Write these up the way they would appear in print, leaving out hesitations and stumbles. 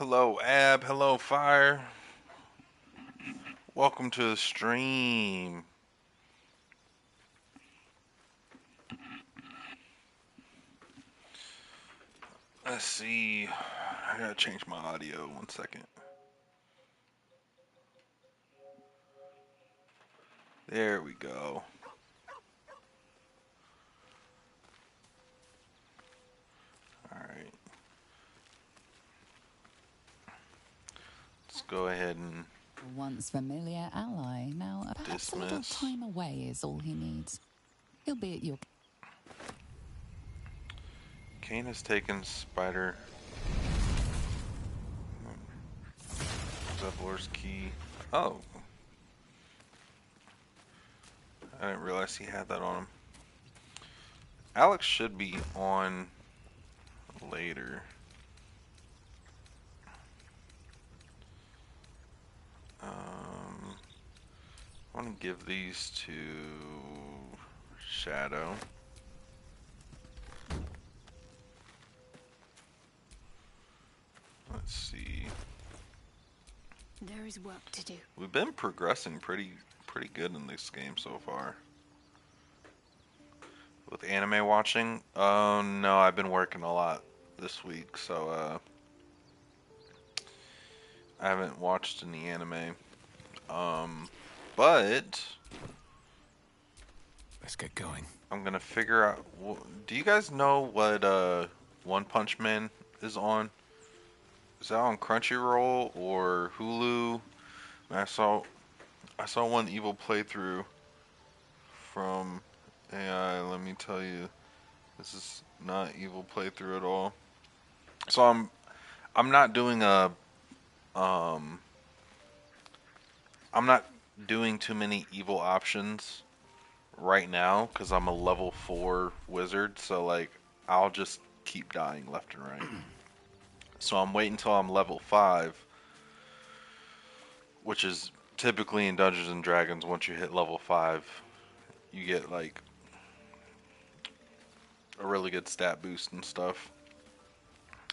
Hello, Ab. Hello, Fire. Welcome to the stream. Let's see. I gotta change my audio. 1 second. There we go. Alright. Let's go ahead and Once familiar ally, now perhaps a little dismiss. time away is all he needs. He'll be at your... Kane has taken Spider. Zebulor's key. Oh. I didn't realize he had that on him. Alex should be on later. I want to give these to Shadow. Let's see. There is work to do. We've been progressing pretty good in this game so far. With anime watching, no, I've been working a lot this week, so I haven't watched any anime. But Let's get going. I'm gonna figure out. Do you guys know what One Punch Man is on? Is that on Crunchyroll or Hulu? I saw one evil playthrough from AI. Let me tell you, this is not evil playthrough at all. So I'm not doing a um I'm not doing too many evil options right now because I'm a level 4 wizard. So like I'll just keep dying left and right. So I'm waiting until I'm level 5, which is typically in Dungeons and Dragons. Once you hit level 5, you get like a really good stat boost and stuff.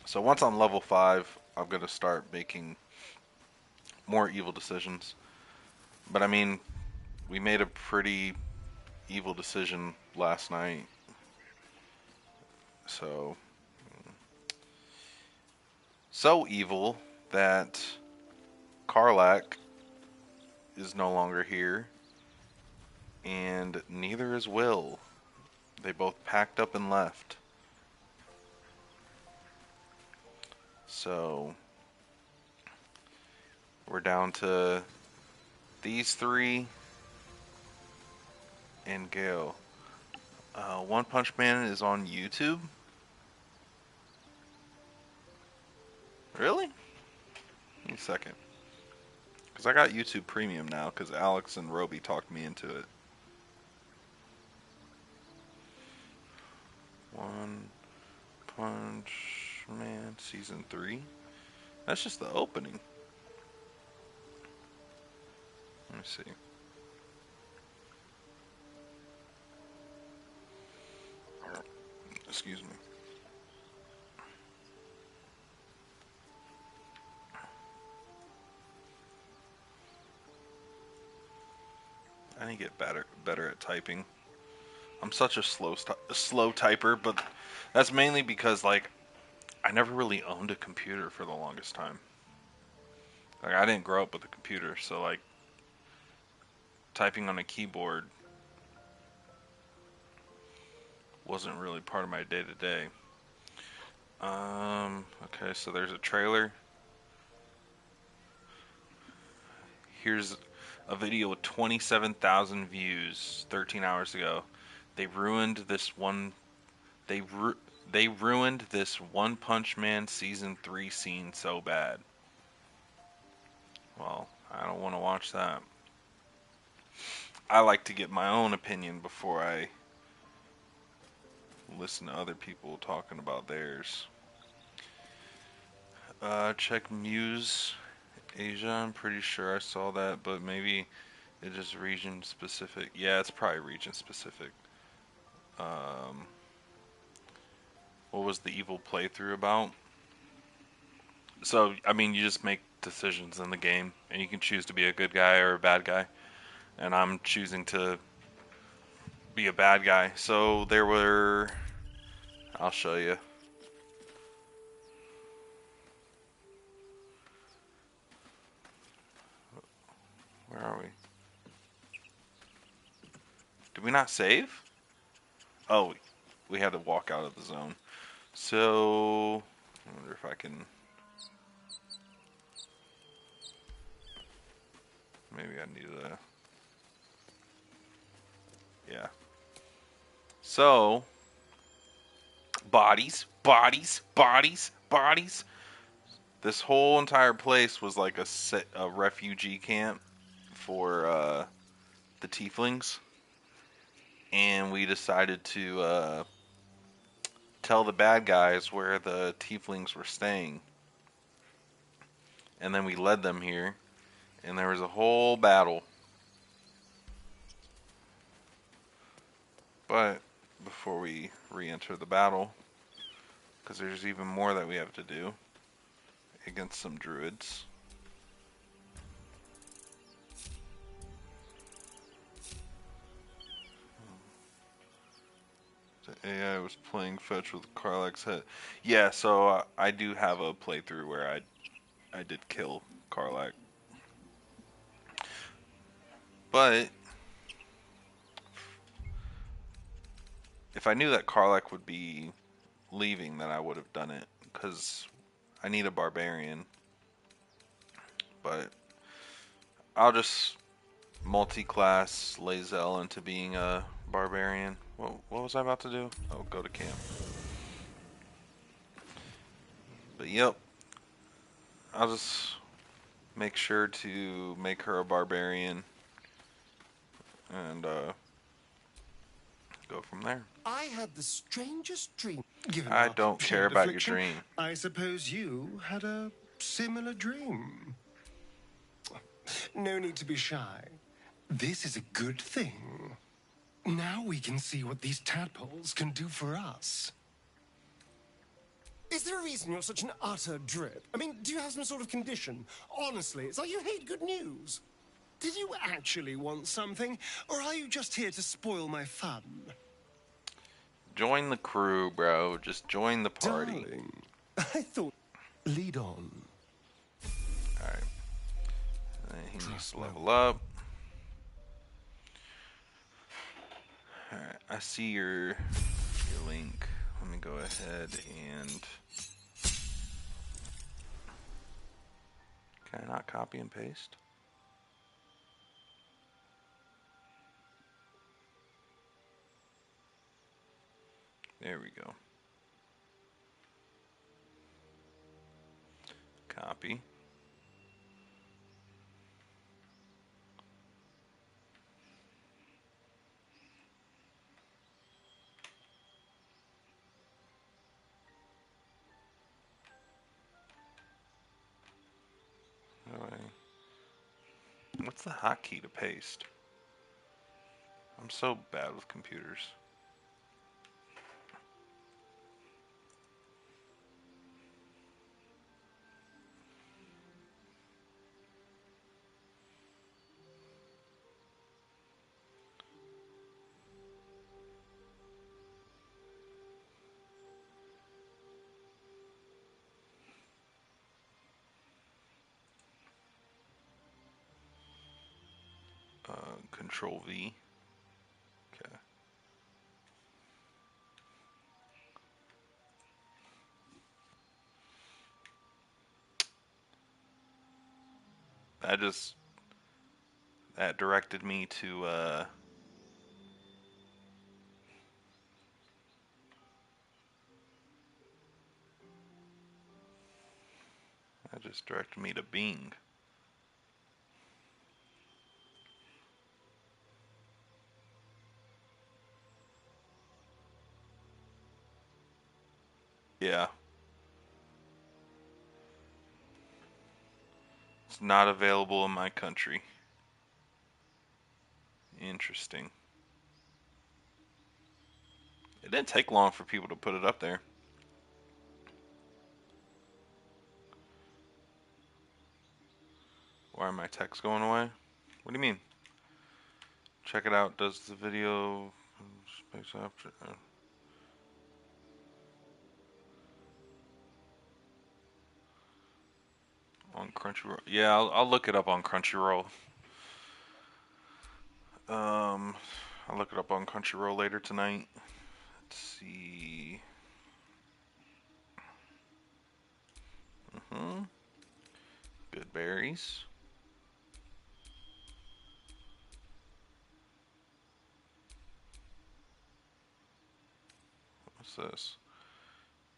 So once I'm level 5, I'm gonna start making more evil decisions. But I mean, we made a pretty evil decision last night. So evil that Karlak is no longer here, and neither is Will. They both packed up and left. So we're down to these three and Gale. One Punch Man is on YouTube. Really? Give me a second. Because I got YouTube Premium now because Alex and Roby talked me into it. One Punch Man Season 3. That's just the opening. Let me see. Excuse me. I need to get better at typing. I'm such a slow typer, but that's mainly because like I never really owned a computer for the longest time. Like I didn't grow up with a computer, so like typing on a keyboard wasn't really part of my day to day. Okay, so there's a trailer. Here's a video with 27,000 views 13 hours ago. They ruined this one. They ru- they ruined this One Punch Man season 3 scene so bad. Well, I don't want to watch that. I like to get my own opinion before I listen to other people talking about theirs. Check Muse Asia. I'm pretty sure I saw that, but maybe it is region specific. Yeah, it's probably region specific. Um, what was the evil playthrough about? So, I mean, you just make decisions in the game, and you can choose to be a good guy or a bad guy. And I'm choosing to be a bad guy. So there were. I'll show you. Where are we? Did we not save? Oh, we had to walk out of the zone. So, I wonder if I can. Maybe I need to. Yeah. So, bodies, bodies, bodies, bodies. This whole entire place was like a refugee camp for the tieflings, and we decided to tell the bad guys where the tieflings were staying, and then we led them here, and there was a whole battle. But before we re-enter the battle, because there's even more that we have to do against some druids. The AI was playing fetch with Karlach's head. Yeah, so I do have a playthrough where I did kill Karlach. But if I knew that Karlach would be leaving, then I would have done it. Because I need a barbarian. But I'll just multi-class Lae'zel into being a barbarian. What was I about to do? Oh, go to camp. But yep, I'll just make sure to make her a barbarian and go from there. I had the strangest dream. Given I our don't care shared about your affliction, dream. I suppose you had a similar dream. No need to be shy. This is a good thing. Now we can see what these tadpoles can do for us. Is there a reason you're such an utter drip? I mean, do you have some sort of condition? Honestly, it's like you hate good news. Did you actually want something, or are you just here to spoil my fun? Join the crew, bro. Just join the party. Darling, I thought... Lead on. Alright. He needs to level up. Alright, I see your link. Let me go ahead and... Can I not copy and paste? There we go. Copy. What's the hotkey to paste? I'm so bad with computers. Control V. Okay. That just that directed me to that just directed me to Bing. Yeah. It's not available in my country. Interesting. It didn't take long for people to put it up there. Why are my texts going away? What do you mean? Check it out. Does the video space after? On Crunchyroll. Yeah, I'll look it up on Crunchyroll. I'll look it up on Crunchyroll later tonight. Let's see. Good berries. What's this?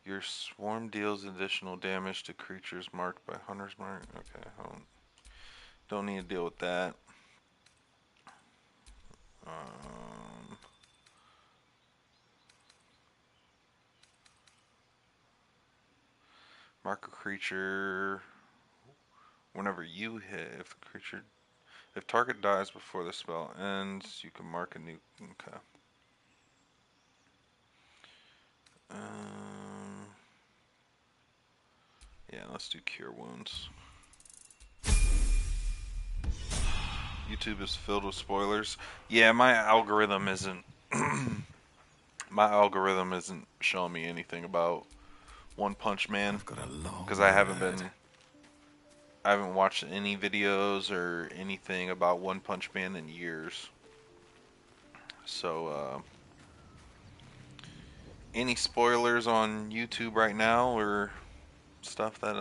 Your swarm deals additional damage to creatures marked by Hunter's Mark. Okay, don't need to deal with that. Mark a creature whenever you hit. If target dies before the spell ends, you can mark a new. Okay. Yeah, let's do cure wounds. YouTube is filled with spoilers. Yeah, my algorithm isn't showing me anything about One Punch Man because I haven't watched any videos or anything about One Punch Man in years. So any spoilers on YouTube right now or stuff that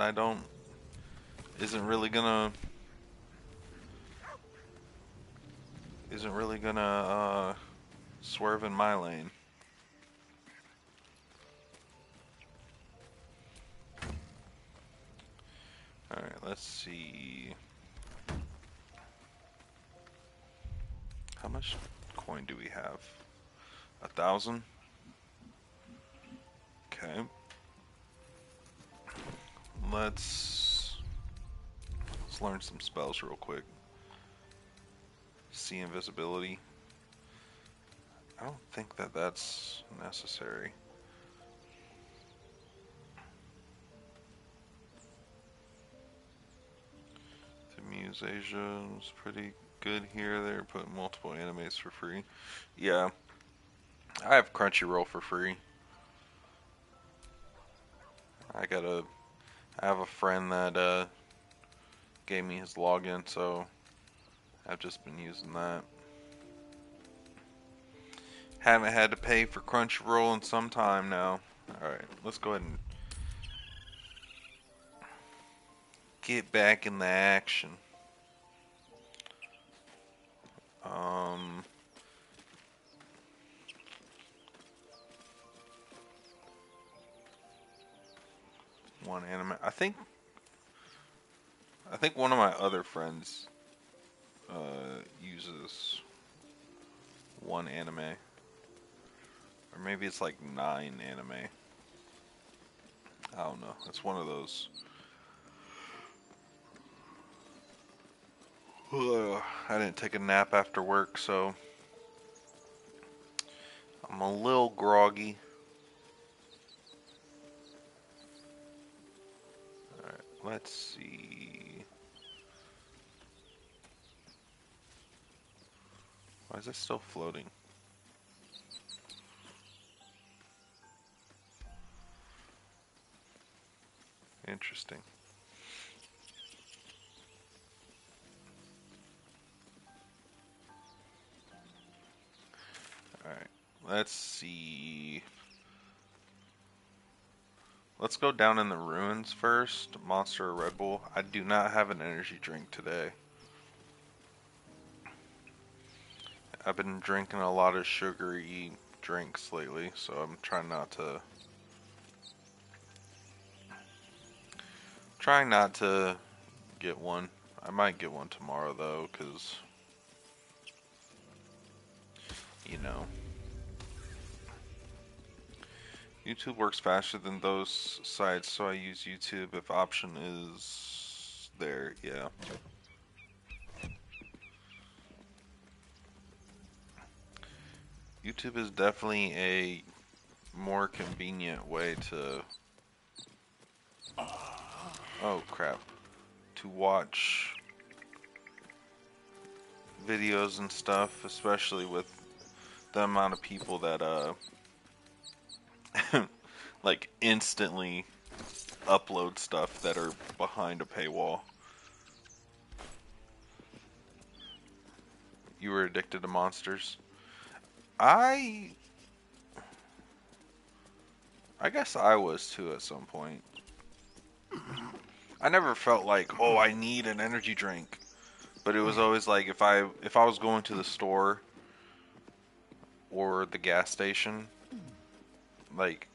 isn't really gonna swerve in my lane. Alright, let's see. How much coin do we have? 1,000? Okay. Let's learn some spells real quick. See invisibility. I don't think that's necessary. The Muse Asia is pretty good here. They're putting multiple animes for free. Yeah, I have Crunchyroll for free. I have a friend that gave me his login, so I've just been using that. Haven't had to pay for Crunchyroll in some time now. Alright, let's go ahead and get back in the action. One anime. I think one of my other friends uses one anime. Or maybe it's like 9 anime. I don't know. It's one of those. I didn't take a nap after work, so I'm a little groggy. Alright, let's see. Why is it still floating? Interesting. Alright, let's see. Let's go down in the ruins first. Monster or Red Bull. I do not have an energy drink today. I've been drinking a lot of sugary drinks lately, so I'm trying not to get one. I might get one tomorrow though, because you know, YouTube works faster than those sites, so I use YouTube if option is there. Yeah. YouTube is definitely a more convenient way to oh crap, to watch videos and stuff, especially with the amount of people that like instantly upload stuff that are behind a paywall. You were addicted to monsters? I guess I was too at some point. I never felt like, oh, I need an energy drink. But it was always like if I was going to the store or the gas station, like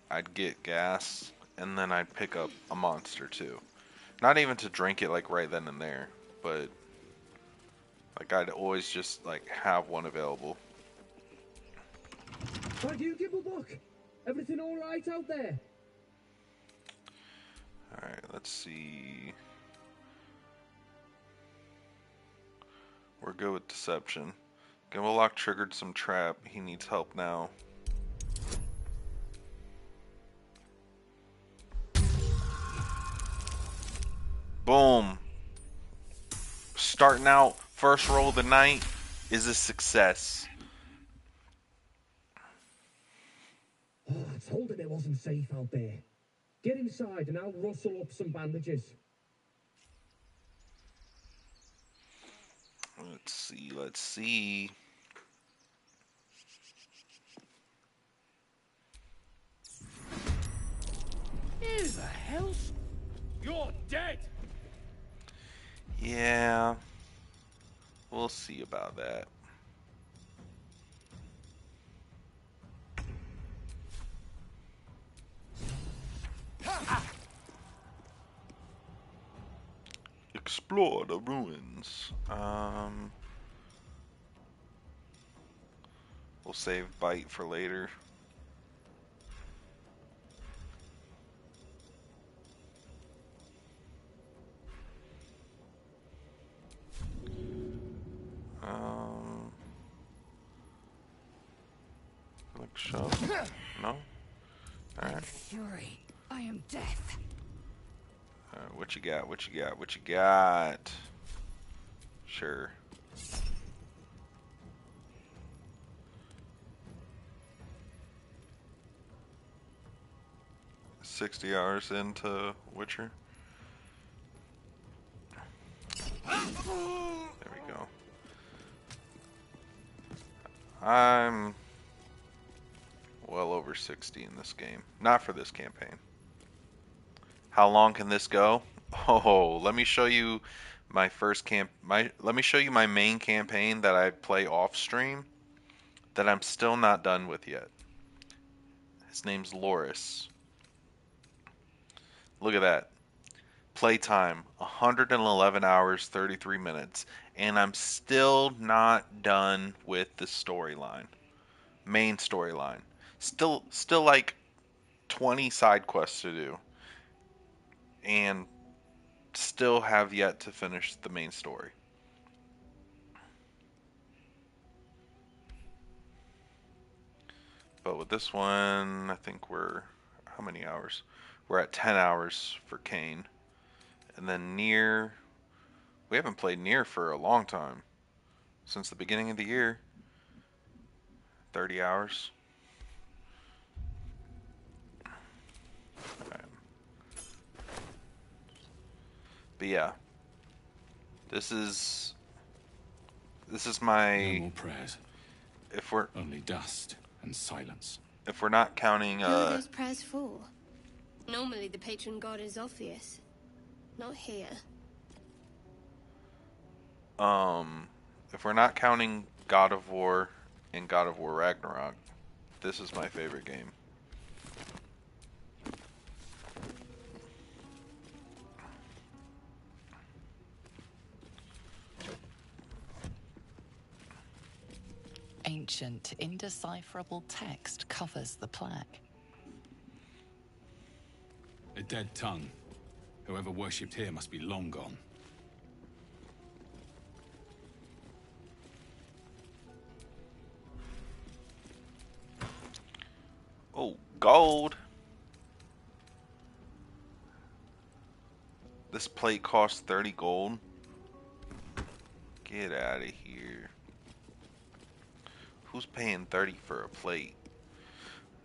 I'd get gas and then I'd pick up a monster too. Not even to drink it like right then and there, but like I'd always just like have one available. Why do you give a look? Everything all right out there? All right, let's see. We're good with deception. Gimmellock triggered some trap. He needs help now. Boom. Starting out, first roll of the night is a success. Oh, I told him it wasn't safe out there. Get inside and I'll rustle up some bandages. Let's see, let's see. Who the hell's... You're dead! Yeah. We'll see about that. Explore the ruins. We'll save bite for later. Like shove? No? Alright. Fury, I am death. Alright, what you got? What you got? What you got? Sure. $60 hours into Witcher. There we go. I'm well over 60 in this game. Not for this campaign. How long can this go? Oh, let me show you my first let me show you my main campaign that I play off stream that I'm still not done with yet. His name's Loris. Look at that. Playtime 111 hours 33 minutes, and I'm still not done with the storyline. Main storyline. Still like 20 side quests to do, and still have yet to finish the main story. But with this one, I think we're how many hours? We're at 10 hours for Kane. And then Nier, we haven't played Nier for a long time. Since the beginning of the year. 30 hours. Okay. But yeah. This is my... No more prayers. If we're... Only dust and silence. If we're not counting... Who are those prayers for? Normally the patron god is obvious. Not here. If we're not counting God of War and God of War Ragnarok, this is my favorite game. Ancient, indecipherable text covers the plaque. A dead tongue. Whoever worshipped here must be long gone. Oh, gold! This plate costs 30 gold. Get out of here. Who's paying 30 for a plate?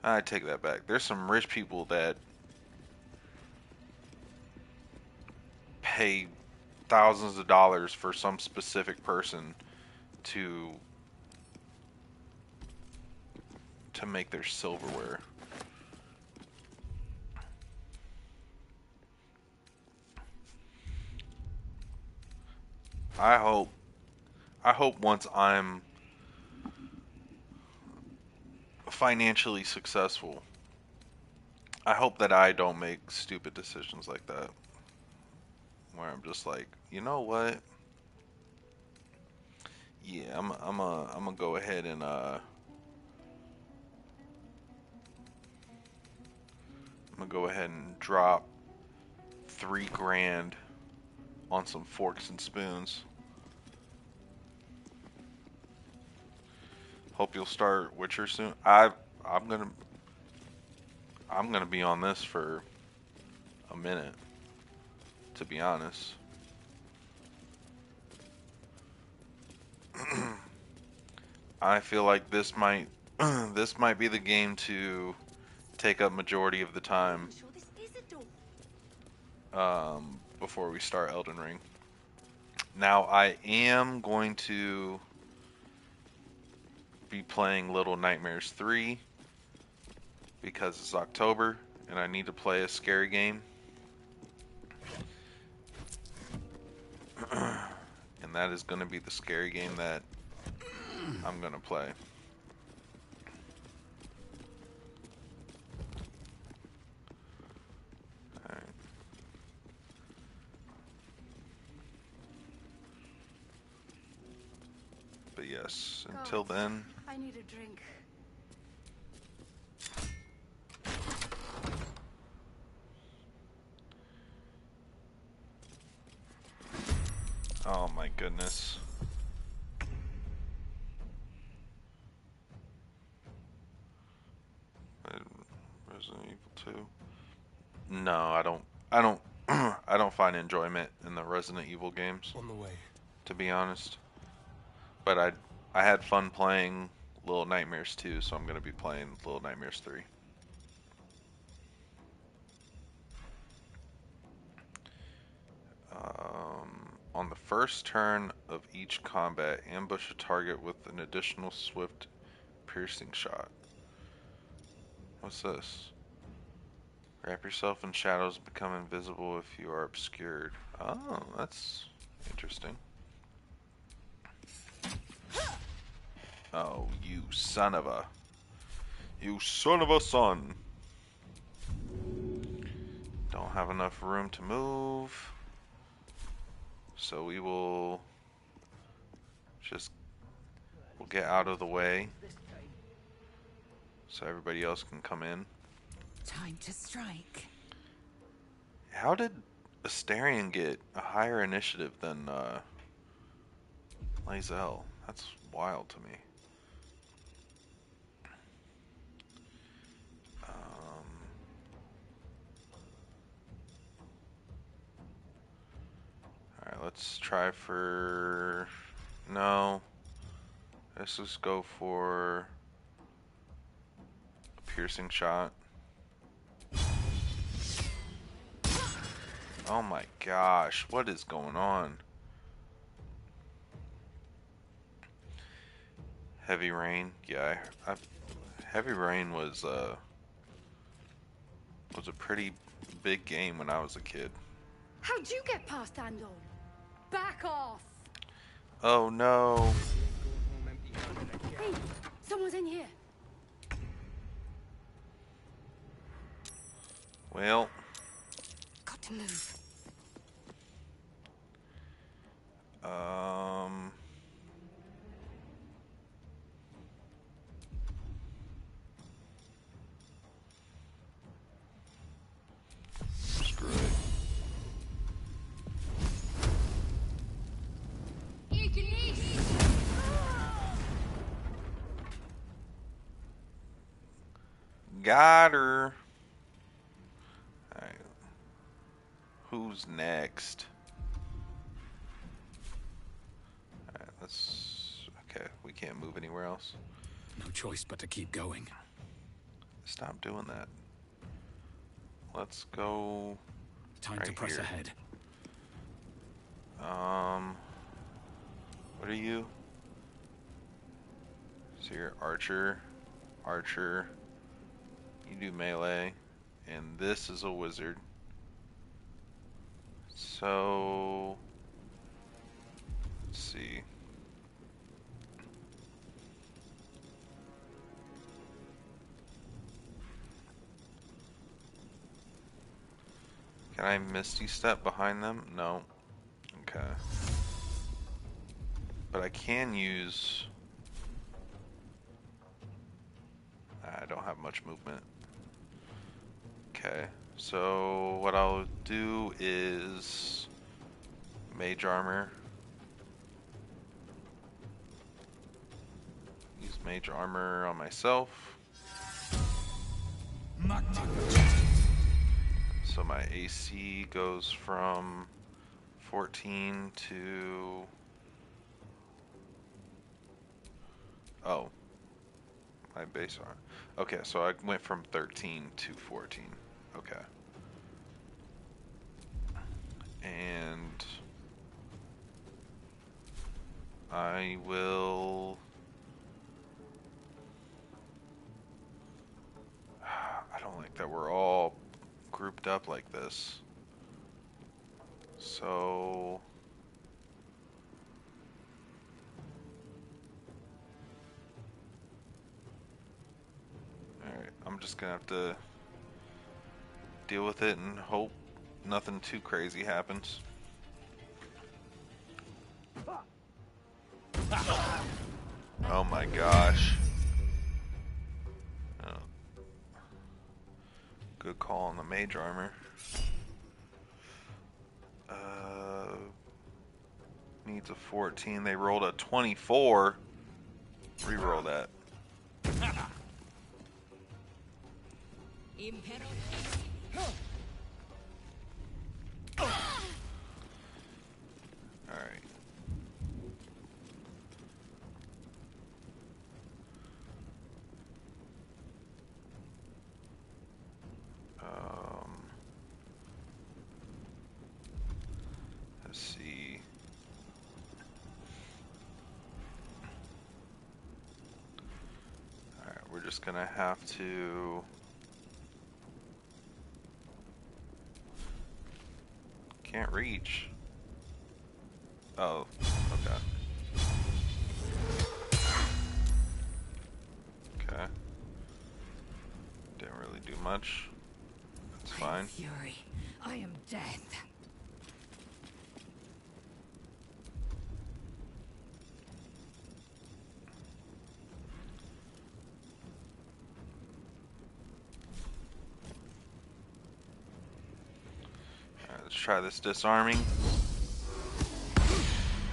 I take that back. There's some rich people that pay thousands of dollars for some specific person to make their silverware. I hope once I'm financially successful, I hope that I don't make stupid decisions like that. Where I'm just like, you know what? Yeah, I'm gonna go ahead and I'm gonna go ahead and drop 3 grand on some forks and spoons. Hope you'll start Witcher soon. I'm gonna be on this for a minute, to be honest. I feel like this might this might be the game to take up majority of the time before we start Elden Ring. Now I am going to be playing Little Nightmares 3 because it's October and I need to play a scary game. And that is going to be the scary game that I'm going to play. Alright. But yes, until then, I need a drink. oh my goodness. Resident Evil 2? No, I don't I don't find enjoyment in the Resident Evil games, On the way. to be honest. But I had fun playing Little Nightmares 2, so I'm going to be playing Little Nightmares 3. On the first turn of each combat, ambush a target with an additional swift piercing shot. What's this? Wrap yourself in shadows, become invisible if you are obscured. Oh, that's interesting. Oh, you son of a... You son of a son! Don't have enough room to move. So we will just... We'll get out of the way so everybody else can come in. Time to strike. How did Astarion get a higher initiative than Lae'zel? That's wild to me. Alright, let's try for... No. Let's just go for a piercing shot. Oh my gosh, what is going on? Heavy Rain, yeah, Heavy Rain was a pretty big game when I was a kid. How'd you get past Andor? Back off! Oh no. Hey, someone's in here. Well, Got to move. screw it. Got her. Alright. Who's next? Alright. That's okay. We can't move anywhere else. No choice but to keep going. Stop doing that. Let's go Time right to press here. ahead. What are you? So you're archer, archer. You do melee, and this is a wizard. So let's see. Can I Misty Step behind them? No. Okay. But I can use... I don't have much movement. Okay. So what I'll do is... Mage Armor. Use Mage Armor on myself. So my AC goes from 14 to... Oh. My base armor. Okay, so I went from 13 to 14. Okay. And... I will... I don't like that we're all grouped up like this. So... Alright, I'm just gonna have to deal with it and hope nothing too crazy happens. Oh my gosh. Oh. Good call on the mage armor. Needs a 14. They rolled a 24. Reroll that. Alright. Let's see. Alright, we're just gonna have to... Can't reach. Oh, okay. Okay. Didn't really do much. That's fine. Fury, I am death. Alright, let's try this disarming.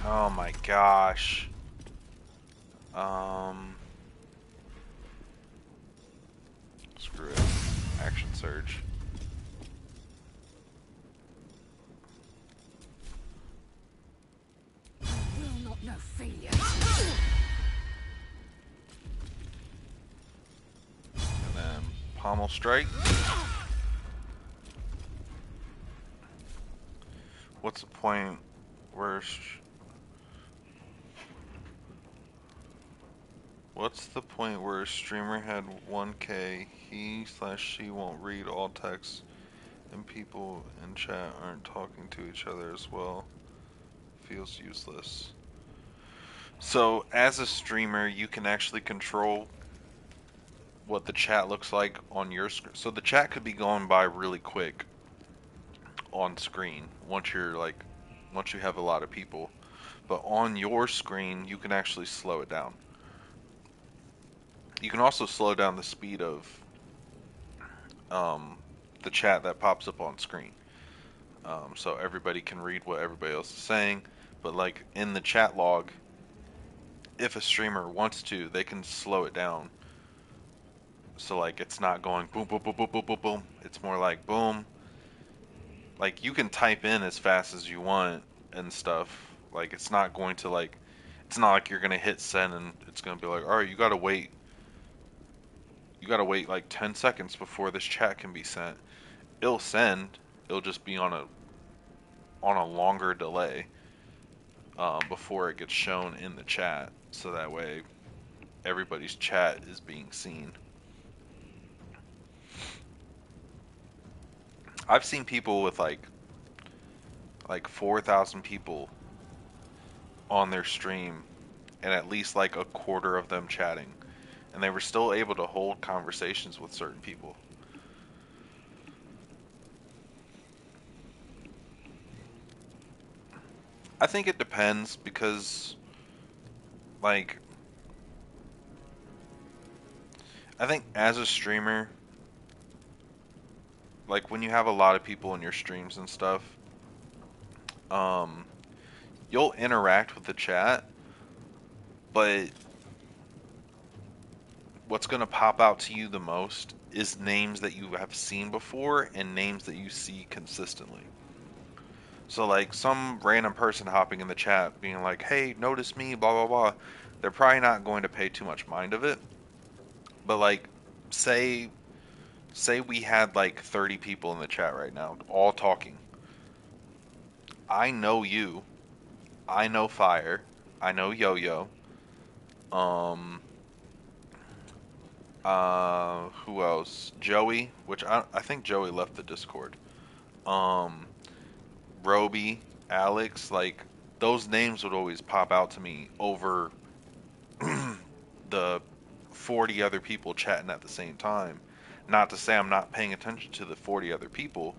Oh my gosh. Screw it. Action surge. Will not know failure. And then pommel strike. What's the point where... What's the point where a streamer had 1K, he/she won't read all text, and people in chat aren't talking to each other as well? Feels useless. So, as a streamer, you can actually control what the chat looks like on your screen. So the chat could be going by really quick on screen once you have a lot of people. But on your screen, you can actually slow it down. You can also slow down the speed of the chat that pops up on screen. So everybody can read what everybody else is saying. But like in the chat log, if a streamer wants to, they can slow it down. So like it's not going boom, boom, boom, boom, boom, boom, boom. It's more like boom. Like you can type in as fast as you want and stuff. Like it's not It's not like you're gonna hit send and it's gonna be like, all right, you gotta wait. You gotta wait like 10 seconds before this chat can be sent. It'll send. It'll just be on a longer delay before it gets shown in the chat, so that way everybody's chat is being seen. I've seen people with like 4,000 people on their stream and at least like a quarter of them chatting, and they were still able to hold conversations with certain people. I think it depends because like I think as a streamer, like when you have a lot of people in your streams and stuff, you'll interact with the chat, but what's going to pop out to you the most is names that you have seen before and names that you see consistently. So like some random person hopping in the chat being like, hey, notice me, blah, blah, blah. They're probably not going to pay too much mind of it. But like, say we had like 30 people in the chat right now, all talking. I know you. I know Fire. I know Yo-Yo. Who else? Joey, which I think Joey left the Discord. Roby, Alex, like those names would always pop out to me over the 40 other people chatting at the same time. Not to say I'm not paying attention to the 40 other people,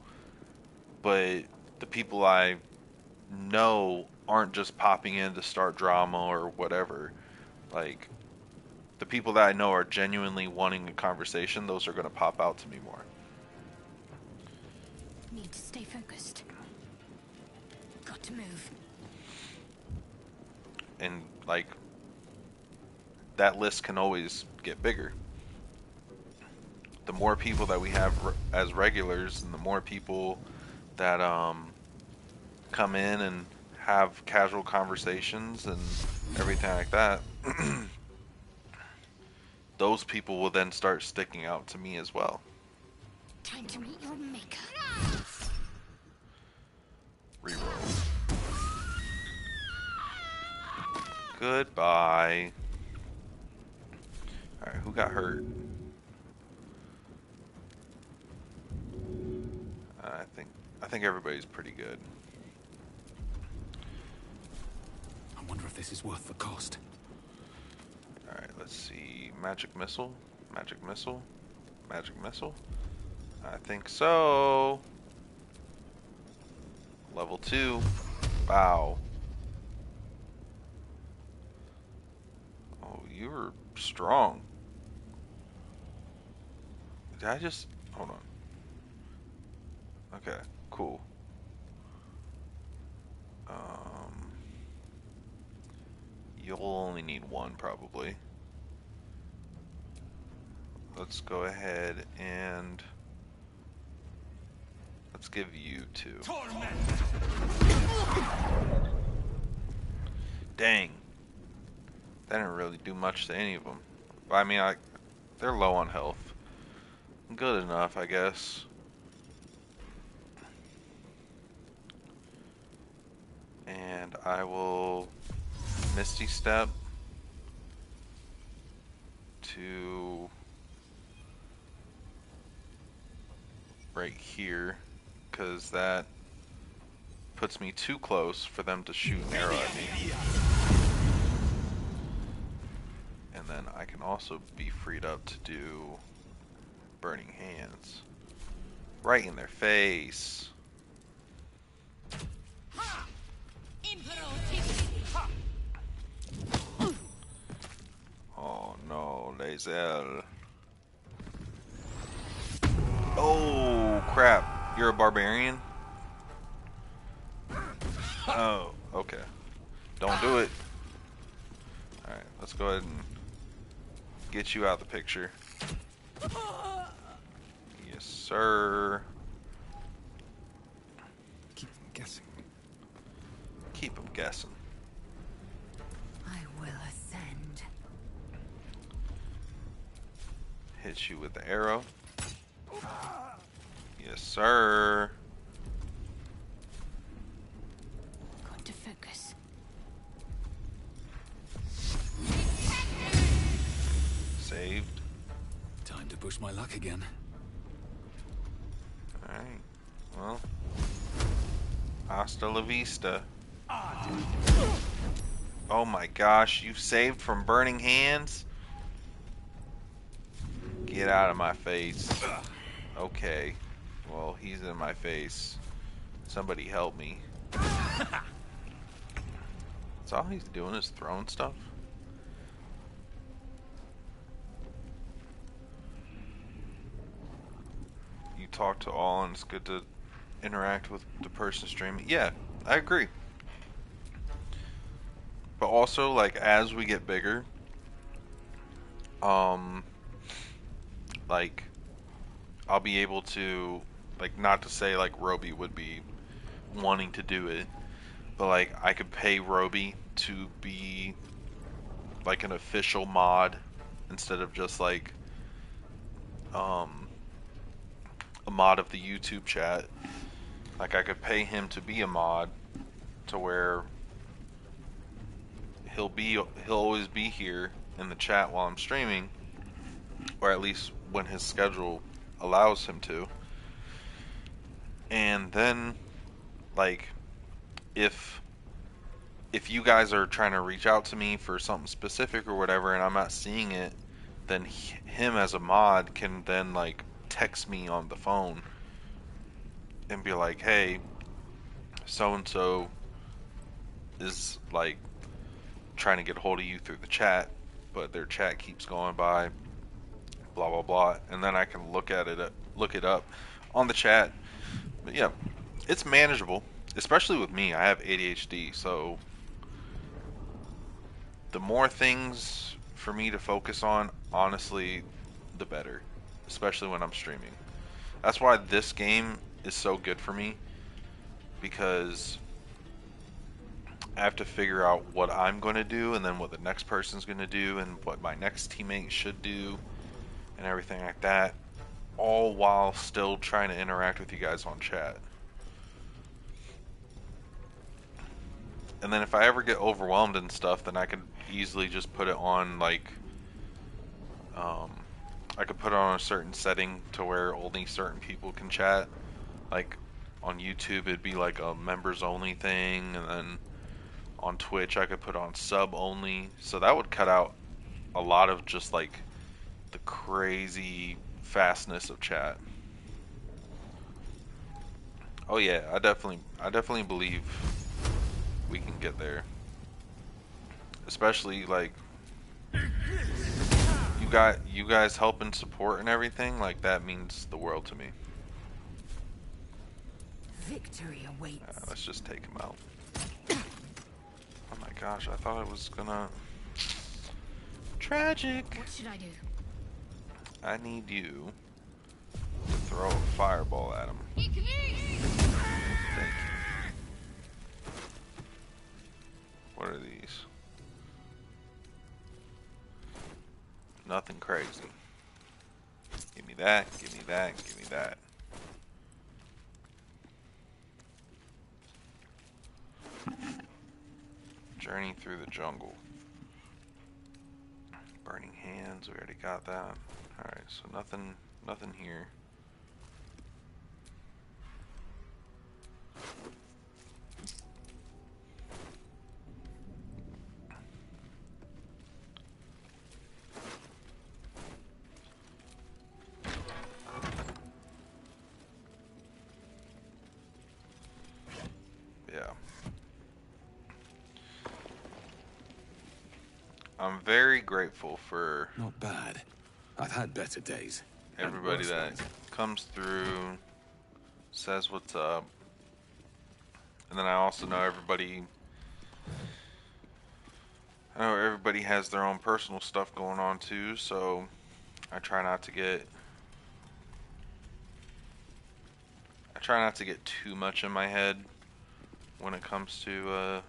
but the people I know aren't just popping in to start drama or whatever. Like, the people that I know are genuinely wanting a conversation, those are going to pop out to me more. Need to stay focused. Got to move. And, like, that list can always get bigger. The more people that we have as regulars, and the more people that come in and have casual conversations and everything like that, those people will then start sticking out to me as well. Time to meet your maker. Reroll. Goodbye. Alright, who got hurt? I think everybody's pretty good. I wonder if this is worth the cost. Alright, let's see. Magic missile? Magic missile? Magic missile? I think so. Level 2. Wow. Oh, you were strong. Did I just... Hold on. Okay, cool. You'll only need one, probably. Let's go ahead and... Let's give you 2. Dang. That didn't really do much to any of them. But I mean, they're low on health. Good enough, I guess. And I will Misty Step to right here, because that puts me too close for them to shoot an arrow at me. And then I can also be freed up to do Burning Hands. Right in their face. Oh no, Lae'zel. Oh crap, you're a barbarian? Oh, okay. Don't do it. Alright, let's go ahead and get you out of the picture. Yes, sir. Keep them guessing. Keep them guessing. I will ascend. Hit you with the arrow. Yes, sir. Got to focus. Saved. Time to push my luck again. Alright. Well. Hasta la vista. Oh my gosh, you saved from burning hands? Get out of my face. Okay. Well, he's in my face. Somebody help me. That's all he's doing is throwing stuff? You talk to all and it's good to interact with the person streaming. Yeah, I agree. But also, like, as we get bigger, like, I'll be able to, like, not to say, like, Roby would be wanting to do it, but, like, I could pay Roby to be, like, an official mod instead of just, like, a mod of the YouTube chat. Like, I could pay him to be a mod to where he'll always be here in the chat while I'm streaming, or at least when his schedule allows him to. And then, like, if you guys are trying to reach out to me for something specific or whatever and I'm not seeing it, then him as a mod can then, like, text me on the phone and be like, hey, so and so is, like, trying to get a hold of you through the chat, but their chat keeps going by, blah blah blah, and then I can look it up on the chat. But yeah, it's manageable, especially with me. I have ADHD, so the more things for me to focus on, honestly, the better, especially when I'm streaming. That's why this game is so good for me, because I have to figure out what I'm going to do and then what the next person's going to do and what my next teammate should do and everything like that, all while still trying to interact with you guys on chat. And then if I ever get overwhelmed and stuff, then I can easily just put it on, like, I could put it on a certain setting to where only certain people can chat. Like, on YouTube it'd be like a members only thing, and then on Twitch I could put on sub only. So that would cut out a lot of just, like, the crazy fastness of chat. Oh yeah, I definitely believe we can get there. Especially, like, you guys helping support and everything, like, that means the world to me. Victory awaits. Let's just take him out. Oh my gosh, I thought I was gonna... Tragic! What should I do? I need you to throw a fireball at him. Thank you. What are these? Nothing crazy. Give me that, give me that, give me that. Journey through the jungle. Burning hands, we already got that. Alright, so nothing here. Yeah. I'm very grateful for Not bad. I've had better days. and everybody worse that ones. comes through, says what's up. And then I also know everybody has their own personal stuff going on too, so I try not to get too much in my head when it comes to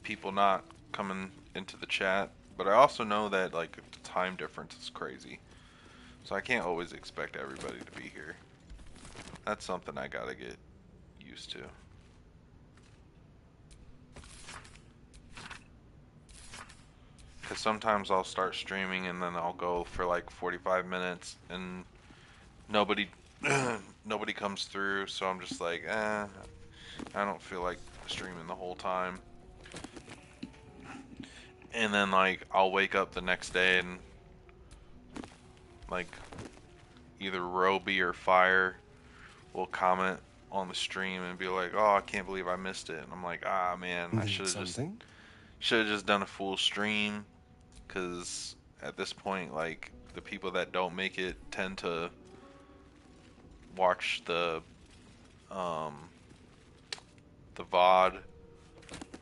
people not coming into the chat, but I also know that like the time difference is crazy, so I can't always expect everybody to be here. That's something I gotta get used to. Because sometimes I'll start streaming and then I'll go for like 45 minutes and nobody nobody comes through, so I'm just like, I don't feel like streaming the whole time. And then like I'll wake up the next day and like either Roby or Fire will comment on the stream and be like, "Oh, I can't believe I missed it." And I'm like, "Ah, man, I Need something? should have just done a full stream." Because at this point, like the people that don't make it tend to watch the VOD.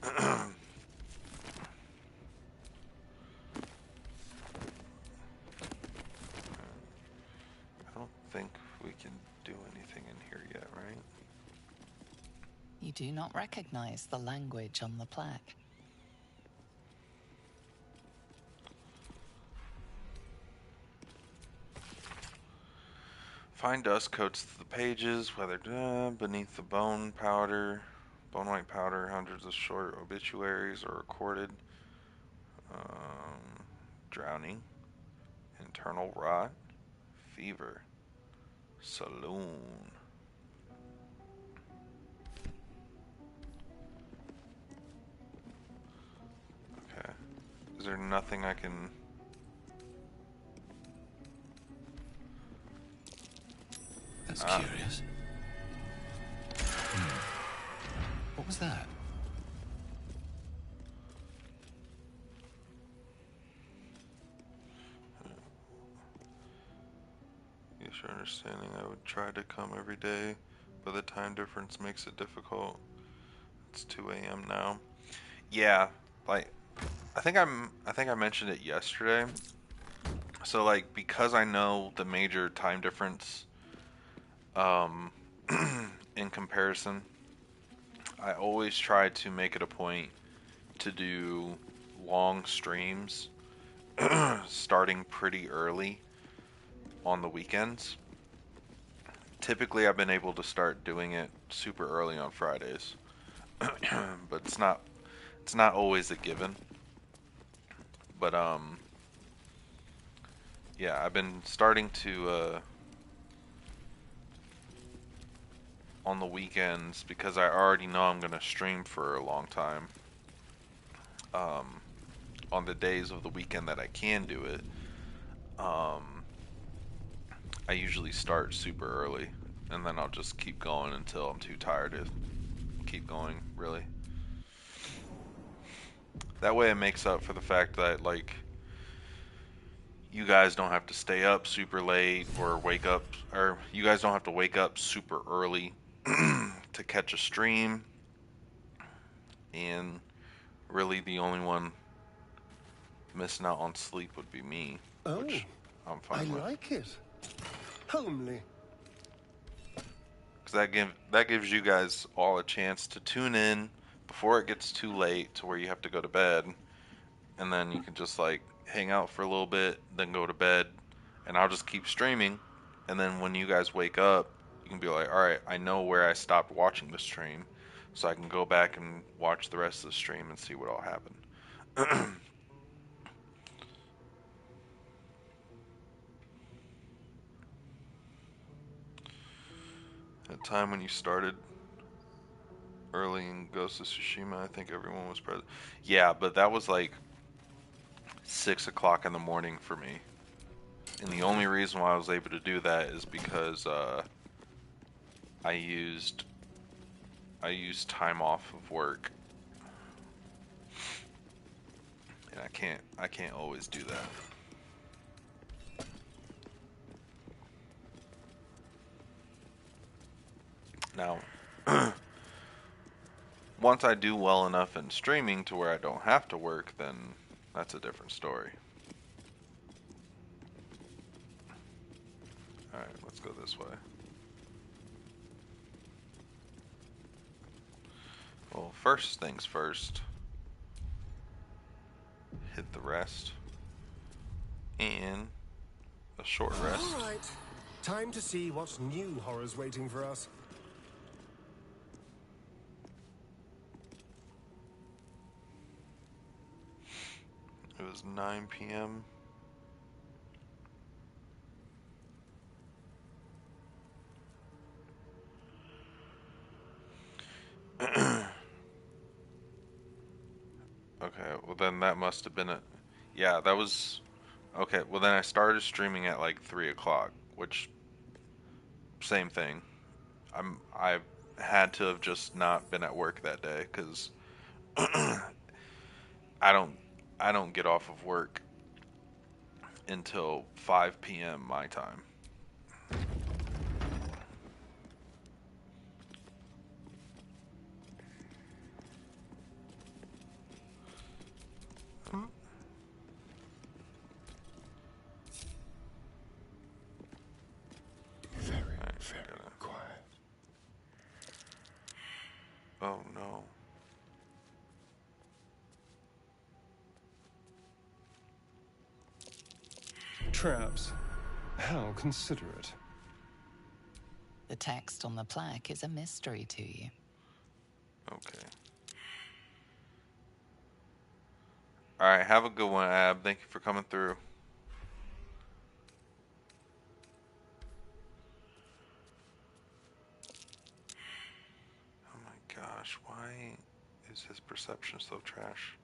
I don't think we can do anything in here yet, right? You do not recognize the language on the plaque. Find dust coats the pages, whether beneath the bone white powder, hundreds of short obituaries are recorded. Drowning, internal rot, fever, saloon. Okay. Is there nothing I can... That's curious. What was that? Yes, your understanding. I would try to come every day, but the time difference makes it difficult. It's 2 a.m. now. Yeah, like I think I mentioned it yesterday. So like because I know the major time difference in comparison, I always try to make it a point to do long streams starting pretty early on the weekends. Typically I've been able to start doing it super early on Fridays. But it's not always a given. But yeah, I've been starting to on the weekends because I already know I'm gonna stream for a long time. On the days of the weekend that I can do it, I usually start super early, and then I'll just keep going until I'm too tired to keep going, really. That way it makes up for the fact that, like, you guys don't have to stay up super late or wake up, or you guys don't have to wake up super early to catch a stream, and really the only one missing out on sleep would be me, Oh, which I'm I fine with. like it. Homely. Because that gives you guys all a chance to tune in before it gets too late to where you have to go to bed, and then you can just like hang out for a little bit, then go to bed, and I'll just keep streaming, and then when you guys wake up, you can be like, all right, I know where I stopped watching the stream, so I can go back and watch the rest of the stream and see what all happened. At the time when you started early in Ghost of Tsushima, I think everyone was present. Yeah, but that was like 6 o'clock in the morning for me. And the only reason why I was able to do that is because I used time off of work. And I can't always do that. Now, once I do well enough in streaming to where I don't have to work, then that's a different story. Alright, let's go this way. Well, first things first. hit the rest. And a short rest. All right. Time to see what new horror's waiting for us. It was 9 p.m. Okay, well then that must have been it. Yeah, that was okay. Well then I started streaming at like 3 o'clock, which same thing. I had to have just not been at work that day because I don't I don't get off of work until 5 p.m. my time. Very, Alright, very gotta- quiet. Oh no. Traps. How considerate. The text on the plaque is a mystery to you. Okay. Alright, have a good one, Ab. Thank you for coming through. Oh my gosh, why is his perception so trash?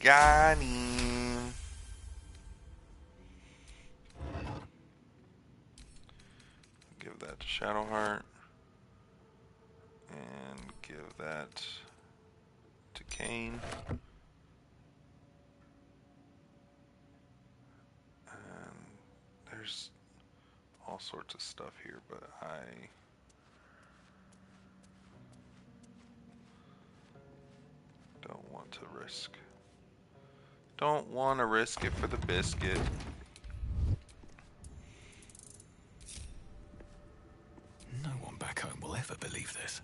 Got him. Give that to Shadowheart. And give that to Kane. And there's all sorts of stuff here, but I don't want to risk. Don't want to risk it for the biscuit. No one back home will ever believe this.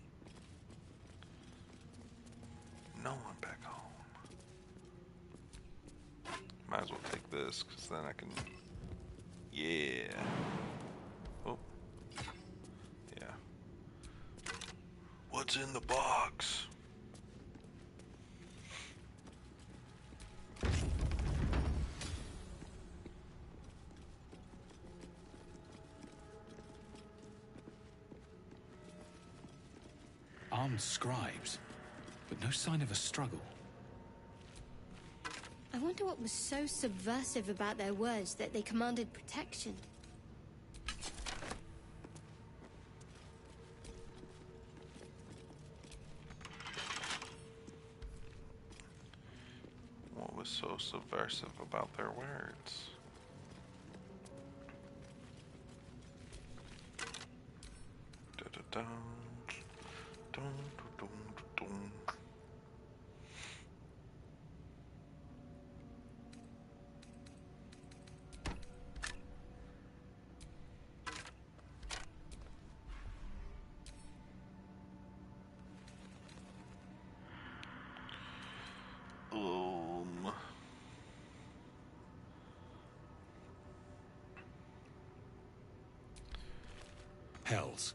No one back home. Might as well take this, because then I can... Yeah. Oh. Yeah. What's in the box? Armed scribes, but no sign of a struggle. I wonder what was so subversive about their words that they commanded protection. What was so subversive about their words? Da-da-dum. Dum, dum, dum, dum. Hells.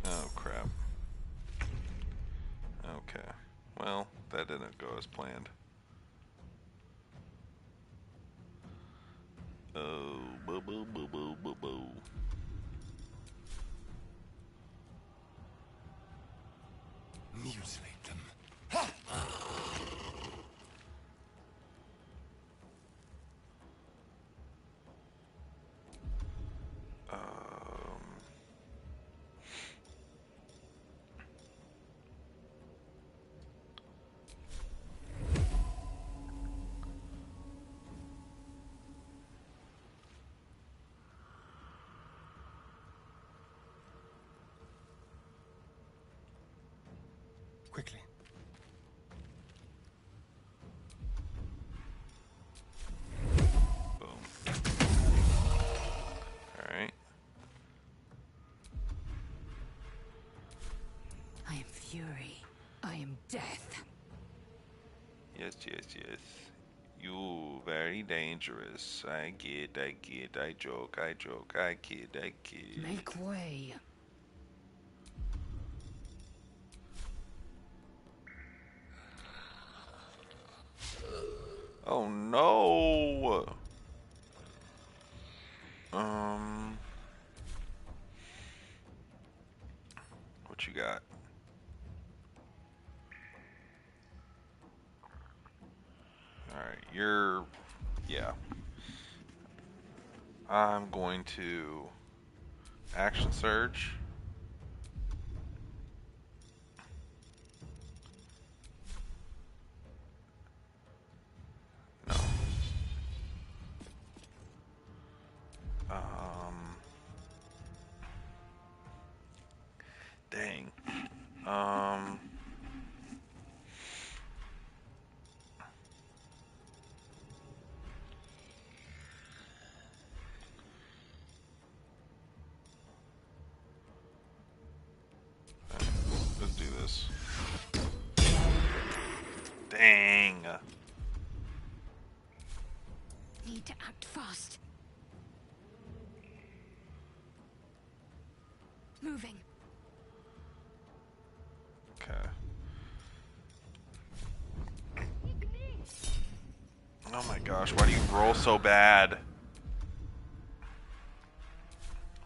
Oh crap. Okay. Well, that didn't go as planned. Oh, boo boo boo boo boo boo. Mutilate them. Quickly. death. Yes, yes, yes. You very dangerous. I joke, I kid, I kid. Make way. Oh no! Um, what you got? Alright, yeah. I'm going to action surge. No. Dang. Um, let's do this. Dang. Need to act fast. Moving. Okay. Oh my gosh, why do you roll so bad?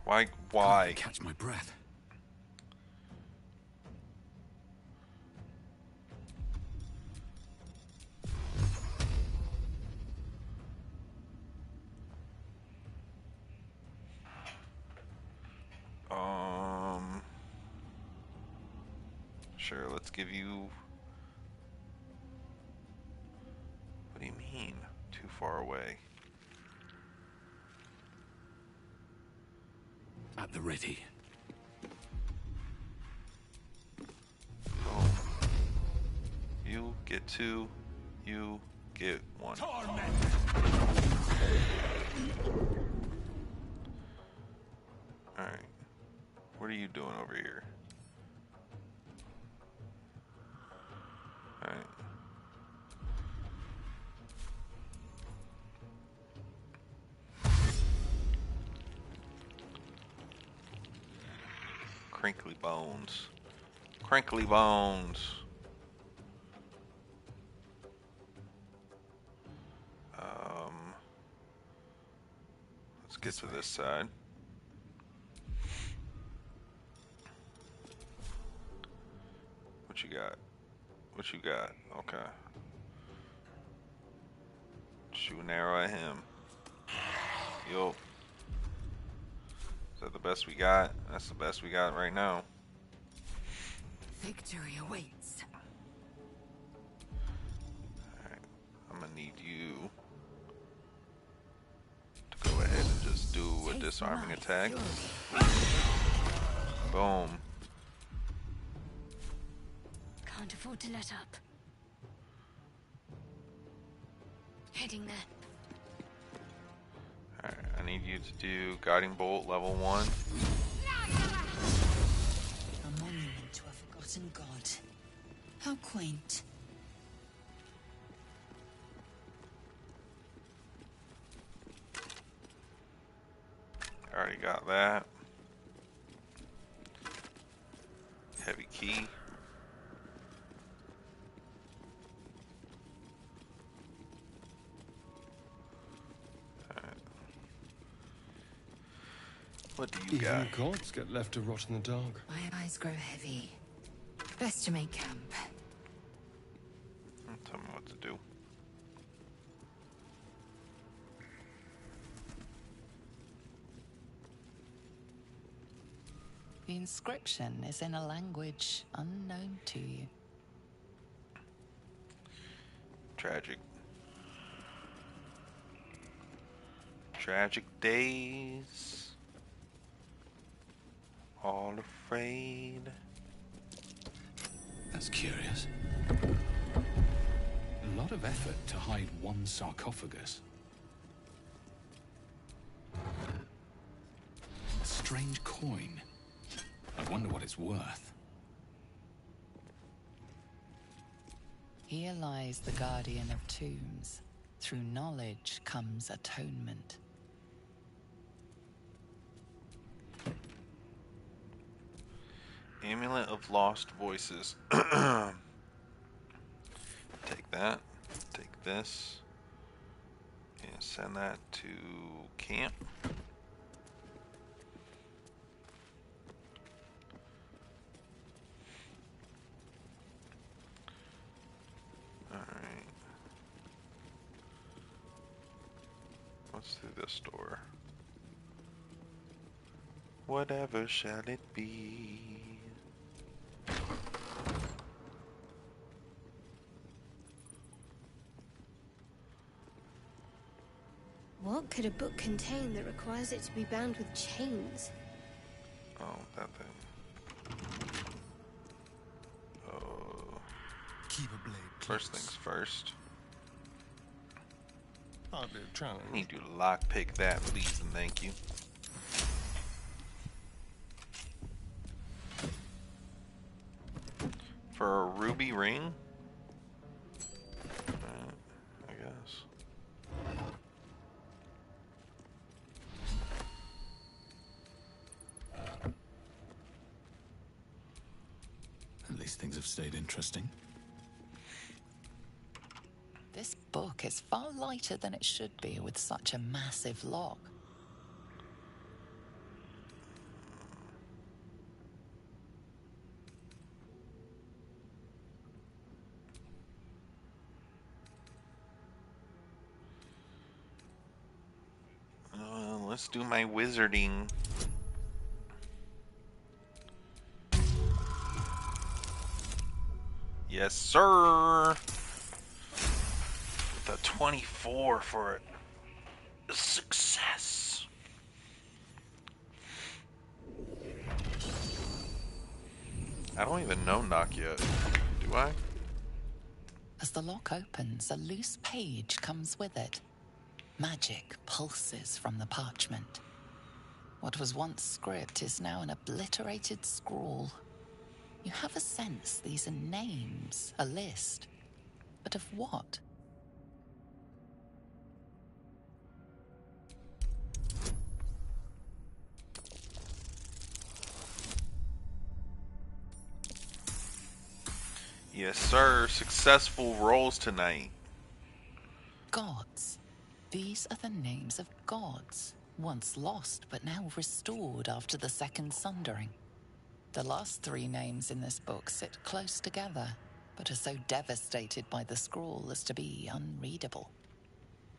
Why? Can't catch my breath. Sure, let's give you... What do you mean? Too far away. At the ready. Oh. You get 2, you get 1. Alright. What are you doing over here? Alright. Crinkly bones. Crinkly bones. Let's get to this side. What you got? What you got? Okay. Shoot an arrow at him. Yo. Is that the best we got? That's the best we got right now. Victory awaits. Alright. I'm gonna need you to go ahead and just do a disarming attack. Boom. Can't afford to let up. Heading there. Alright, I need you to do Guiding Bolt level 1. A monument to a forgotten god. How quaint. Already got that. Heavy key. What do you got? Even gods get left to rot in the dark. My eyes grow heavy. Best to make camp. Tell me what to do. The inscription is in a language unknown to you. Tragic. Tragic days. All afraid. That's curious. A lot of effort to hide one sarcophagus. A strange coin. I wonder what it's worth. Here lies the guardian of tombs. Through knowledge comes atonement. Amulet of Lost Voices. Take that. Take this. And send that to camp. Alright. What's through this door? Whatever shall it be? What could a book contain that requires it to be bound with chains? Oh, that thing. Oh. Keep a blade First things first. Hardly a challenge. I need you to lockpick that, please, and thank you. For a ruby ring? I guess. At least things have stayed interesting. This book is far lighter than it should be with such a massive lock. Let's do my wizarding. Yes, sir. The 24 for a success. I don't even know knock yet. Do I? As the lock opens, a loose page comes with it. Magic pulses from the parchment. What was once script is now an obliterated scrawl. You have a sense these are names, a list. But of what? Yes, sir. Successful rolls tonight. Gods. These are the names of gods, once lost but now restored after the Second Sundering. The last three names in this book sit close together, but are so devastated by the scrawl as to be unreadable.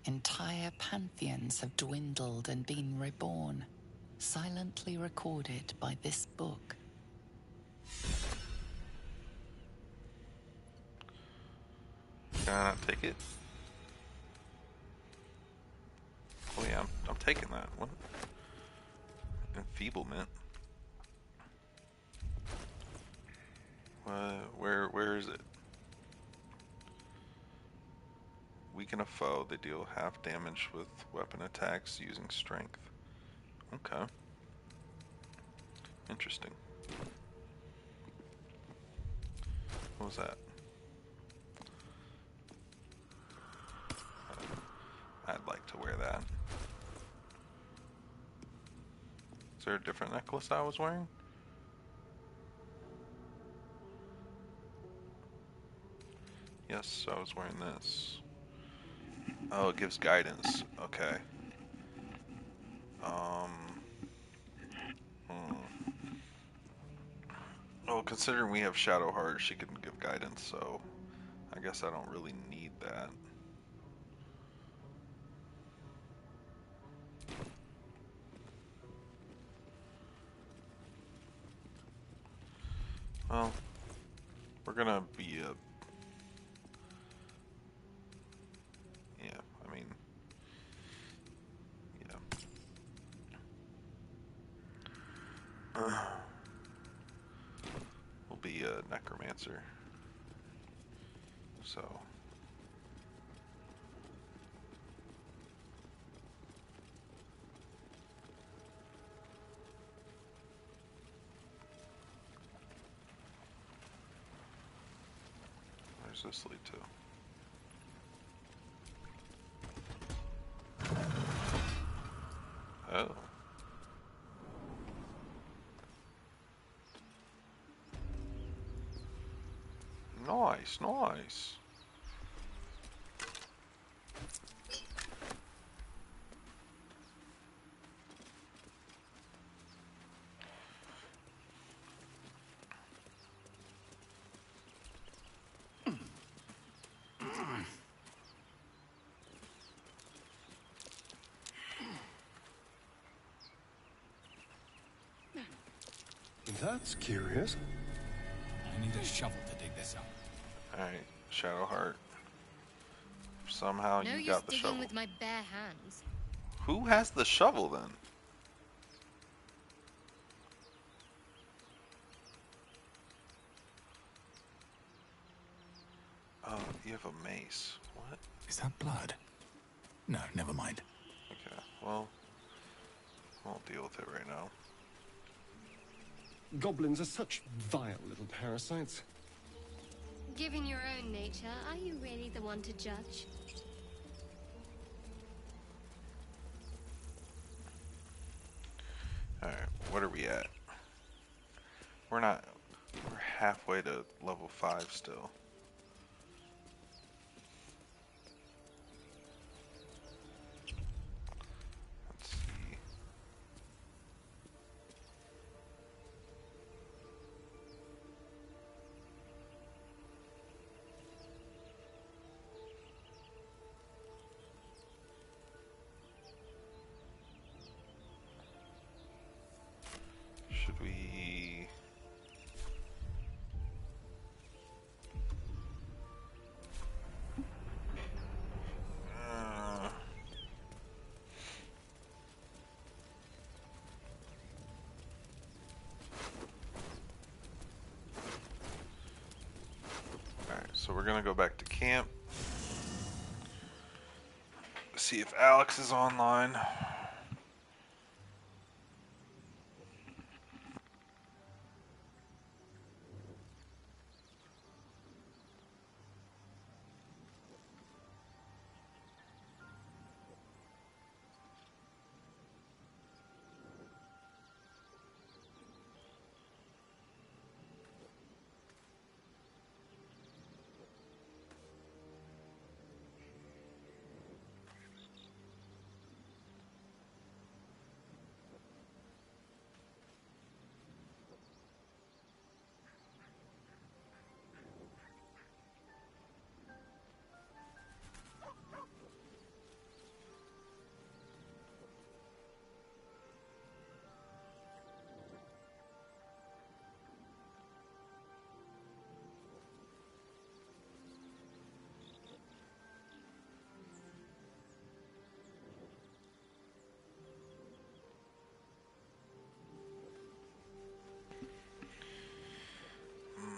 Entire pantheons have dwindled and been reborn, silently recorded by this book. Can I not take it? Oh yeah, I'm taking that. What? Enfeeblement. Where is it? Weaken a foe. They deal half damage with weapon attacks using strength. Okay. Interesting. What was that? I'd like to wear that. Is there a different necklace I was wearing? Yes, I was wearing this. Oh, it gives guidance. Okay. Well, considering we have Shadowheart, she can give guidance, so I guess I don't really need that. Well, we're gonna be a... Yeah, I mean... Yeah. We'll be a necromancer. So... Where's this lead to? Oh. Nice, nice. That's curious. I need a shovel to dig this up. Alright, Shadowheart. Somehow No you use got the digging shovel. with my bare hands. Who has the shovel then? Oh, you have a mace. What? Is that blood? No, never mind. Okay, well, I won't deal with it right now. Goblins are such vile little parasites. Given your own nature, are you really the one to judge? Alright, what are we at? We're not... We're halfway to level 5 still. Let's see. Should we... Alright, so we're gonna go back to camp. See if Alex is online.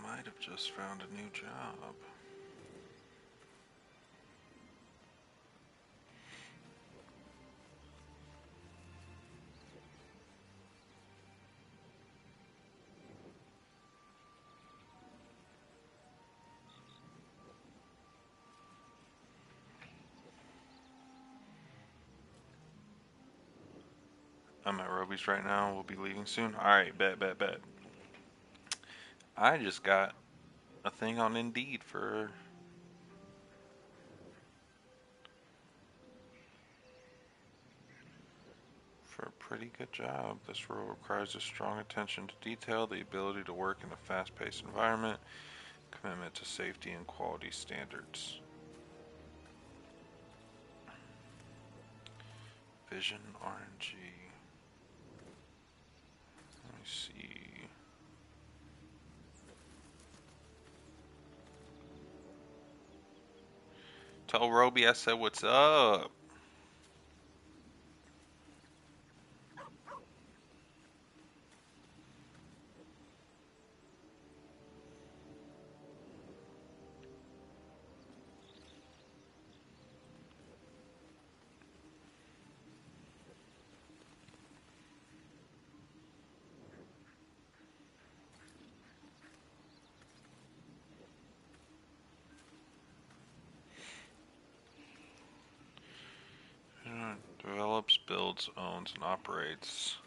Might have just found a new job. I'm at Roby's right now. We'll be leaving soon. Alright, bet. I just got a thing on Indeed for a pretty good job. This role requires a strong attention to detail, the ability to work in a fast-paced environment, commitment to safety and quality standards. Vision RNG. Let me see. Tell Roby I said what's up. builds, owns, and operates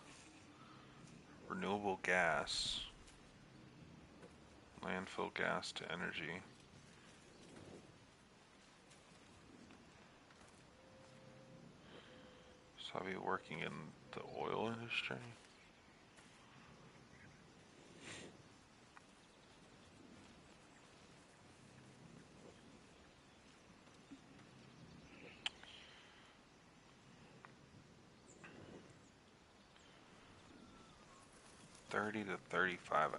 renewable gas, landfill gas to energy. So I'll be working in the oil industry. $30 to $35,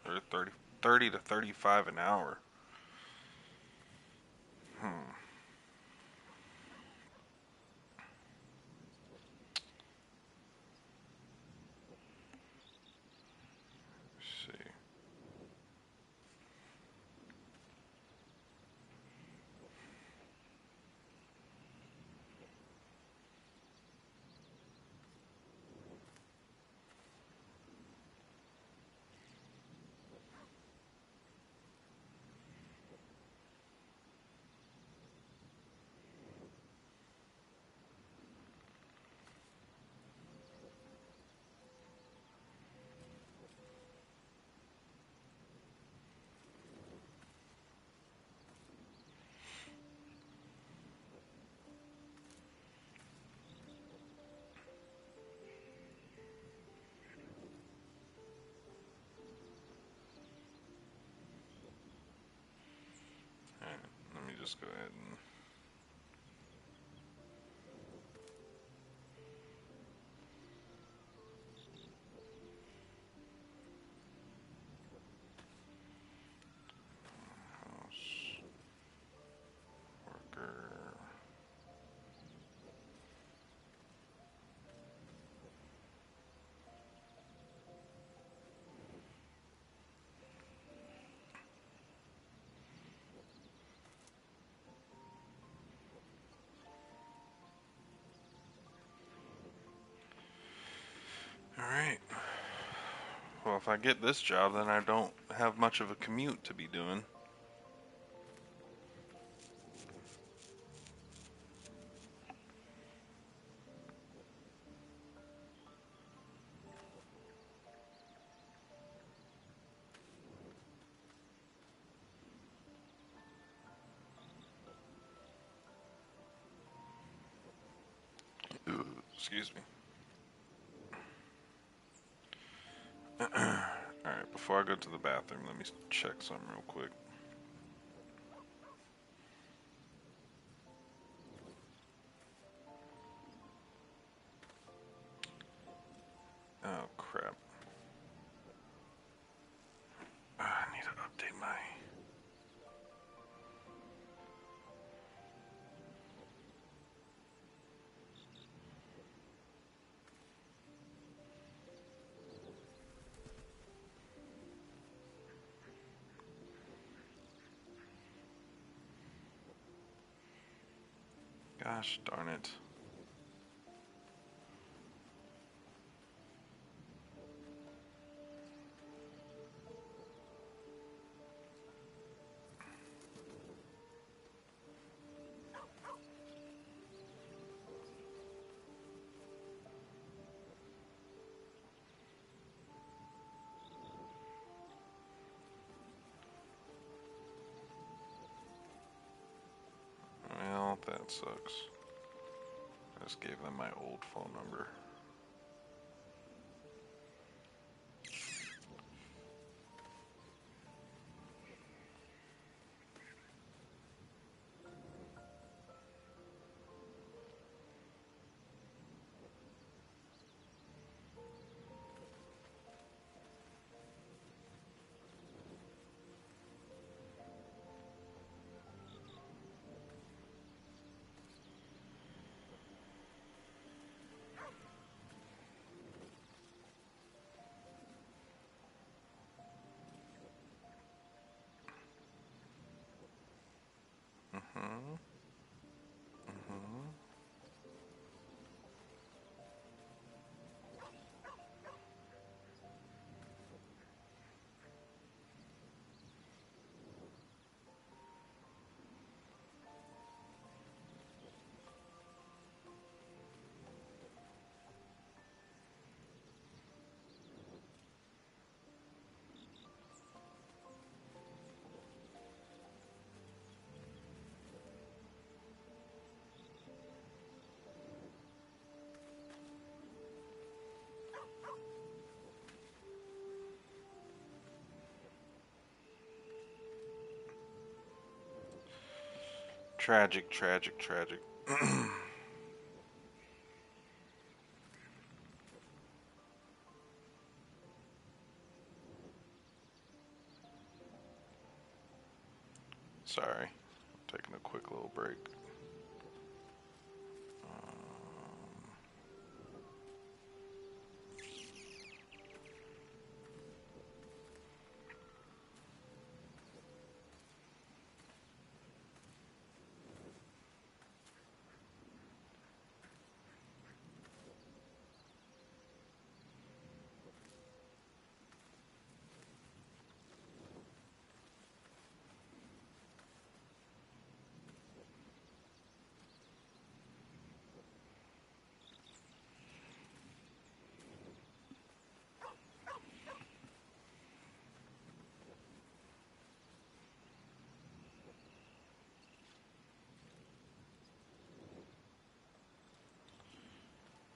or 30 to 35 an hour. Let's see. Alright, let me just go ahead and house worker. Alright. Well, if I get this job, then I don't have much of a commute to be doing. Excuse me. Alright, before I go to the bathroom, let me check something real quick. Oh, crap. I need to update my... Gosh darn it. Well, that sucks. I just gave them my old phone number. Tragic, tragic, tragic. Sorry, taking a quick little break.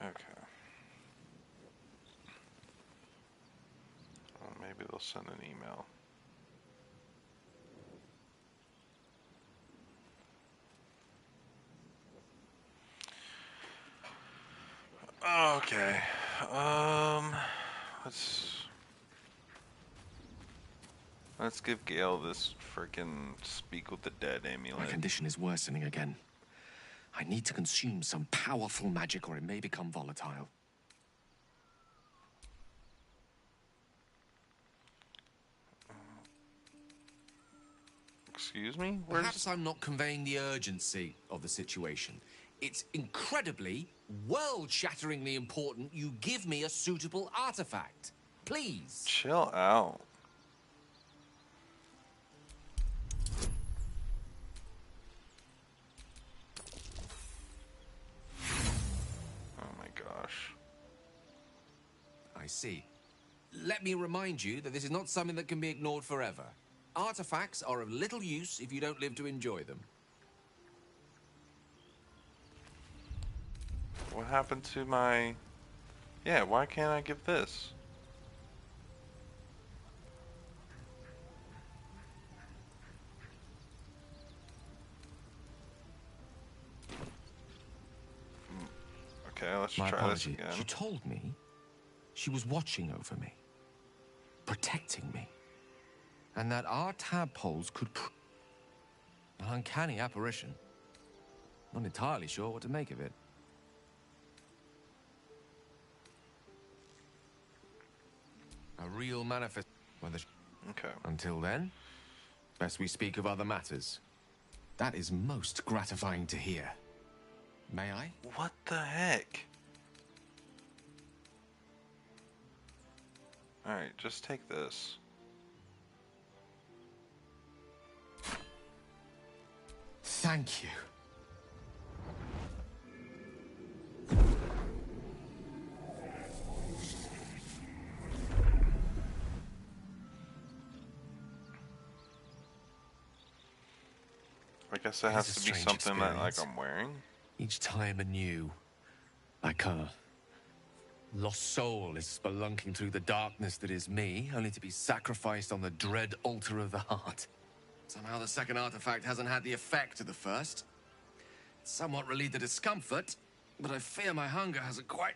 Okay. Well, maybe they'll send an email. Okay. Let's give Gale this freaking Speak with the Dead My amulet. condition is worsening again. I need to consume some powerful magic or it may become volatile. Excuse me? Perhaps I'm not conveying the urgency of the situation. It's incredibly, world-shatteringly important you give me a suitable artifact. Please. Chill out. Oh my gosh. I see. Let me remind you that this is not something that can be ignored forever. Artifacts are of little use if you don't live to enjoy them. What happened to my... Yeah, why can't I give this? Okay, let's My try apology. this again. She told me she was watching over me, protecting me, and that our tadpoles could... An uncanny apparition. Not entirely sure what to make of it. A real manifest... Okay. Until then, best we speak of other matters. That is most gratifying to hear. May I? What the heck? Alright, just take this. Thank you. I guess that It has is a to be strange something that, like, experience. I'm wearing. Each time anew, like a lost soul is spelunking through the darkness that is me, only to be sacrificed on the dread altar of the heart. Somehow the second artifact hasn't had the effect of the first. It's somewhat relieved the discomfort, but I fear my hunger hasn't quite...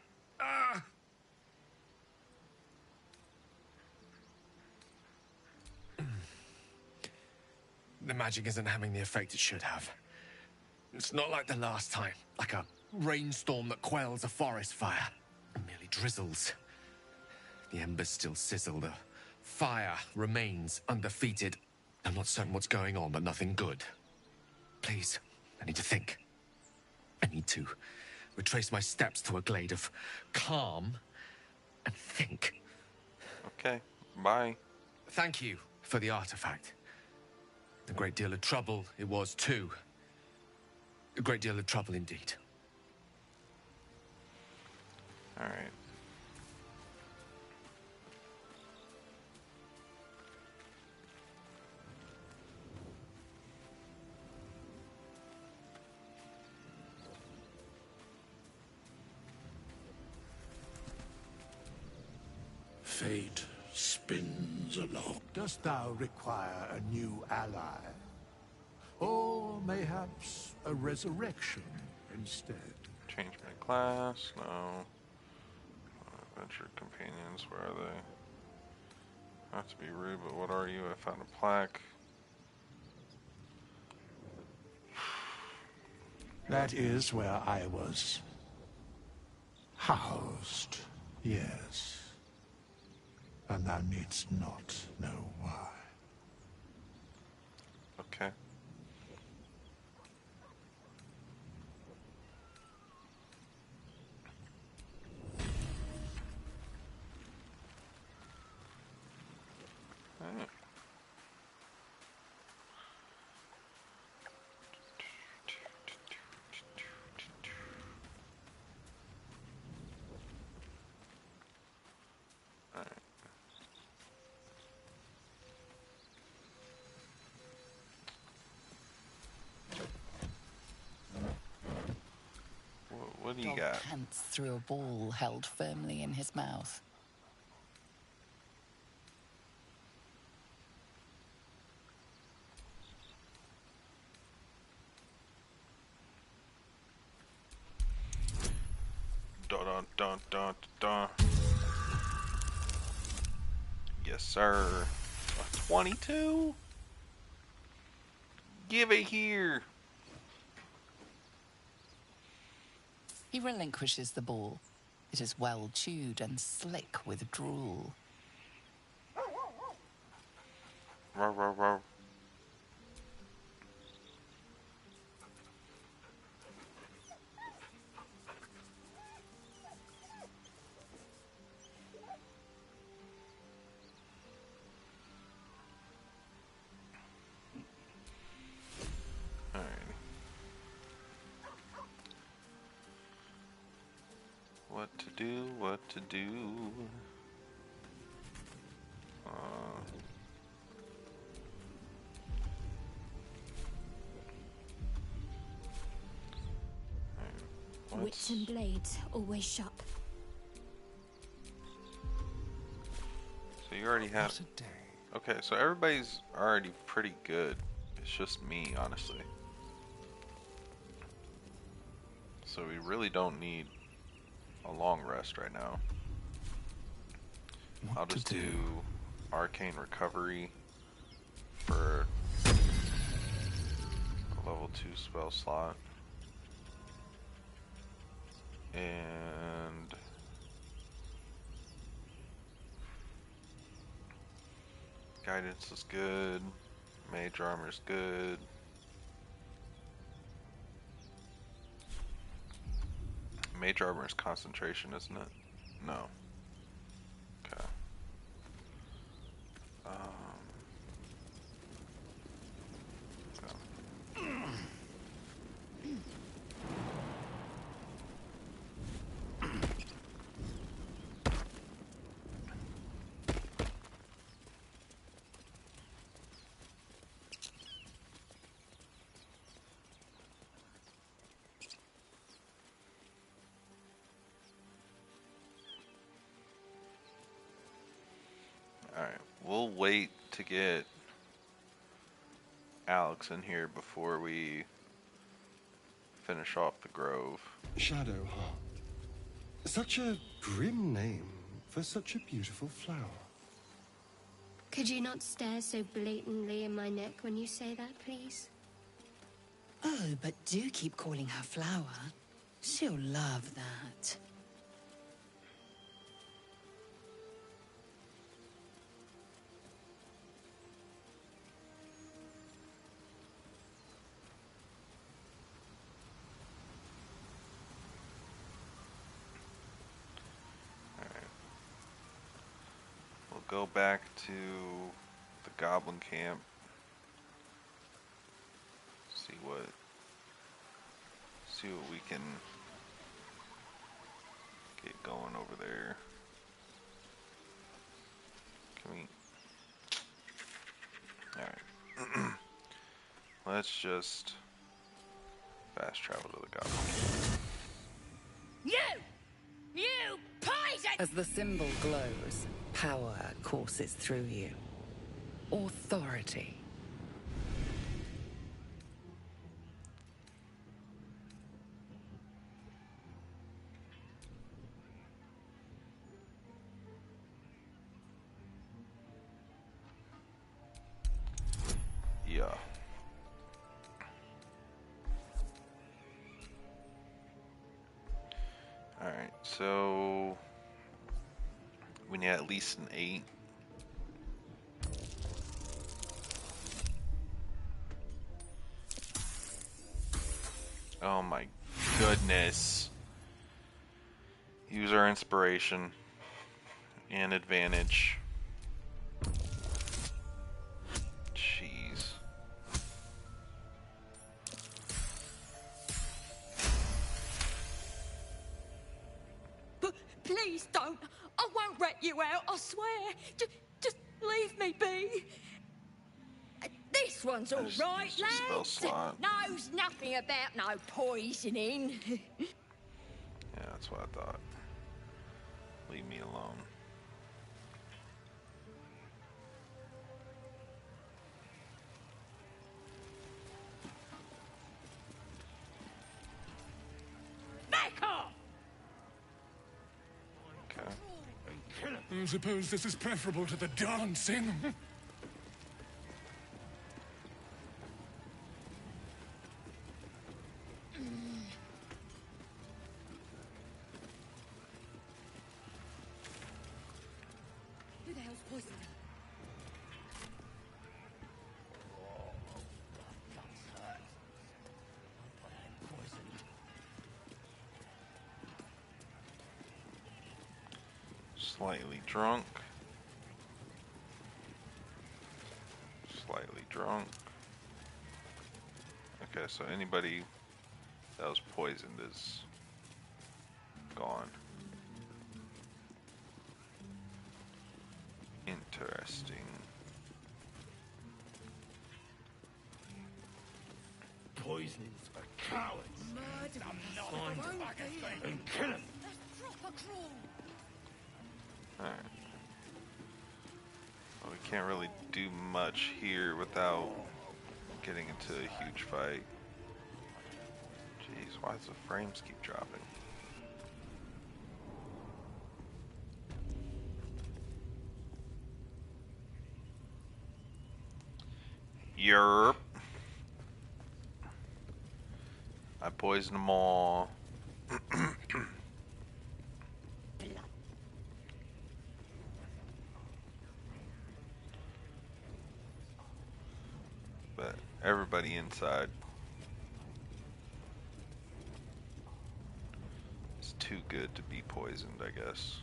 The magic isn't having the effect it should have. It's not like the last time, like a rainstorm that quells a forest fire. It merely drizzles. The embers still sizzle, the fire remains undefeated. I'm not certain what's going on, but nothing good. Please, I need to think. I need to retrace my steps to a glade of calm and think. Okay, bye. Thank you for the artifact. A great deal of trouble it was, too. A great deal of trouble indeed. Alright. Fate spins along. Dost thou require a new ally? Or mayhaps a resurrection instead. Change my class? No. Adventure companions, where are they? Not to be rude, but what are you? I found a plaque. That is where I was housed, yes. And thou needst not know why. Okay. Alright. What do you Dog got? pants through a ball held firmly in his mouth. Dun dun dun dun dun. Yes, sir. A 22? Give it here. He relinquishes the ball. It is well chewed and slick with drool. Row, row, row. Alrighty. What to do, what to do. Wits and blades, always sharp. So you already have... What a day. Okay, so everybody's already pretty good. It's just me, honestly. So we really don't need a long rest right now. I'll just do Arcane Recovery for a level 2 spell slot. And Guidance is good. Mage Armor is good. Mage Armor is concentration, isn't it? No. Okay. Alright, we'll wait to get Alex in here before we finish off the grove. Shadow. Such a grim name for such a beautiful flower. Could you not stare so blatantly in my neck when you say that, please? Oh, but do keep calling her Flower. She'll love that. We'll go back to the Goblin Camp. See what we can get going over there. Can we? Alright. Let's just fast travel to the Goblin Camp. You poison! As the symbol glows, power courses through you. Authority. Alright, so we need at least an 8. Oh my goodness. Use our inspiration and advantage. Jeez. But please don't. I won't rat you out, I swear. Just leave me be. This one's all right, used a spell lads. slot. Knows nothing about no poisoning. Yeah, that's what I thought. Leave me alone. Back off! Okay. I suppose this is preferable to the dancing. Who the hell's poisoning? Slightly drunk. Slightly drunk. Okay, so anybody that was poisoned is gone. Interesting. Poisoning's for cowards. Find them and kill them. Alright. Well, we can't really do much here without getting into a huge fight. Jeez, why does the frames keep dropping? Yerp. I poisoned them all. But everybody inside is too good to be poisoned, I guess.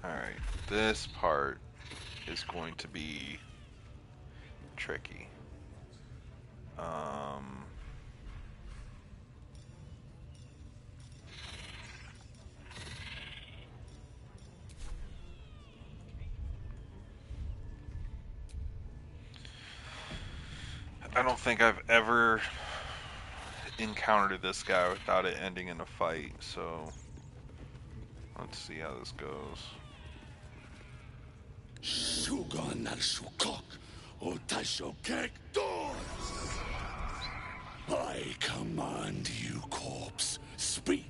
Alright, this part is going to be tricky. I don't think I've ever encountered this guy without it ending in a fight, so let's see how this goes. Shugon al Shukok, Otashokek doors. I command you, corpse. Speak.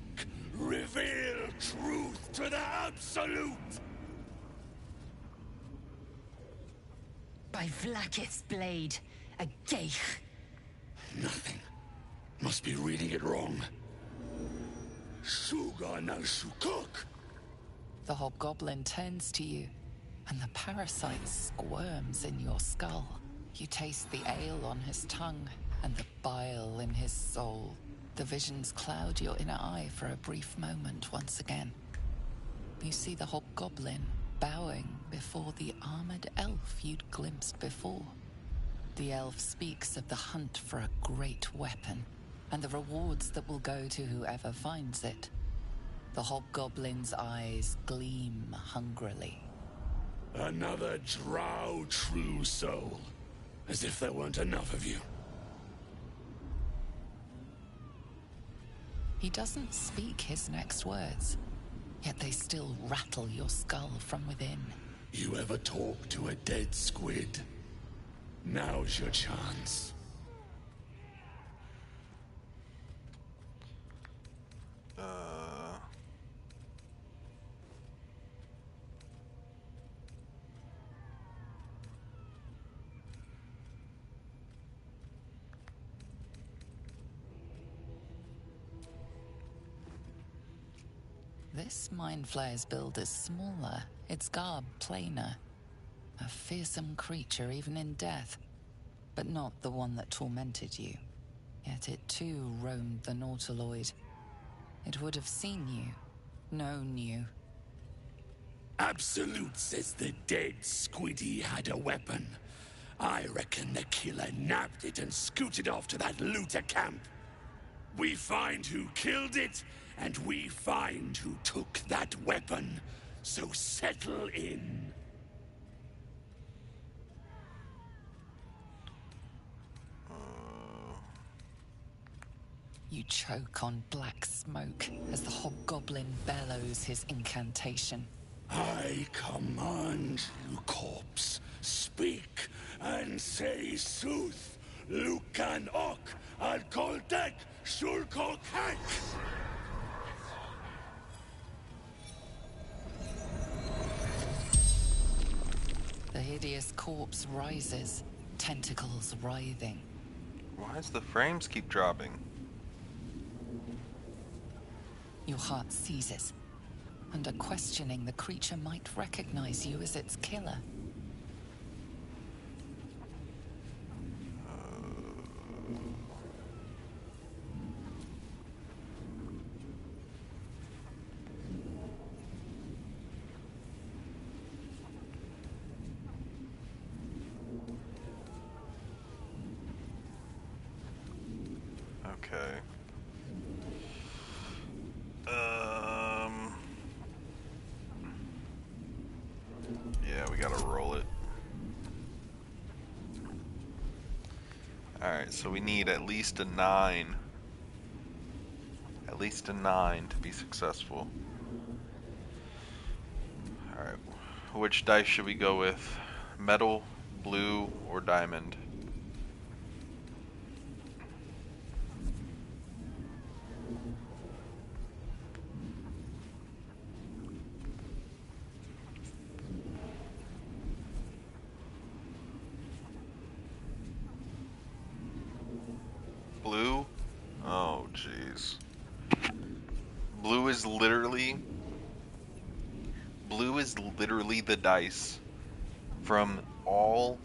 Reveal truth to the absolute. By Vlaakith's blade, a geich. Nothing. Must be reading it wrong. Shugon al Shukok. The hobgoblin turns to you, and the parasite squirms in your skull. You taste the ale on his tongue and the bile in his soul. The visions cloud your inner eye for a brief moment once again. You see the hobgoblin bowing before the armored elf you'd glimpsed before. The elf speaks of the hunt for a great weapon and the rewards that will go to whoever finds it. The hobgoblin's eyes gleam hungrily. Another drow true soul. As if there weren't enough of you. He doesn't speak his next words, yet they still rattle your skull from within. You ever talk to a dead squid? Now's your chance. This mind flayer's build is smaller, its garb plainer. A fearsome creature even in death, but not the one that tormented you. Yet it too roamed the Nautiloid. It would have seen you, known you. Absolute says the dead Squiddy had a weapon. I reckon the killer nabbed it and scooted off to that looter camp. We find who killed it, and we find who took that weapon. So settle in. You choke on black smoke as the hobgoblin bellows his incantation. I command you, corpse, speak and say sooth. Lucan ok, al koldek, shulkol kek. The hideous corpse rises, tentacles writhing. Why does the frames keep dropping? Your heart seizes. Under questioning, the creature might recognize you as its killer. Okay. Yeah, we gotta roll it. Alright, so we need at least a 9. At least a 9 to be successful. Alright, which dice should we go with? Metal, blue, or diamond? Blue? Oh, jeez. Blue is literally the dice from all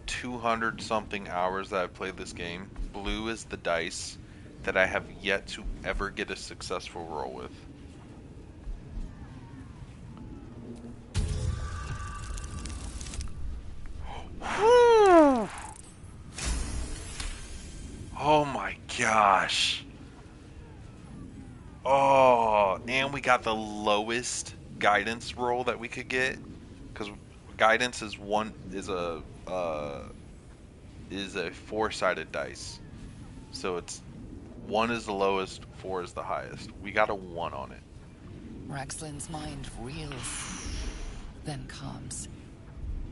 200 something hours that I've played this game. Blue is the dice that I have yet to ever get a successful roll with. Oh my gosh. Oh, and we got the lowest guidance roll that we could get, because guidance is a four-sided dice. So it's 1 is the lowest, 4 is the highest. We got a 1 on it. Ragslin's mind reels, then calms.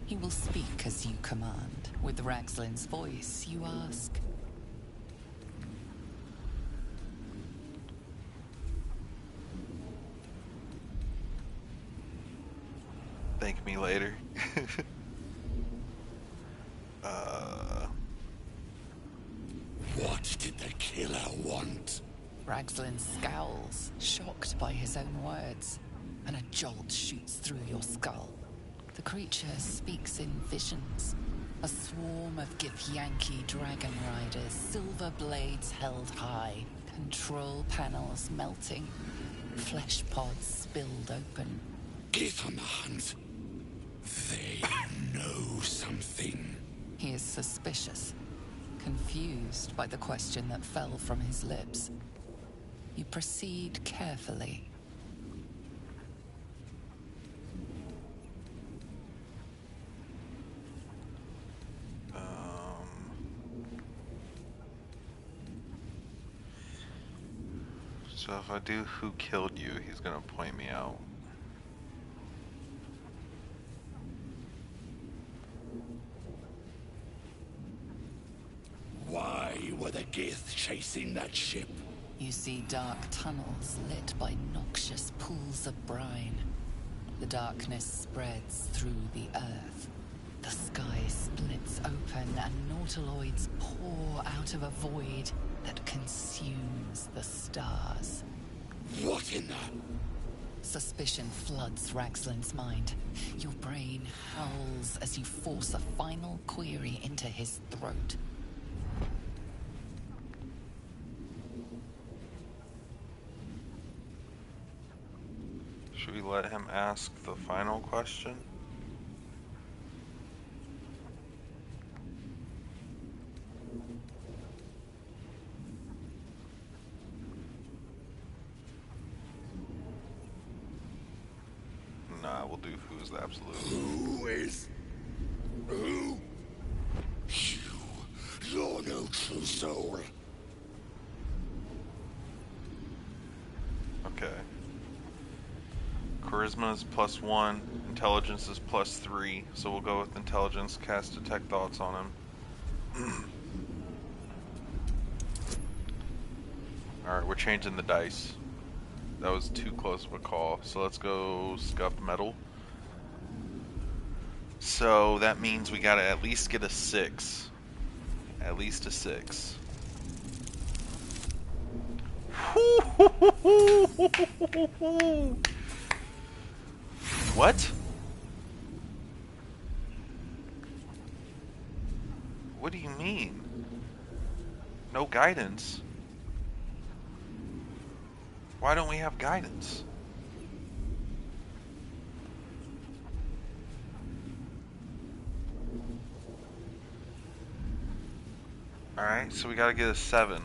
He will speak as you command. With Ragslin's voice, you ask. Thank me later. What did the killer want? Ragslin scowls, shocked by his own words, and a jolt shoots through your skull. The creature speaks in visions. A swarm of Githyanki dragon riders, silver blades held high, control panels melting, flesh pods spilled open. Give them a hunt. They know something. He is suspicious, confused by the question that fell from his lips. You proceed carefully. So if I do who killed you, he's gonna point me out. Why were the Gith chasing that ship? You see dark tunnels lit by noxious pools of brine. The darkness spreads through the earth. The sky splits open and nautiloids pour out of a void that consumes the stars. What in the... Suspicion floods Raxlin's mind. Your brain howls as you force a final query into his throat. Should we let him ask the final question? Nah, we'll do who's the absolute. Who is... Who? You're no true soul. Okay. Charisma is +1, intelligence is +3, so we'll go with intelligence, cast detect thoughts on him. Alright, we're changing the dice. That was too close of a call, so let's go scuff metal. So that means we gotta at least get a 6. At least a 6. What? What do you mean? No guidance? Why don't we have guidance? Alright, so we gotta get a 7.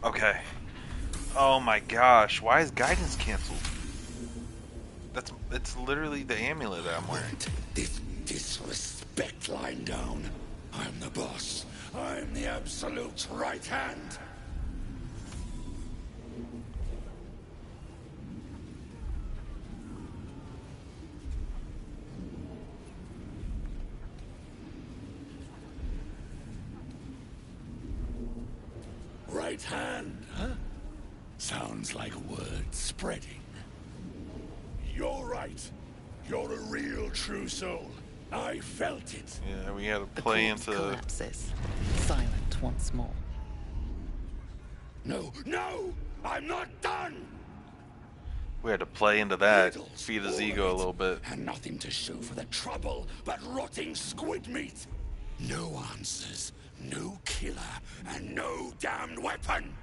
Okay. Oh my gosh, why is guidance cancelled? It's literally the amulet that I'm wearing. This disrespect lying down. I'm the boss. I'm the absolute right hand. Right hand, huh? Sounds like word spreading. You're right. You're a real true soul. I felt it. Yeah, we had to The play corpse into... collapses, silent once more. No, no! I'm not done! We had to play into that, Riddles, feed his all ego of a little bit. And nothing to show for the trouble but rotting squid meat. No answers, no killer, and no damned weapon.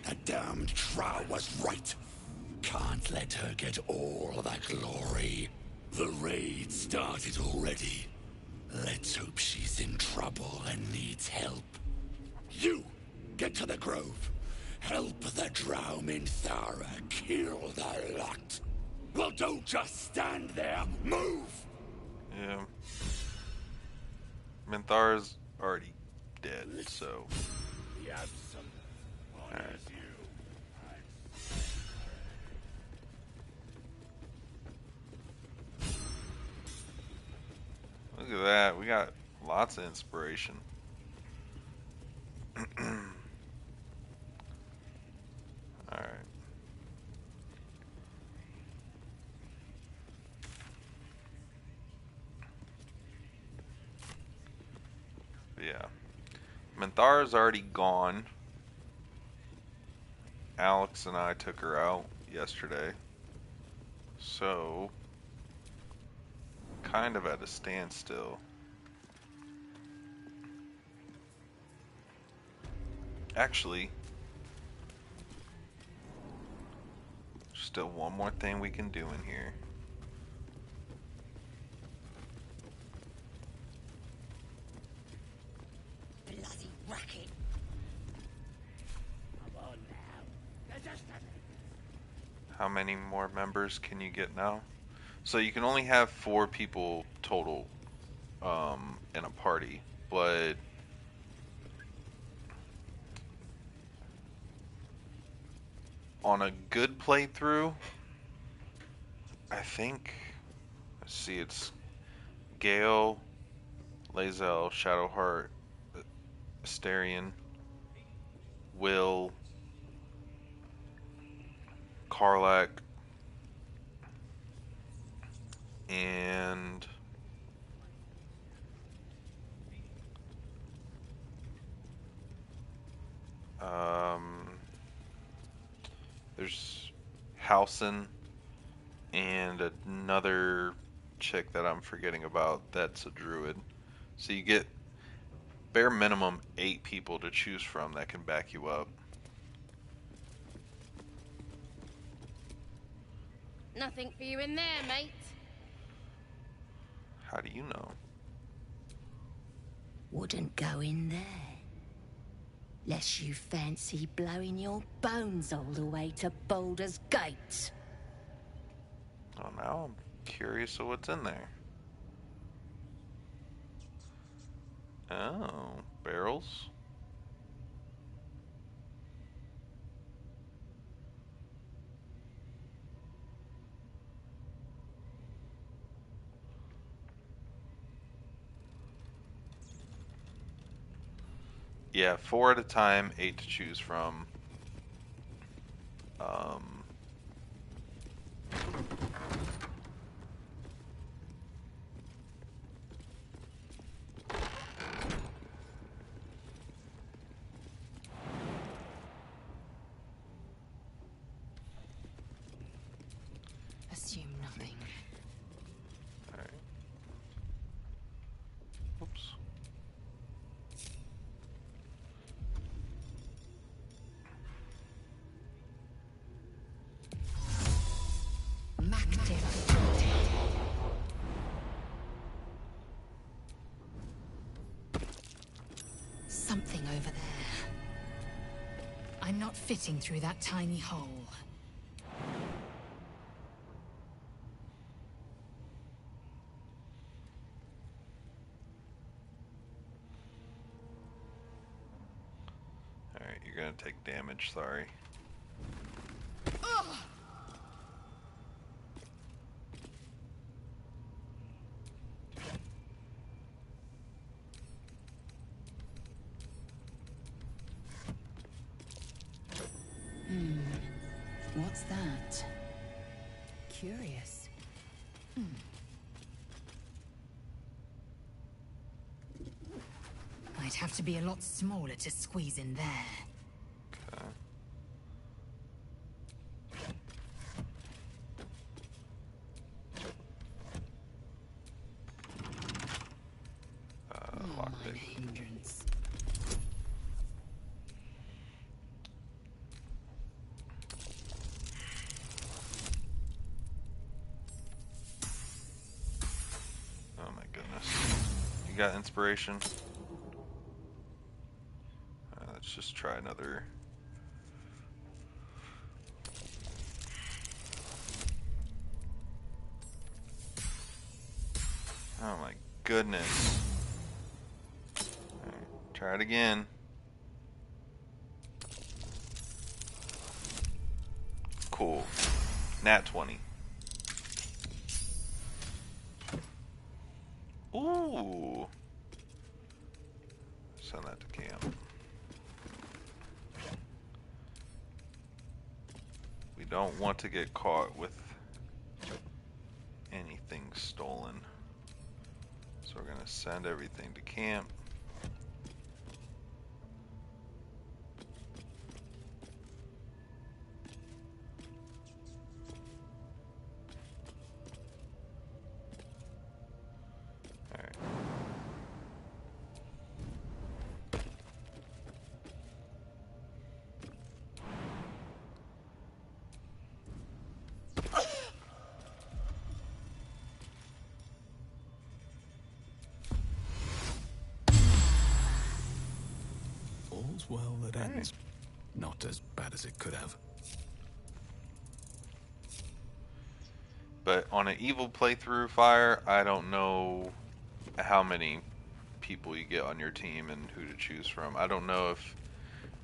That damned Trow was right. Can't let her get all the glory. The raid started already. Let's hope she's in trouble and needs help. You, get to the grove. Help the Drow Minthara kill the lot. Well, don't just stand there. Move! Yeah. Minthara's already dead, so... The absolute honors you. Look at that, we got lots of inspiration. Alright. Yeah. Minthara's already gone. Alex and I took her out yesterday. So, kind of at a standstill. Actually, still one more thing we can do in here. Bloody racket. Come on now. How many more members can you get now? So you can only have 4 people total in a party, but on a good playthrough, I think, let's see, it's Gale, Lae'zel, Shadowheart, Astarion, Will, Karlach, and There's Halson and another chick that I'm forgetting about that's a druid. So you get bare minimum 8 people to choose from that can back you up. Nothing for you in there, mate. How do you know? Wouldn't go in there. Lest you fancy blowing your bones all the way to Baulders Gate. Oh, now I'm curious of what's in there. Oh, barrels? Yeah, 4 at a time, 8 to choose from. Assume nothing. Alright. Oops. Something over there. I'm not fitting through that tiny hole. Alright, you're gonna take damage, sorry. What's that? Curious. I'd have to be a lot smaller to squeeze in there. Okay. Lockpick. Hindrance. Oh my goodness. You got inspiration? Let's just try another. Oh my goodness. Alright, try it again. Cool. Nat 20. Ooh. Send that to camp. We don't want to get caught with anything stolen. So we're going to send everything to camp. Alright. All's well that ends. Not as bad as it could have. But on an evil playthrough fire, I don't know how many people you get on your team and who to choose from. I don't know if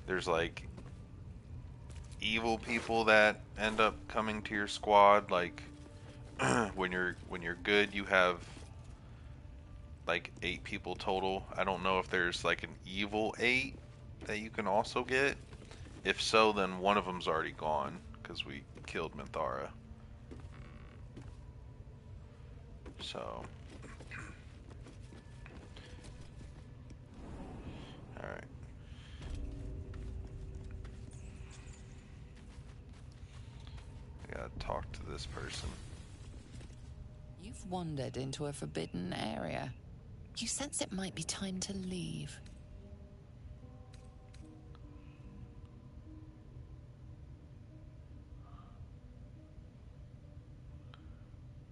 there's like evil people that end up coming to your squad. Like when you're good, you have like 8 people total. I don't know if there's like an evil 8 that you can also get. If so, then one of them's already gone because we killed Minthara. So, alright. talk to this person. You've wandered into a forbidden area. You sense it might be time to leave.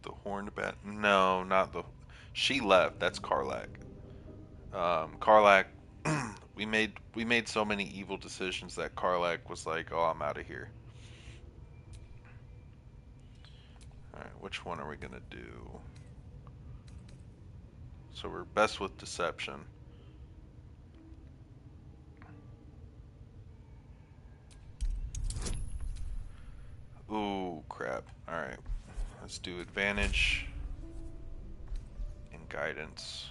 The horned bat? No, not the. She left. That's Karlak. Karlak. we made so many evil decisions that Karlak was like, "Oh, I'm out of here." All right, which one are we gonna do? So we're best with deception. Ooh, crap. All right, let's do advantage and guidance.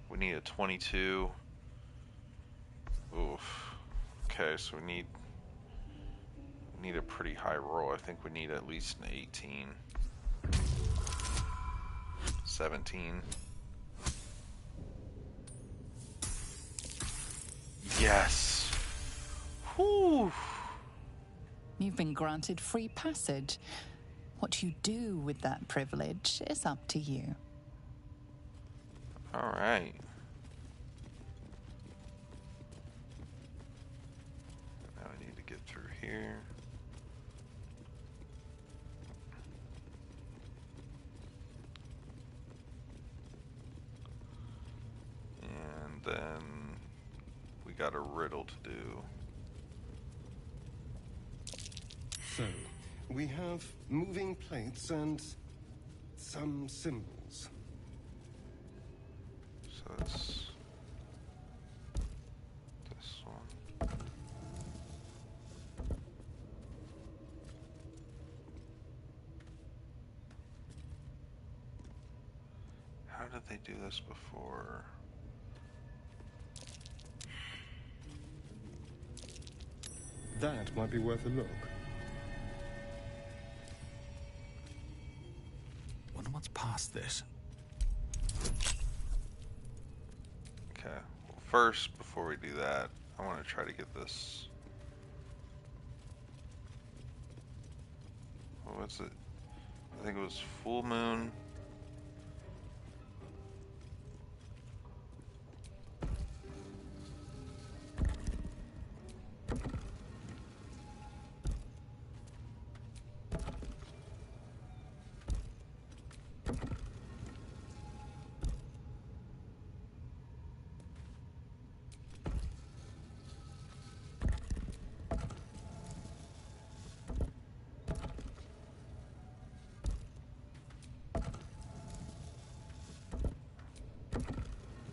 We need a 22. Oof. Okay, so we need a pretty high roll. I think we need at least an 18. 17. Yes. Whew. You've been granted free passage. What you do with that privilege is up to you. All right. Now I need to get through here. And then we got a riddle to do. So, we have moving plates and some symbols. So it's this one. How did they do this before? That might be worth a look. Wonder what's past this. Okay. Well, first, before we do that, I want to try to get this. What was it? I think it was full moon.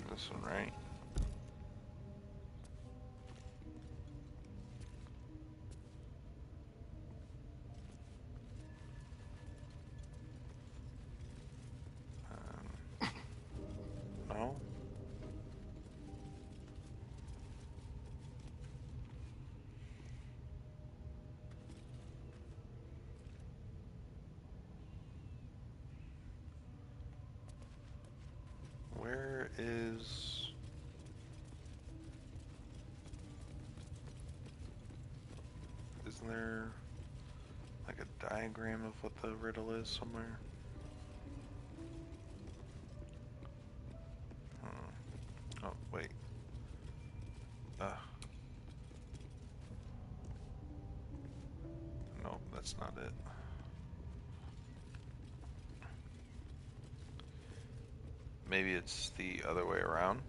This one, right? No? Where is... Isn't there like a diagram of what the riddle is somewhere? Oh, wait. No, that's not it. Maybe it's the other way around.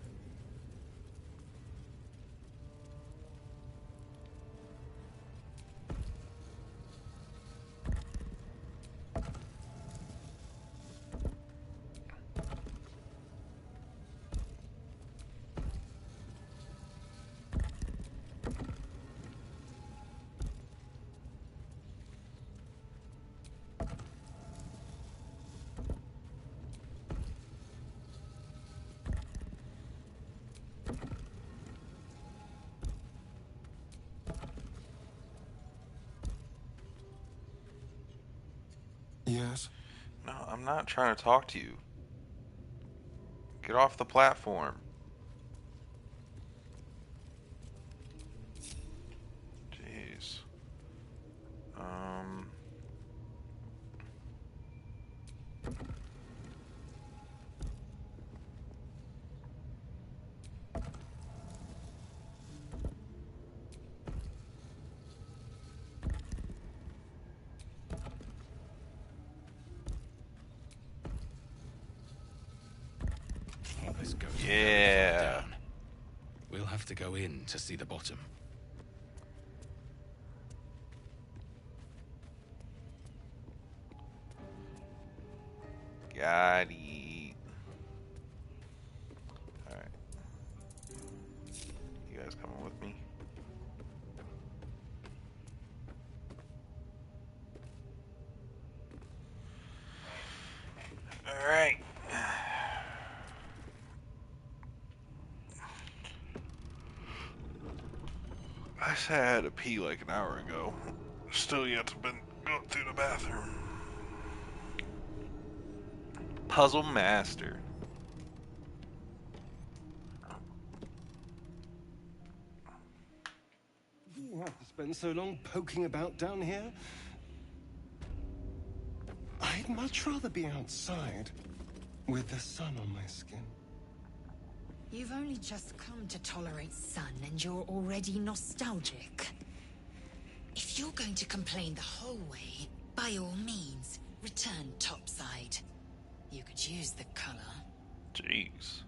Yes? No, I'm not trying to talk to you. Get off the platform. Jeez. This goes Yeah. very far down. We'll have to go in to see the bottom. Got it. Alright. You guys coming with me? Alright. I said I had to pee like an hour ago. Still yet to been go through the bathroom. Puzzle Master. You have to spend so long poking about down here. I'd much rather be outside with the sun on my skin. You've only just come to tolerate sun and you're already nostalgic. If you're going to complain the whole way, by all means, return topside. You could use the color. Jeez.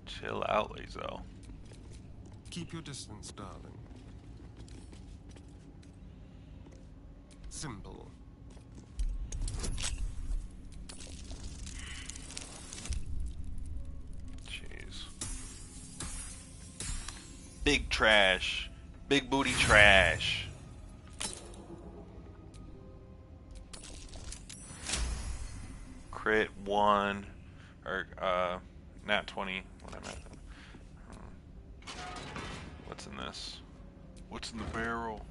Chill out, Lazo. Keep your distance, darling. Simple. Jeez. Big trash. Big booty trash. Crit 1. Or, nat 20. What am I? What's in this? What's in the barrel?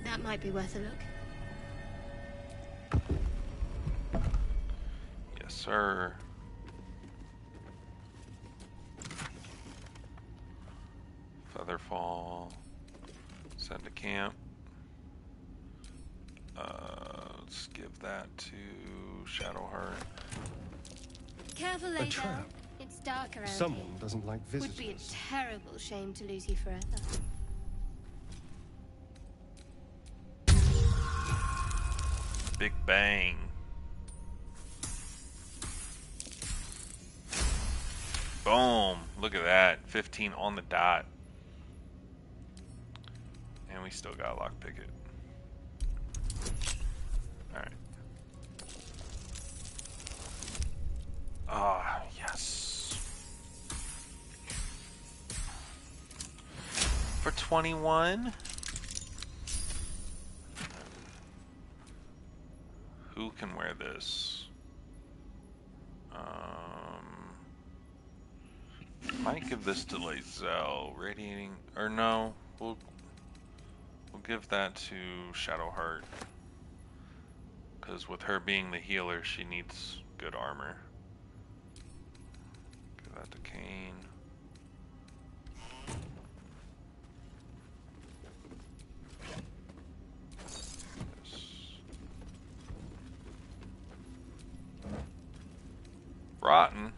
That might be worth a look. Yes, sir. Featherfall. Send to camp. Let's give that to Shadowheart. Careful, A Lazo. trap. It's dark around Someone here. doesn't like Would be a visitors. terrible shame to lose you forever. Big bang. Boom. Look at that. 15 on the dot. And we still got lockpick it. Alright. Ah, yes. For 21. Who can wear this? Might give this to Lae'zel. Radiating, or no, we'll give that to Shadowheart. Because with her being the healer, she needs good armor. Give that to Kane. Rotten.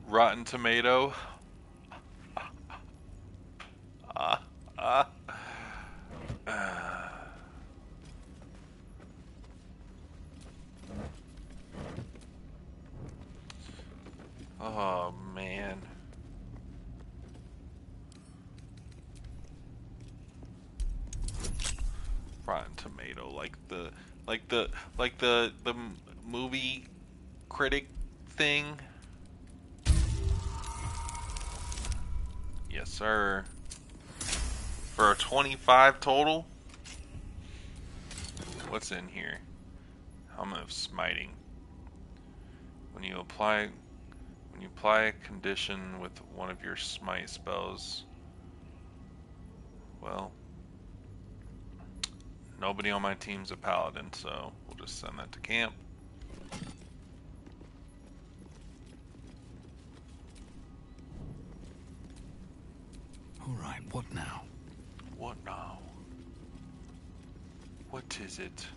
Rotten tomato. Oh man. Rotten tomato, like the movie critic thing. Yes, sir. For a 25 total. What's in here? Helmet of Smiting. When you apply a condition with one of your smite spells, well, Nobody on my team's a paladin, so we'll just send that to camp. Alright, what now? What now? What is it?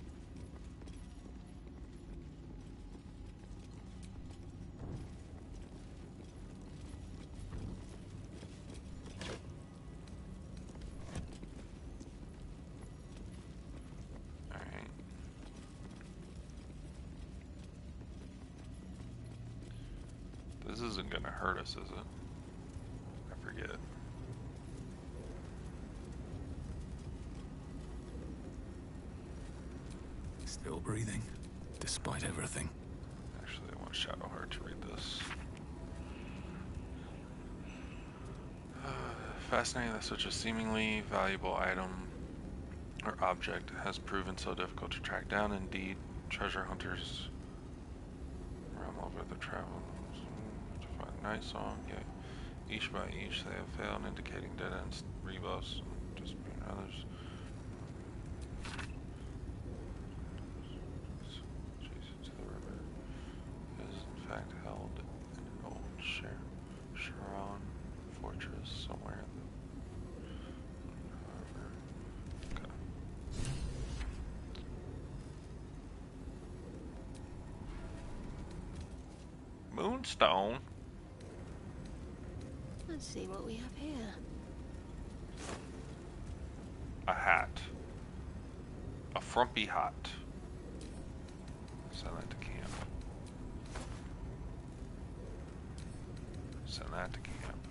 Alright. This isn't gonna hurt us, is it? I forget. Still breathing, despite everything. Actually, I want Shadowheart to read this. Fascinating that such a seemingly valuable item or object has proven so difficult to track down. Indeed, treasure hunters roam over the travel to find night song. Yet each by each they have failed, indicating dead ends, rebuffs, and disappearing others. Adjacent to the river is in fact held in an old Sharon fortress somewhere in the river. Okay. Moonstone. Let's see what we have here. A hat. A frumpy hat. Send that to camp. Send that to camp.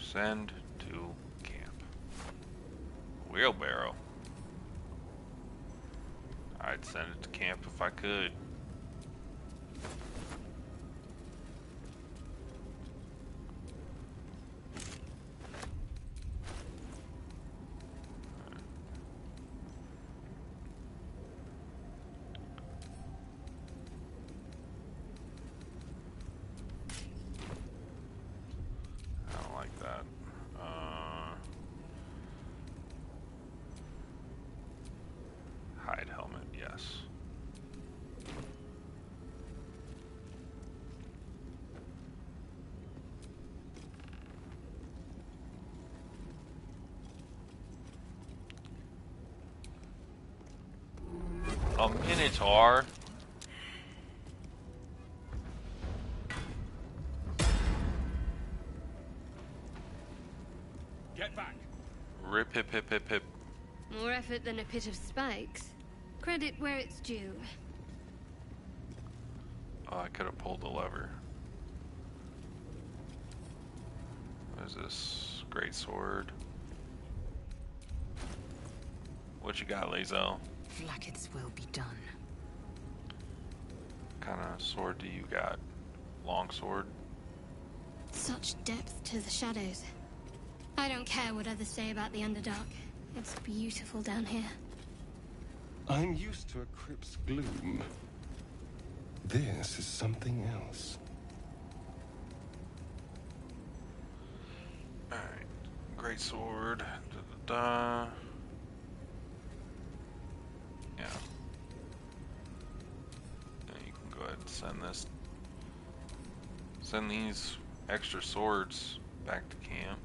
Send to camp. Wheelbarrow. I'd send it to camp if I could. I don't like that. Hide helmet, yes. A minotaur. Get back! Rip hip hip hip hip. More effort than a pit of spikes. Credit where it's due. Oh, I could have pulled the lever. What is this? Great sword. What you got, Lazel? Flacket's will be done. What kind of sword do you got? Long sword? Such depth to the shadows. I don't care what others say about the Underdark. It's beautiful down here. I'm used to a crypt's gloom. This is something else. Alright. Great sword. Da, da, da. Yeah. Yeah, you can go ahead and send this. Send these extra swords back to camp.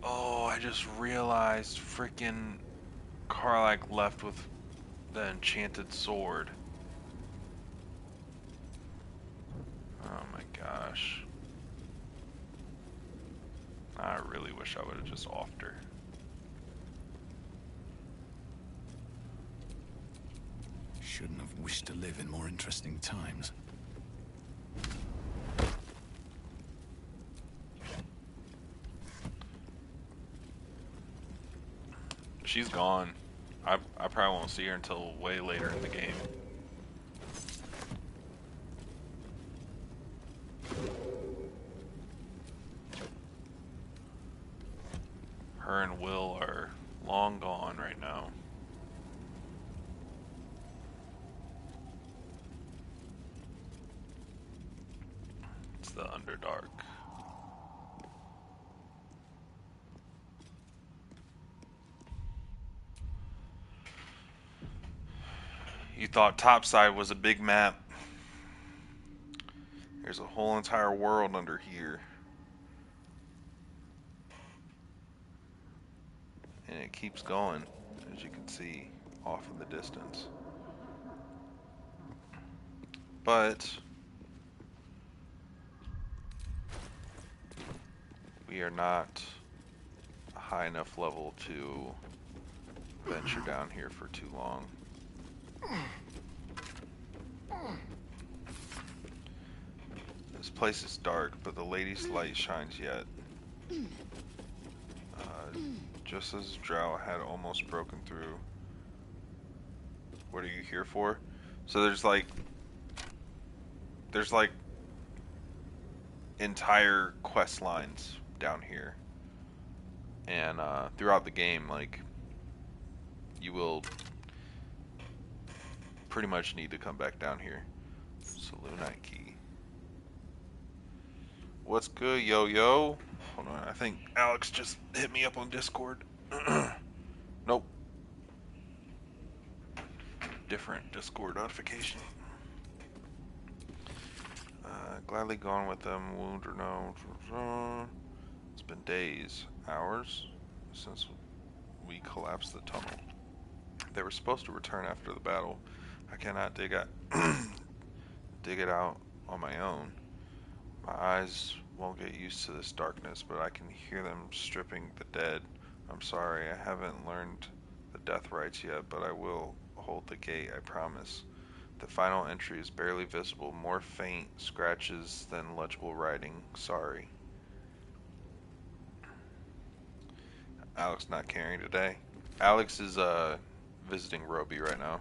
Oh, I just realized freaking Karlach left with the enchanted sword. Oh my gosh. I really wish I would have just offed her. Shouldn't have wished to live in more interesting times. She's gone. I probably won't see her until way later in the game. Her and Will are long gone right now. It's the Underdark. You thought topside was a big map. There's a whole entire world under here. And it keeps going, as you can see off in the distance. But we are not a high enough level to venture down here for too long. This place is dark, but the lady's light shines yet. Just as Drow had almost broken through. What are you here for? So there's like entire quest lines down here, and throughout the game, like, you will pretty much need to come back down here. Selûnite key. What's good, yo? Hold on, I think Alex just hit me up on Discord. Nope. Different Discord notification. Gladly gone with them, wound or no. It's been days, hours, since we collapsed the tunnel. They were supposed to return after the battle. I cannot dig it out on my own. My eyes won't get used to this darkness, but I can hear them stripping the dead. I'm sorry, I haven't learned the death rites yet, but I will hold the gate, I promise. The final entry is barely visible, more faint scratches than legible writing. Sorry. Alex not carrying today. Alex is visiting Roby right now.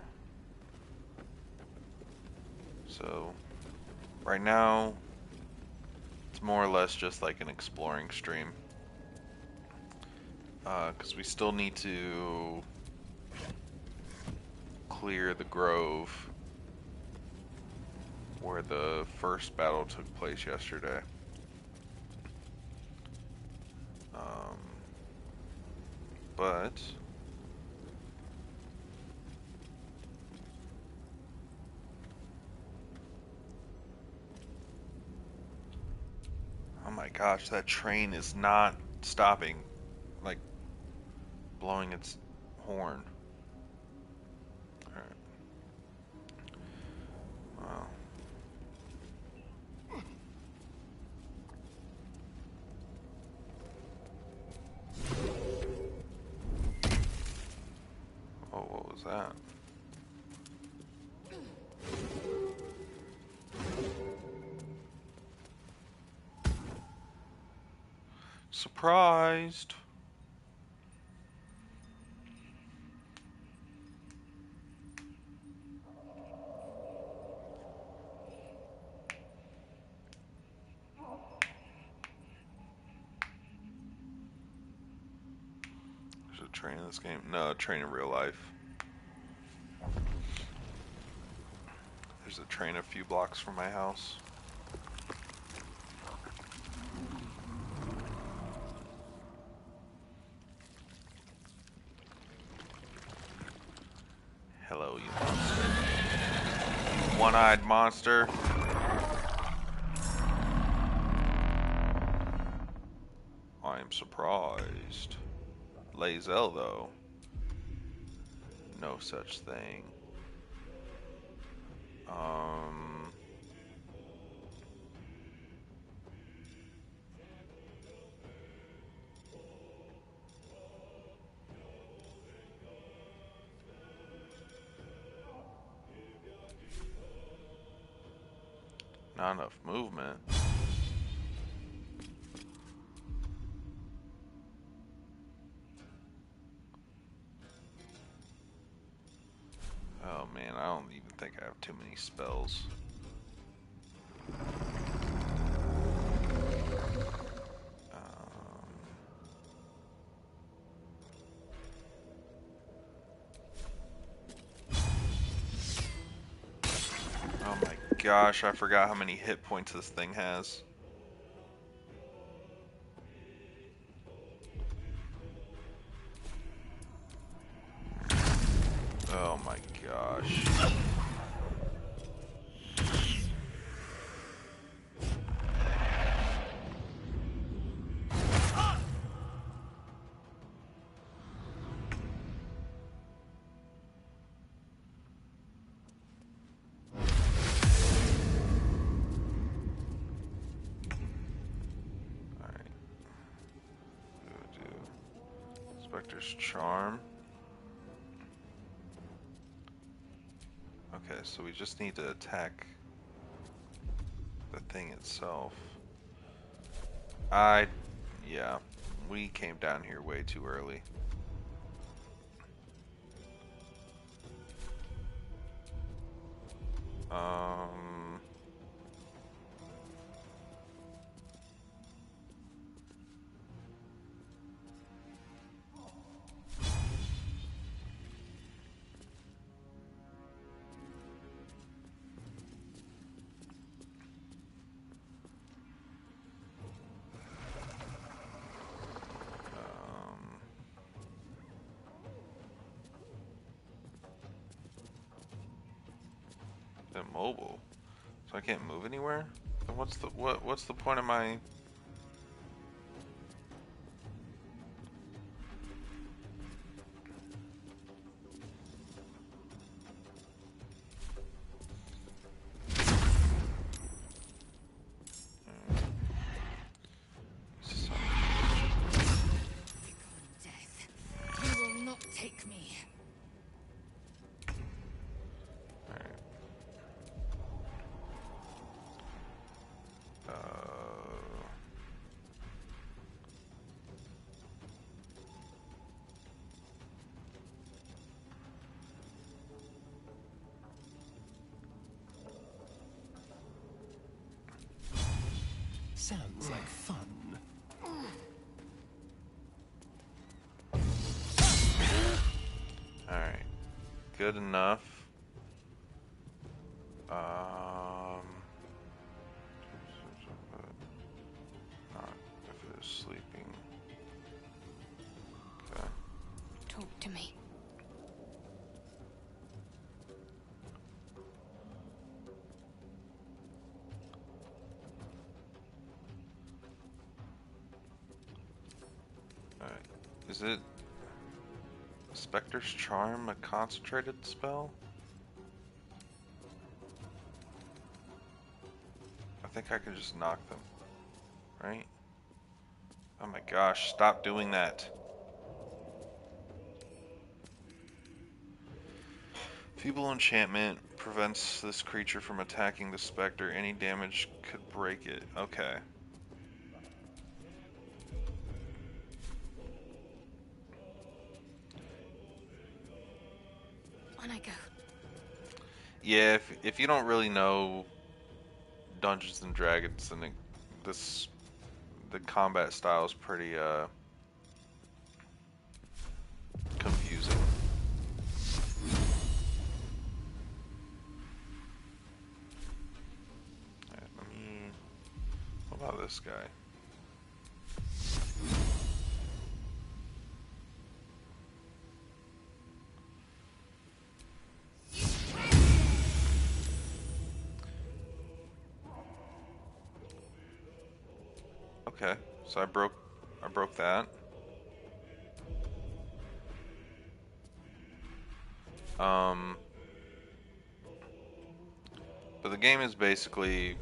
So right now it's more or less just like an exploring stream. Because we still need to clear the grove where the first battle took place yesterday. But oh my gosh, that train is not stopping, like blowing its horn. Alright. Wow. Oh, what was that? Surprised. There's a train in this game? No, a train in real life. There's a train a few blocks from my house. Hello, you monster. You one-eyed monster. I am surprised. Lae'zel, though. No such thing. Not enough movement. Oh man, I don't even think I have too many spells. Oh my gosh, I forgot how many hit points this thing has. Ugh. Oh my gosh. Spectre's Charm. Okay, so we just need to attack the thing itself. Yeah, we came down here way too early. Immobile, so I can't move anywhere. Then what's the point of my? Death. You will not take me. Sounds like fun. Alright. Good enough. Not if it is sleeping. Okay. Talk to me. Alright. Is it Spectre's Charm a concentrated spell? I think I can just knock them, right? Oh my gosh, stop doing that. Feeble enchantment prevents this creature from attacking the Spectre. Any damage could break it. Okay. On I go. Yeah, if you don't really know Dungeons and Dragons, then the combat style is pretty confusing. Alright, what about this guy? Okay, so I broke that. But the game is basically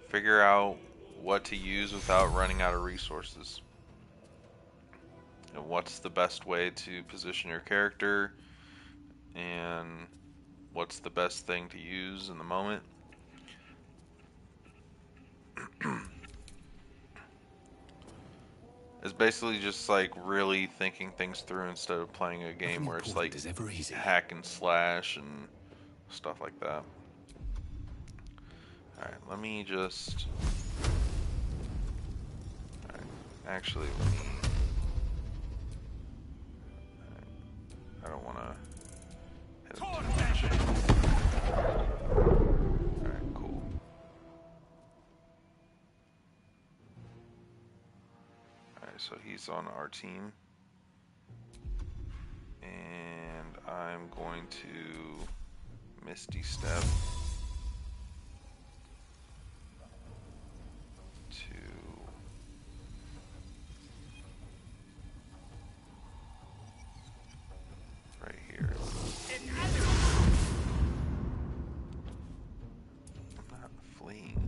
figure out what to use without running out of resources. And what's the best way to position your character, and what's the best thing to use in the moment. It's basically just like really thinking things through instead of playing a game where it's like hack and slash and stuff like that. Alright, let me just... Alright, actually, let me... Alright, I don't want to hit him too much. Alright, cool. Alright, so he's on our team. And I'm going to Misty Step to right here. I'm not fleeing.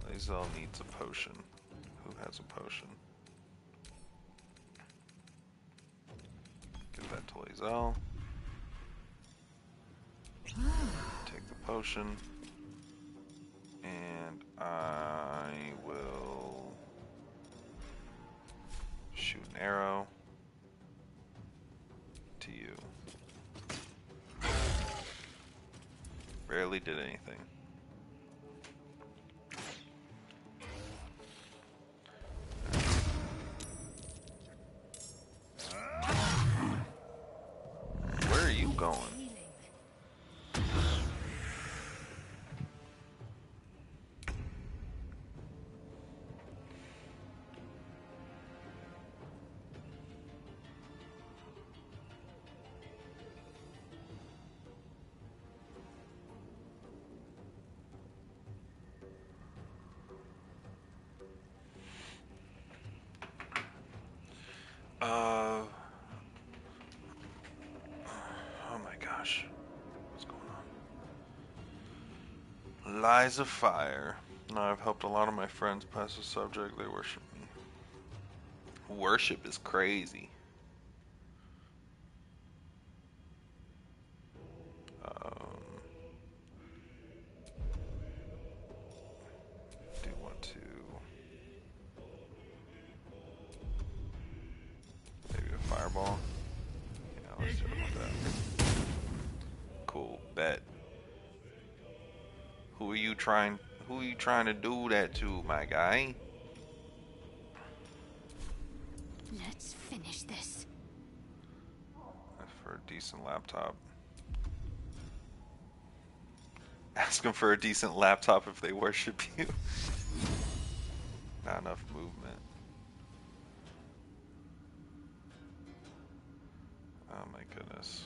Lae'zel needs a potion. Who has a potion? Give that to Lae'zel. Take the potion. And I will shoot an arrow to you. Barely did anything. Where are you going? Oh my gosh. What's going on? Lies of Fire. I've helped a lot of my friends pass the subject. They worship me. Worship is crazy. Do want to maybe a fireball? Yeah, let's do it with that. Cool, bet. Who are you trying to do that to, my guy? Let's finish this. For a decent laptop. Ask them for a decent laptop if they worship you. Not enough movement. Oh my goodness.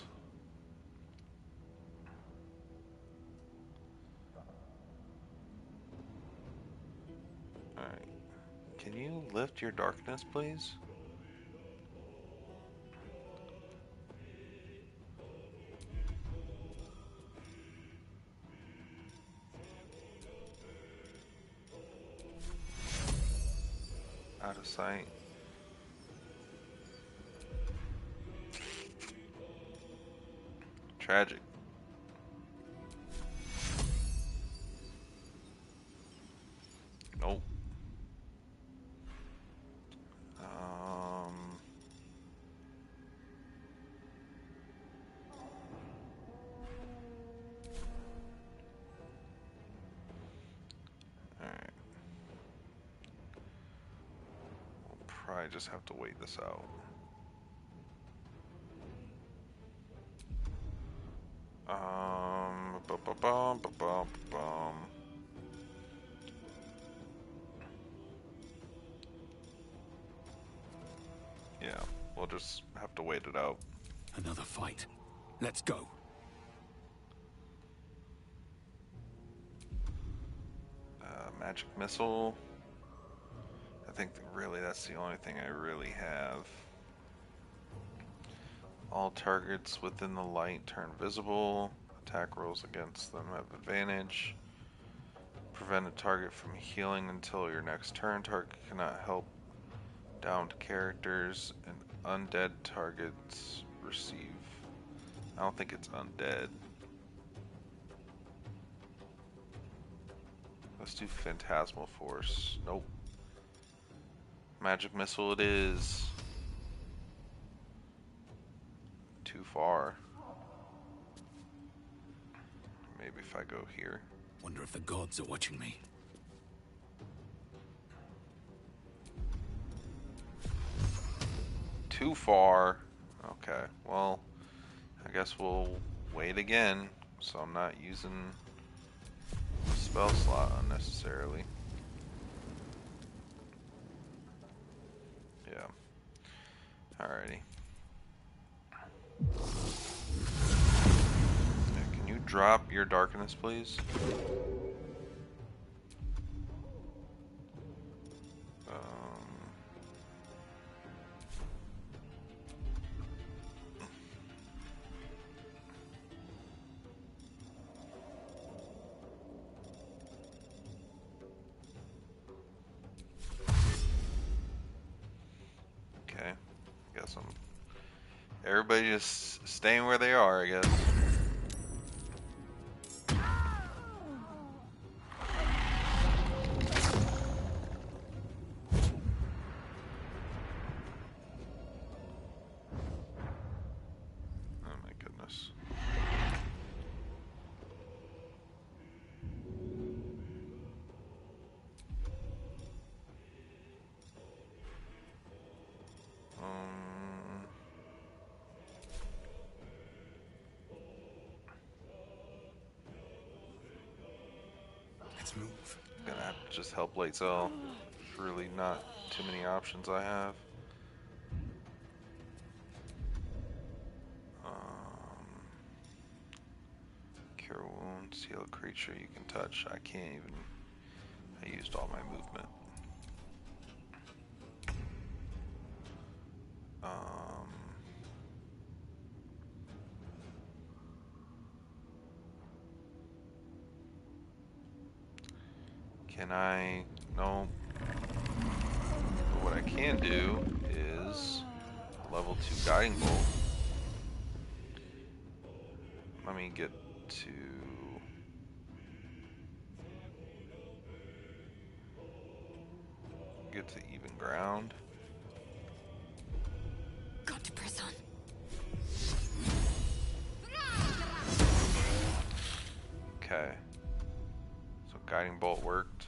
Alright. Can you lift your darkness, please? Out of sight. Tragic. Nope. Alright. We'll probably just have to wait this out. Ba-ba-bum. Yeah, we'll just have to wait it out. Another fight. Let's go. Magic missile. I think really that's the only thing I really have. All targets within the light turn visible. Attack rolls against them have advantage. Prevent a target from healing until your next turn. Target cannot help downed characters, and undead targets receive. I don't think it's undead. Let's do Phantasmal Force. Nope. Magic Missile it is. Too far. Maybe if I go here. Wonder if the gods are watching me. Too far. Okay, well, I guess we'll wait again. So I'm not using spell slot unnecessarily. Yeah. Alrighty. Yeah, can you drop your darkness, please? Okay. Guess I'm. Everybody just staying where they are, I guess. Oh my goodness. Let's move. Gonna have to just help late sell. There's really not too many options I have. Cure wounds, heal a creature you can touch. I can't even. I used all my movement. Can I? No. But what I can do is level 2 guiding bolt. Let me get to even ground. Got to press on. Okay. So guiding bolt worked.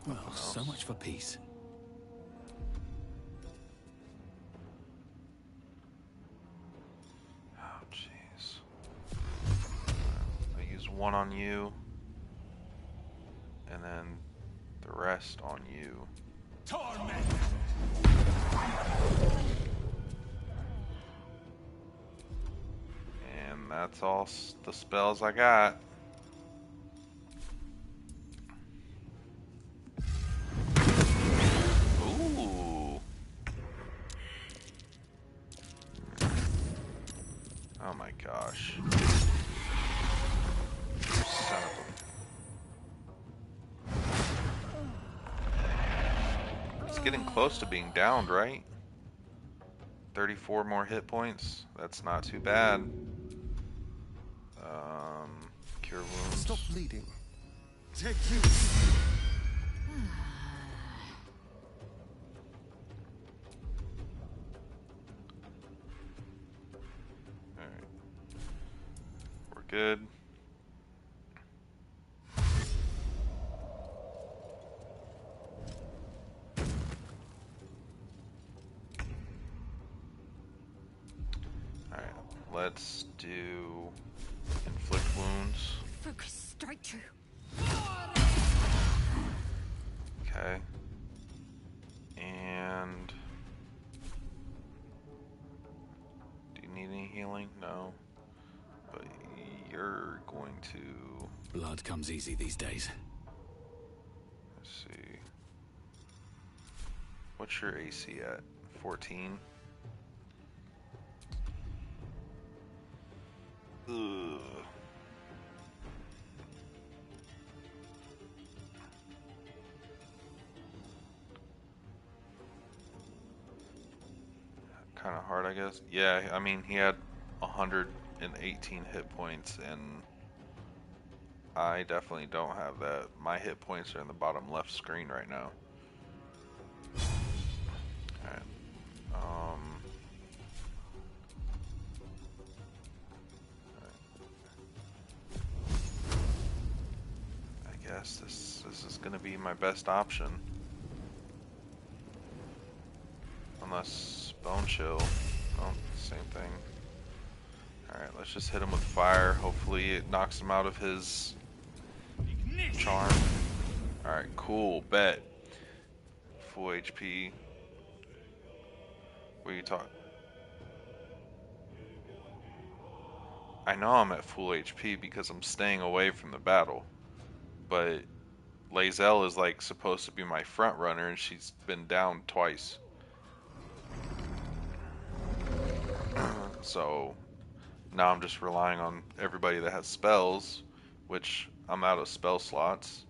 Well, so much for peace. Oh, jeez. I use one on you, and then the rest on you. Torment! And that's all the spells I got. Ooh. Oh my gosh. Son of a... It's getting close to being downed, right? 34 more hit points. That's not too bad. Cure wounds. Stop bleeding. Take you. Alright. We're good. Alright, let's do inflict wounds. Focus straight through. Okay. And do you need any healing? No. But you're going to... Blood comes easy these days. Let's see. What's your AC at? 14? Ugh. Kind of hard, I guess. Yeah, I mean, he had 118 hit points, and I definitely don't have that. My hit points are in the bottom left screen right now. Alright. I guess this is going to be my best option. Unless Bone Chill. Oh, same thing. Alright, let's just hit him with fire. Hopefully it knocks him out of his charm. Alright, cool. Bet. Full HP. What are you talking? I know I'm at full HP because I'm staying away from the battle. But Lae'zel is like supposed to be my front runner and she's been down twice. So now I'm just relying on everybody that has spells, which I'm out of spell slots.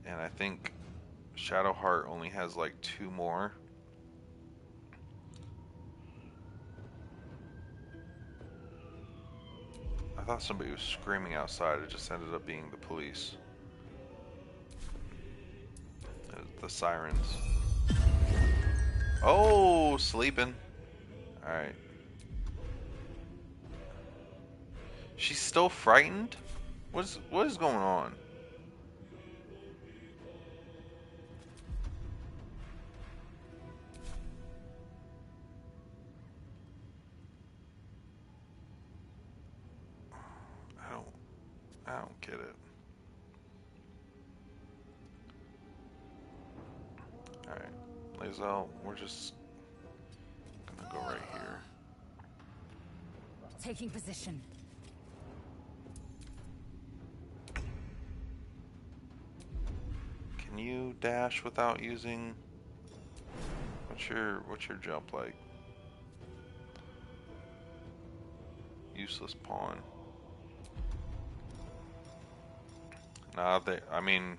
And I think Shadowheart only has like 2 more. I thought somebody was screaming outside. It just ended up being the police. The sirens. Oh, sleeping. Alright. She's still frightened? What is going on? I don't get it. Alright. Lae'zel, we're just gonna go right here. Taking position. Can you dash without using... What's your jump like? Useless pawn. Nah, I mean,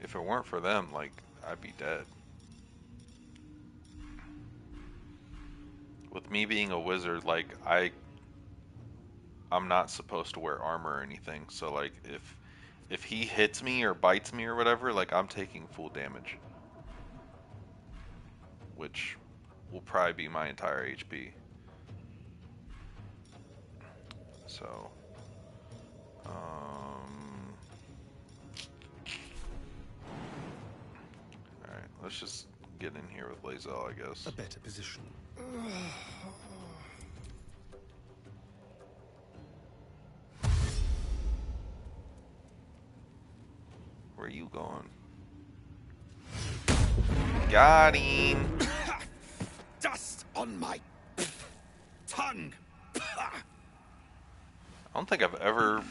if it weren't for them, like, I'd be dead. With me being a wizard, like, I'm not supposed to wear armor or anything, so like, if he hits me or bites me or whatever, like, I'm taking full damage. Which will probably be my entire HP. So, alright, let's just get in here with Lae'zel, I guess. A better position. Where are you going? Got him! Dust on my tongue! I don't think I've ever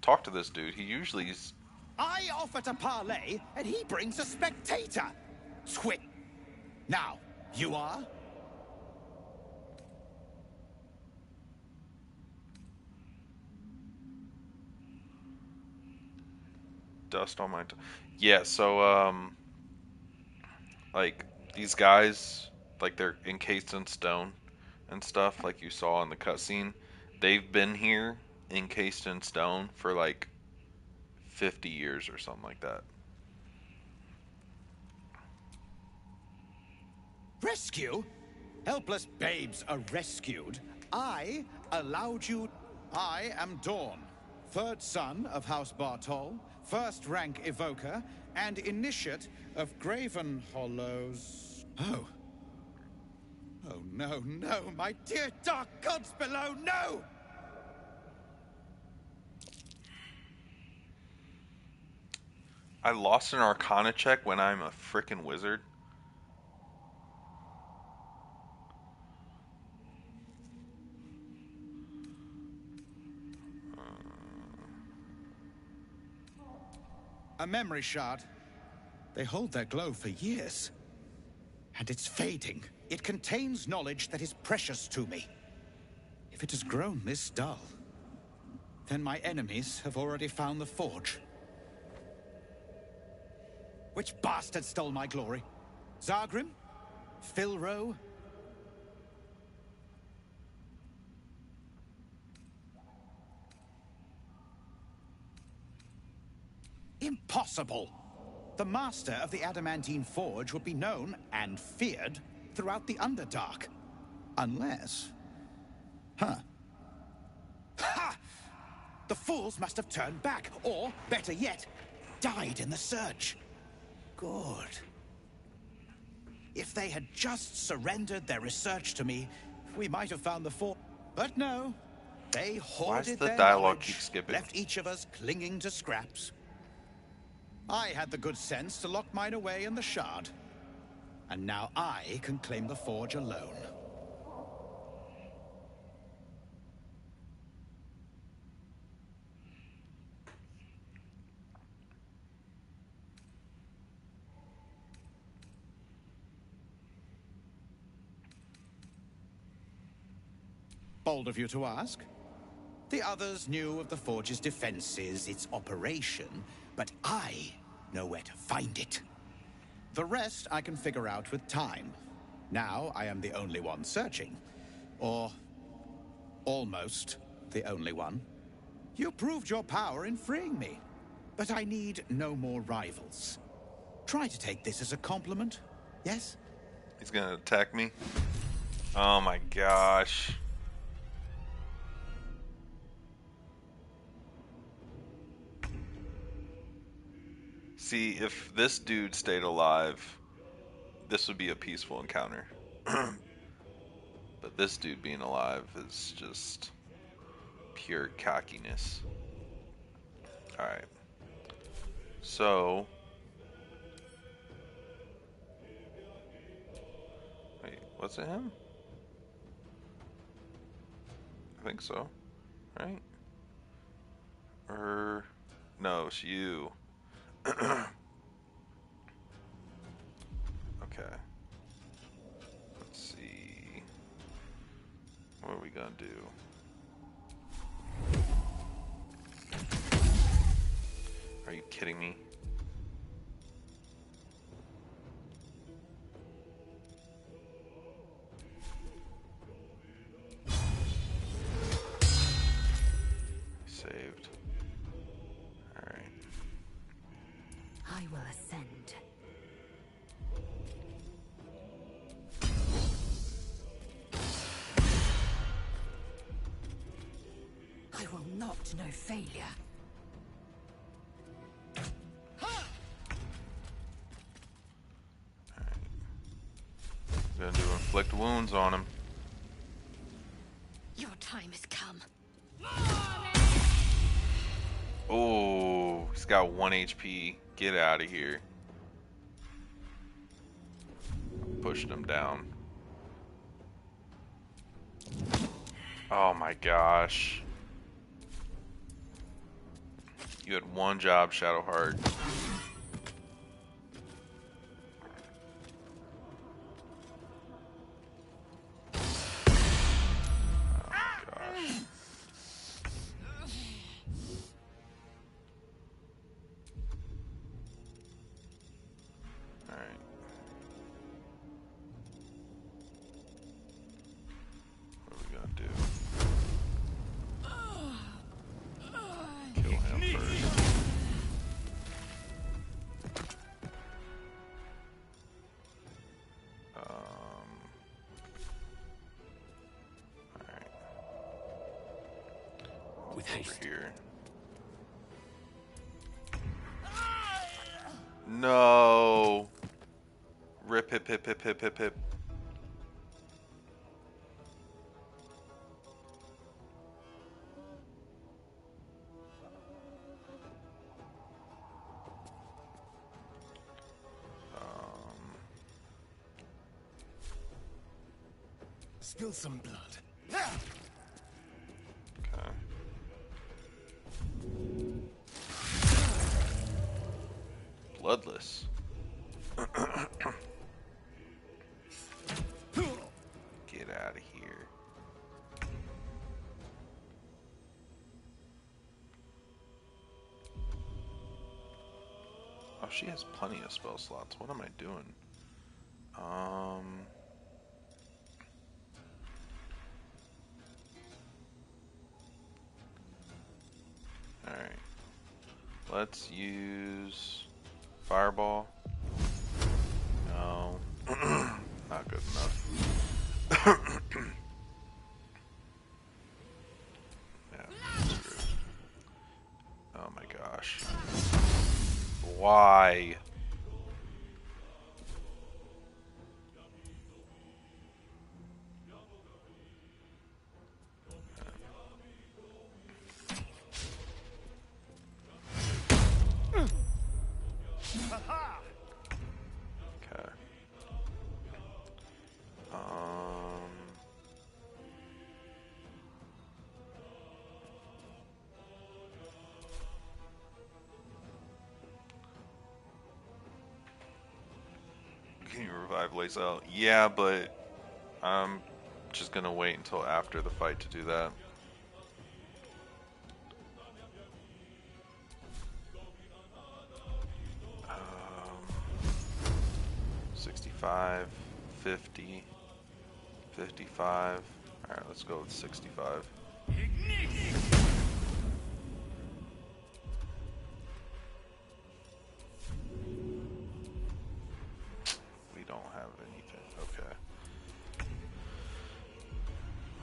talked to this dude. He usually's... I offer to parlay, and he brings a spectator. Twit. Now, you are? Dust on my yeah, so like these guys, like they're encased in stone and stuff, like you saw in the cutscene. They've been here encased in stone for like 50 years or something like that. Rescue? Helpless babes are rescued. I allowed you. I am Dawn, third son of House Bartol, first rank evoker, and initiate of Graven Hollows. Oh. Oh, no, no, my dear dark gods below, no! I lost an Arcana check when I'm a frickin' wizard. A memory shard. They hold their glow for years. And it's fading. It contains knowledge that is precious to me. If it has grown this dull, then my enemies have already found the forge. Which bastard stole my glory? Zargrim? Philro? Impossible! The master of the Adamantine Forge would be known and feared throughout the Underdark. Unless... Huh. Ha! The fools must have turned back, or, better yet, died in the search. Good. If they had just surrendered their research to me, we might have found the fort. But no, they hoarded the their dialogue knowledge, keep skipping? left each of us clinging to scraps. I had the good sense to lock mine away in the Shard. And now I can claim the forge alone. Bold of you to ask. The others knew of the forge's defenses, its operation, but I know where to find it. The rest I can figure out with time. Now I am the only one searching. Or almost the only one. You proved your power in freeing me, but I need no more rivals. Try to take this as a compliment, yes? He's gonna attack me? Oh my gosh. See, if this dude stayed alive, this would be a peaceful encounter. But this dude being alive is just pure cockiness. Alright. So... Wait, was it him? I think so. Right? Or... No, it's you. Okay. Let's see. What are we gonna do? Are you kidding me? Saved. Alright. I will ascend. I will not know failure. Gonna do inflict wounds on him. Your time has come. Oh, he's got 1 HP. Get out of here. Pushed him down. Oh my gosh. You had one job, Shadowheart. With haste. Here. No. Rip, hip, hip, hip, hip, hip, hip. Spill some blood. Okay. Bloodless. Get out of here. Oh, she has plenty of spell slots. What am I doing? Alright. Let's use Fireball. No. Not good enough. Yeah, screwed. Oh my gosh. Why? Can you revive Lae'zel? Yeah, but I'm just gonna wait until after the fight to do that. 65, 50, 55. Alright, let's go with 65. We don't have anything. Okay.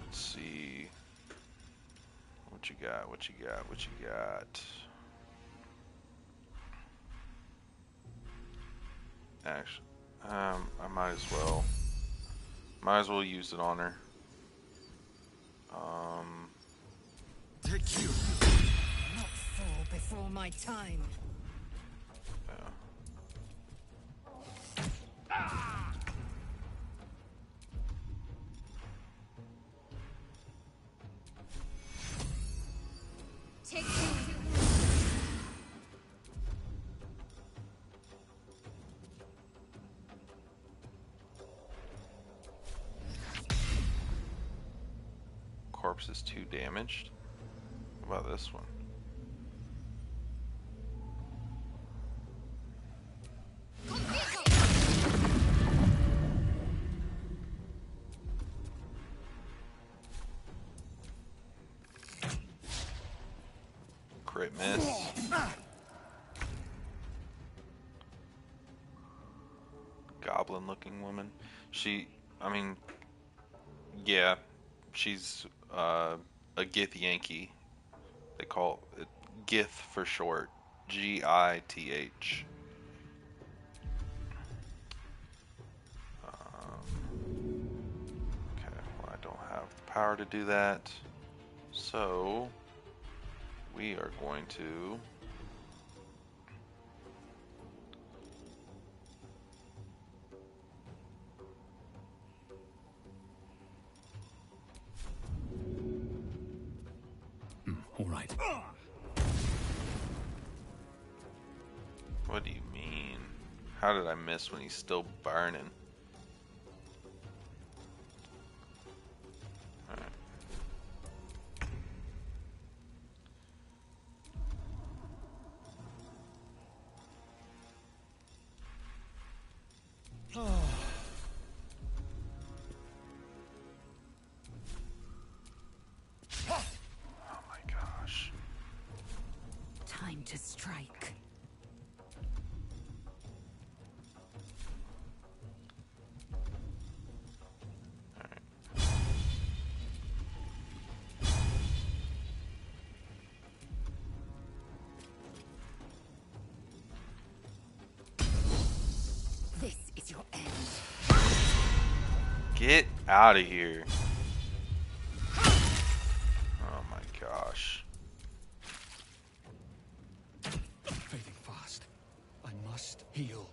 Let's see. What you got? What you got? What you got? Actually, I might as well. Might as well use it on her. Take you. Not fall before my time. Yeah. Take you. Corpse is 2 damaged. What about this one? Crit miss. Goblin looking woman. I mean, yeah, she's a Gith Yankee. They call it Gith for short. Gith. Okay, well, I don't have the power to do that. So, we are going to... All right. What do you mean? How did I miss when he's still burning? Alright. Oh my gosh. Time to strike. This is your end. Get out of here. Oh my gosh. Fading fast. I must heal.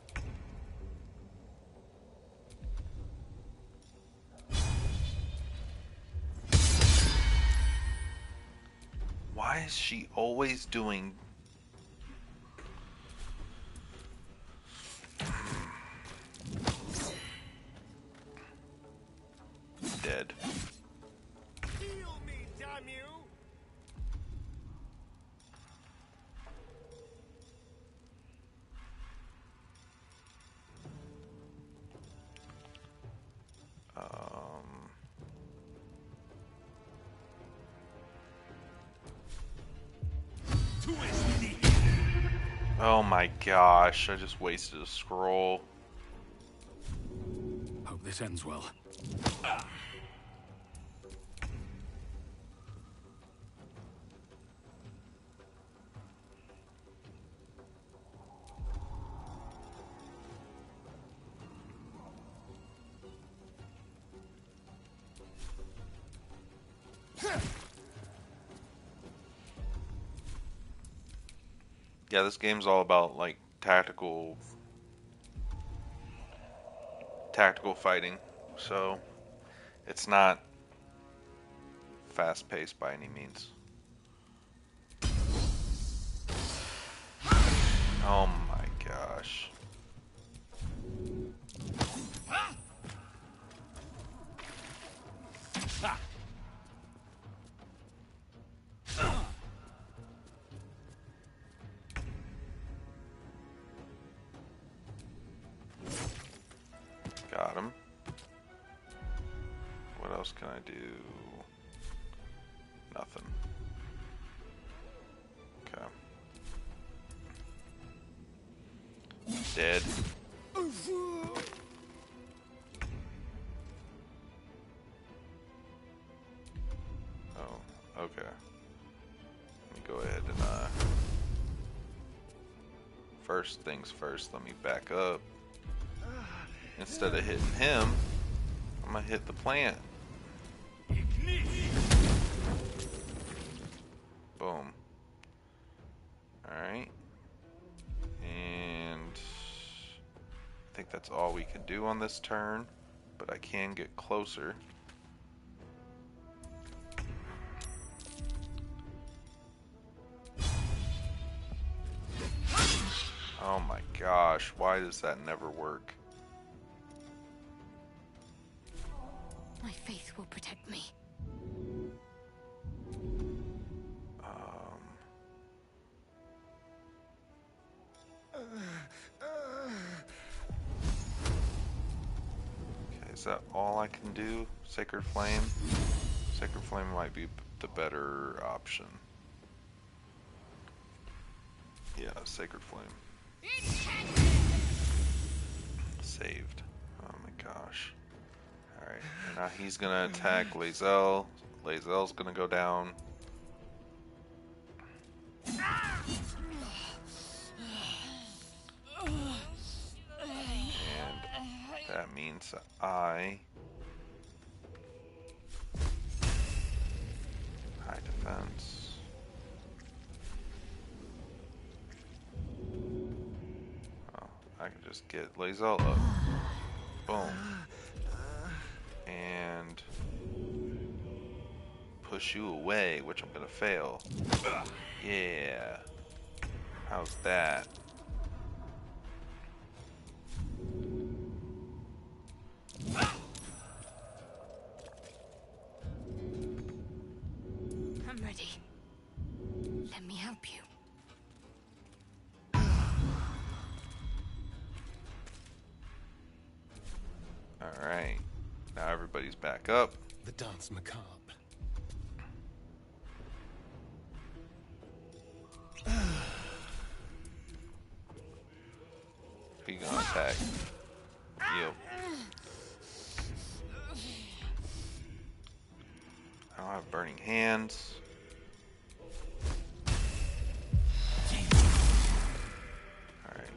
Why is she always doing... Dead. Heal me, damn you! Oh my gosh, I just wasted a scroll. Hope this ends well. Yeah, this game's all about like tactical fighting, so it's not fast-paced by any means. Oh my gosh. Got him. What else can I do? Nothing. Okay. Dead. Oh, okay. Let me go ahead and first things first, let me back up. Instead of hitting him, I'm gonna hit the plant. Boom. Alright. And I think that's all we can do on this turn, but I can get closer. Oh my gosh, why does that never work? My faith will protect me. Okay, is that all I can do? Sacred Flame? Sacred Flame might be the better option. Yeah, Sacred Flame. Saved. Oh my gosh. Alright, now he's gonna attack Lae'zel. Lae'zel's gonna go down. And that means high defense. Oh, I can just get Lae'zel up. Boom. And push you away, which I'm gonna fail. Yeah. How's that? I'm ready. Let me help you. Alright. Now everybody's back up. The dance macabre. He gonna attack. Yep. I don't have burning hands. Alright.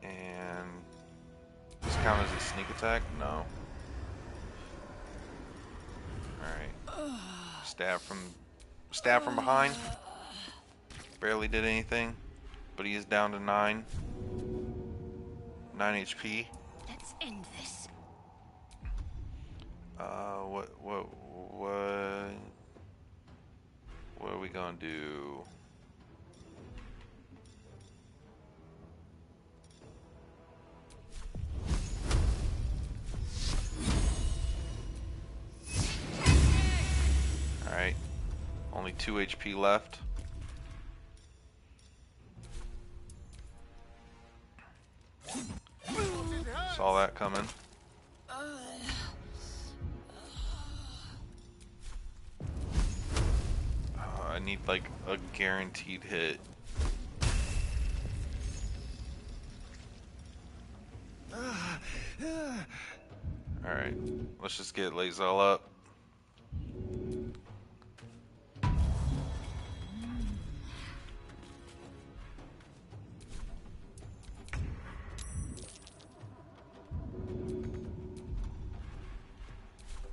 And does this count as a sneak attack? No. Alright. Stab from behind. Barely did anything. But he is down to 9. 9 HP. Let's end this. What are we gonna do? Alright. Only 2 HP left. Saw that coming. I need like a guaranteed hit. Alright, let's just get Lae'zel up.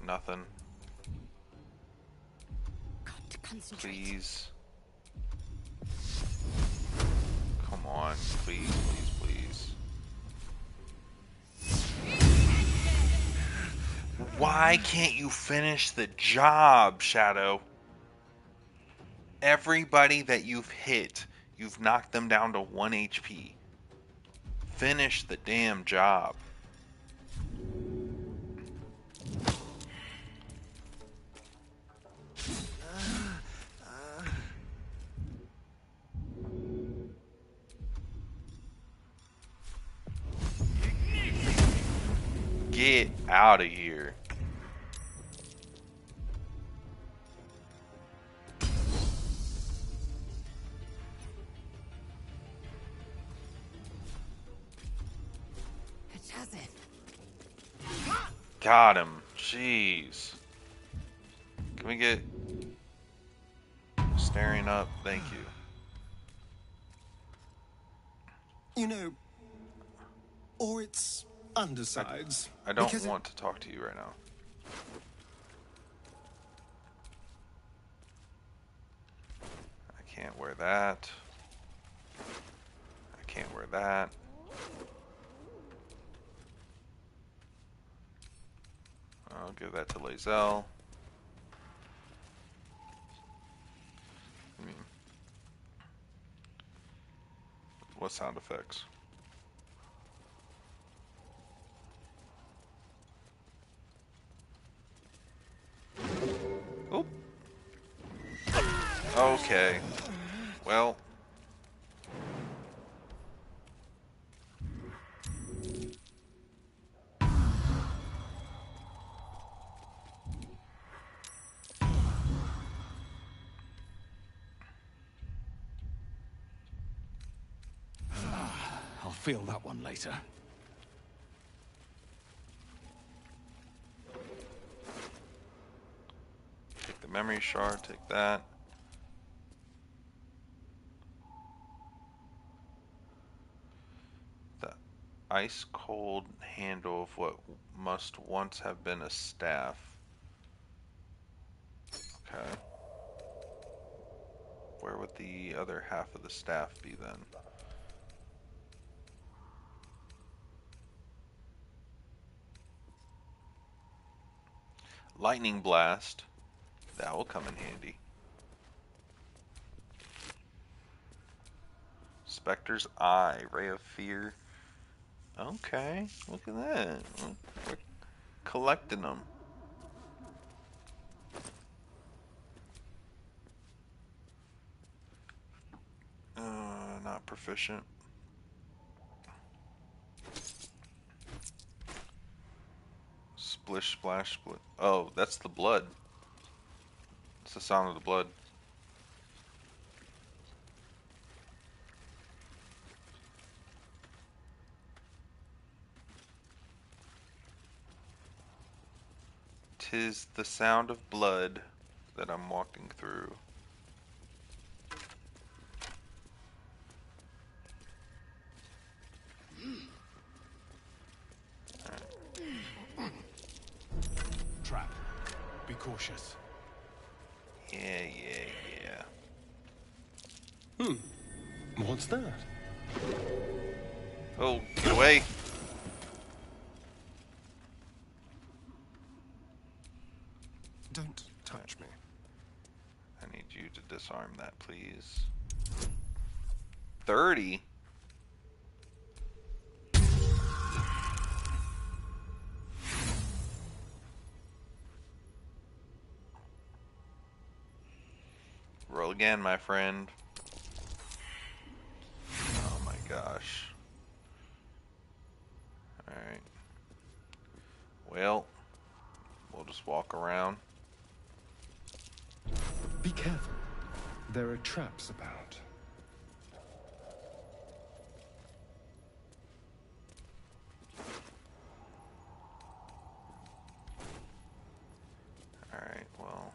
Nothing. Got to concentrate. Please. Come on, please, please, please. Why can't you finish the job, Shadow? Everybody that you've hit, you've knocked them down to 1 HP. Finish the damn job. Get out of here. It has it. Got him. Jeez. Can we get staring up? Thank you. You know, or its undersides. I don't because want to talk to you right now. I can't wear that. I can't wear that. I'll give that to Lae'zel. What sound effects? Oh. Okay. Well. I'll feel that one later. Take the memory shard, take that. The ice cold handle of what must once have been a staff. Okay. Where would the other half of the staff be then? Lightning blast. That will come in handy. Spectre's eye. Ray of fear. Okay. Look at that. We're collecting them. Not proficient. Splish, splash, split. Oh, that's the blood. It's the sound of the blood. Tis the sound of blood that I'm walking through. Trap. Be cautious. Yeah. What's that? Oh, get away. Don't touch me. I need you to disarm that, please. 30? Roll again, my friend. Oh my gosh. Alright. Well, we'll just walk around. Be careful. There are traps about. Alright, well.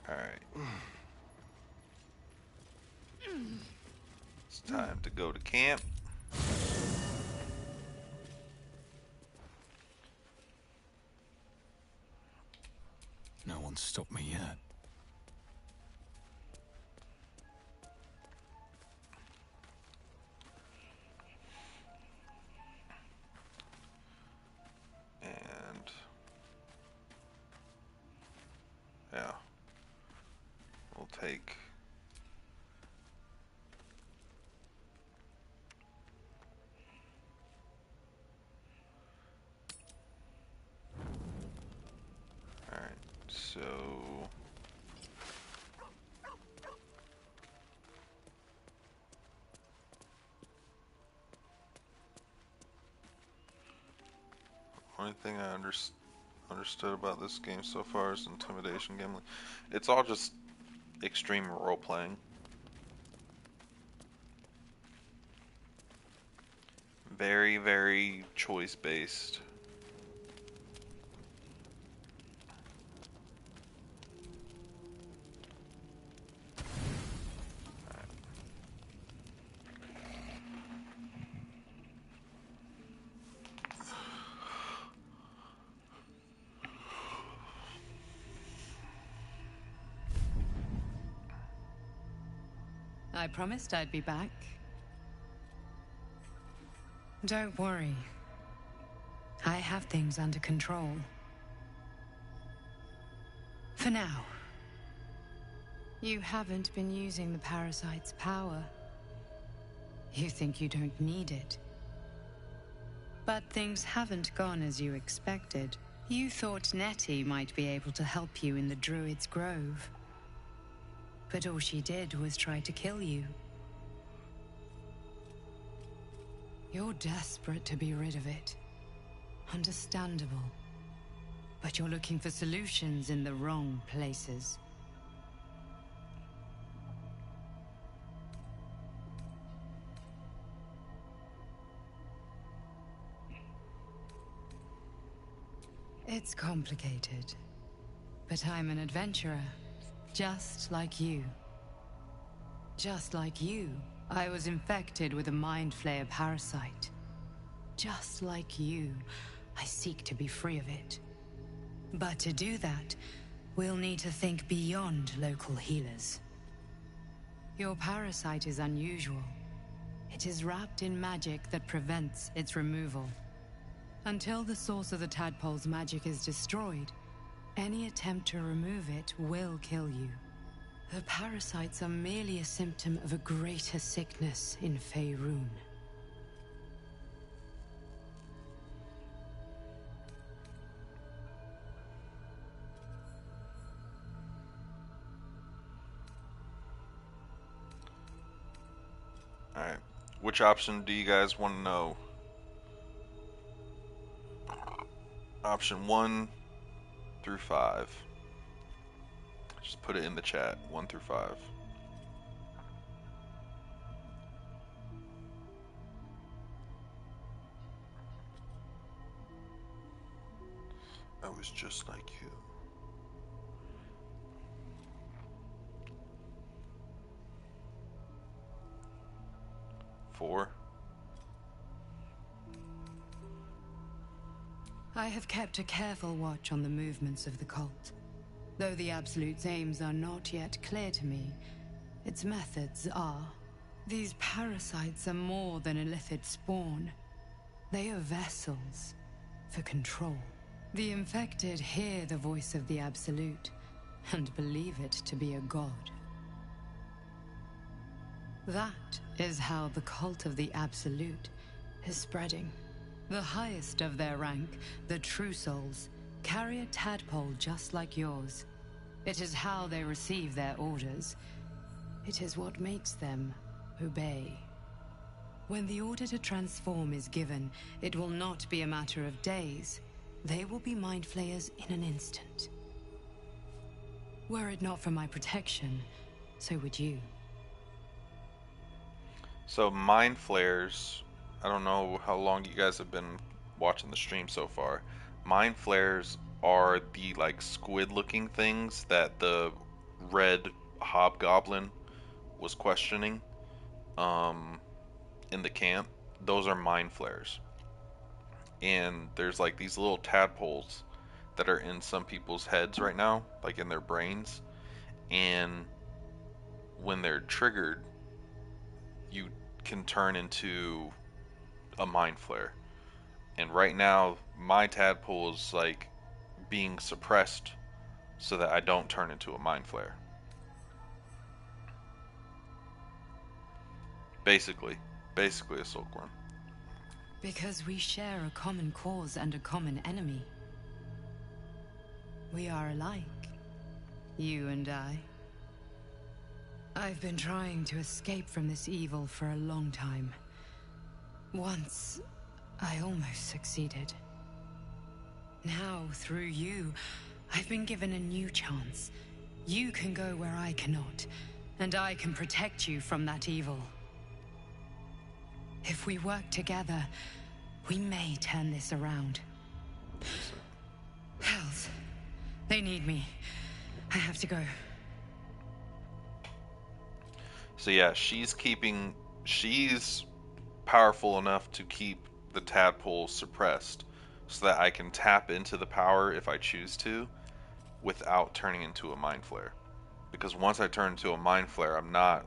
Alright. It's time to go to camp. No one's stopped me yet. And yeah, we'll take Only thing I understood about this game so far is intimidation gambling. It's all just extreme role playing. Very, very choice based. I promised I'd be back. Don't worry. I have things under control. For now. You haven't been using the parasite's power. You think you don't need it. But things haven't gone as you expected. You thought Nettie might be able to help you in the Druid's Grove. But all she did was try to kill you. You're desperate to be rid of it. Understandable. But you're looking for solutions in the wrong places. It's complicated. But I'm an adventurer. Just like you. Just like you, I was infected with a Mind Flayer parasite. Just like you, I seek to be free of it. But to do that, we'll need to think beyond local healers. Your parasite is unusual. It is wrapped in magic that prevents its removal. Until the source of the tadpole's magic is destroyed, any attempt to remove it will kill you. The parasites are merely a symptom of a greater sickness in Faerun. Alright. Which option do you guys want to know? Option 1 through 5. Just put it in the chat. 1 through 5. I was just like you. 4. I have kept a careful watch on the movements of the cult. Though the Absolute's aims are not yet clear to me, its methods are. These parasites are more than illithid spawn. They are vessels for control. The infected hear the voice of the Absolute and believe it to be a god. That is how the cult of the Absolute is spreading. The highest of their rank, the True Souls, carry a tadpole just like yours. It is how they receive their orders. It is what makes them obey. When the order to transform is given, it will not be a matter of days. They will be Mind Flayers in an instant. Were it not for my protection, so would you. So Mind Flayers, I don't know how long you guys have been watching the stream so far. Mind Flayers are the like squid looking things that the red hobgoblin was questioning in the camp. Those are Mind Flayers. And there's like these little tadpoles that are in some people's heads right now, like in their brains. And when they're triggered, you can turn into a Mind Flayer. And right now, my tadpole is like being suppressed so that I don't turn into a Mind Flayer. Basically a silkworm. Because we share a common cause and a common enemy. We are alike, you and I. I've been trying to escape from this evil for a long time. Once, I almost succeeded. Now, through you, I've been given a new chance. You can go where I cannot, and I can protect you from that evil. If we work together, we may turn this around. Hells, they need me. I have to go. So yeah, she's powerful enough to keep the tadpole suppressed so that I can tap into the power if I choose to without turning into a mind flare. Because once I turn into a mind flare, I'm not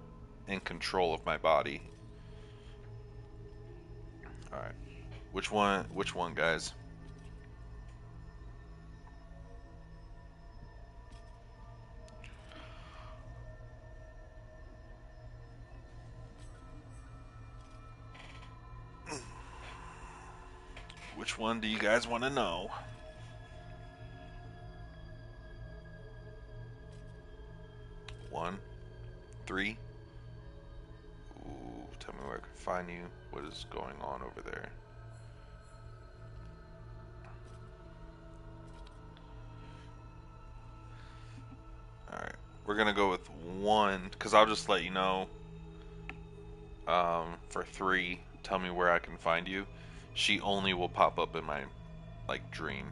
in control of my body. Alright. Which one, guys? Which one do you guys want to know? One, three. Ooh, tell me where I can find you. What is going on over there? Alright, we're gonna go with one, because I'll just let you know. For three, tell me where I can find you. She only will pop up in my, like, dream.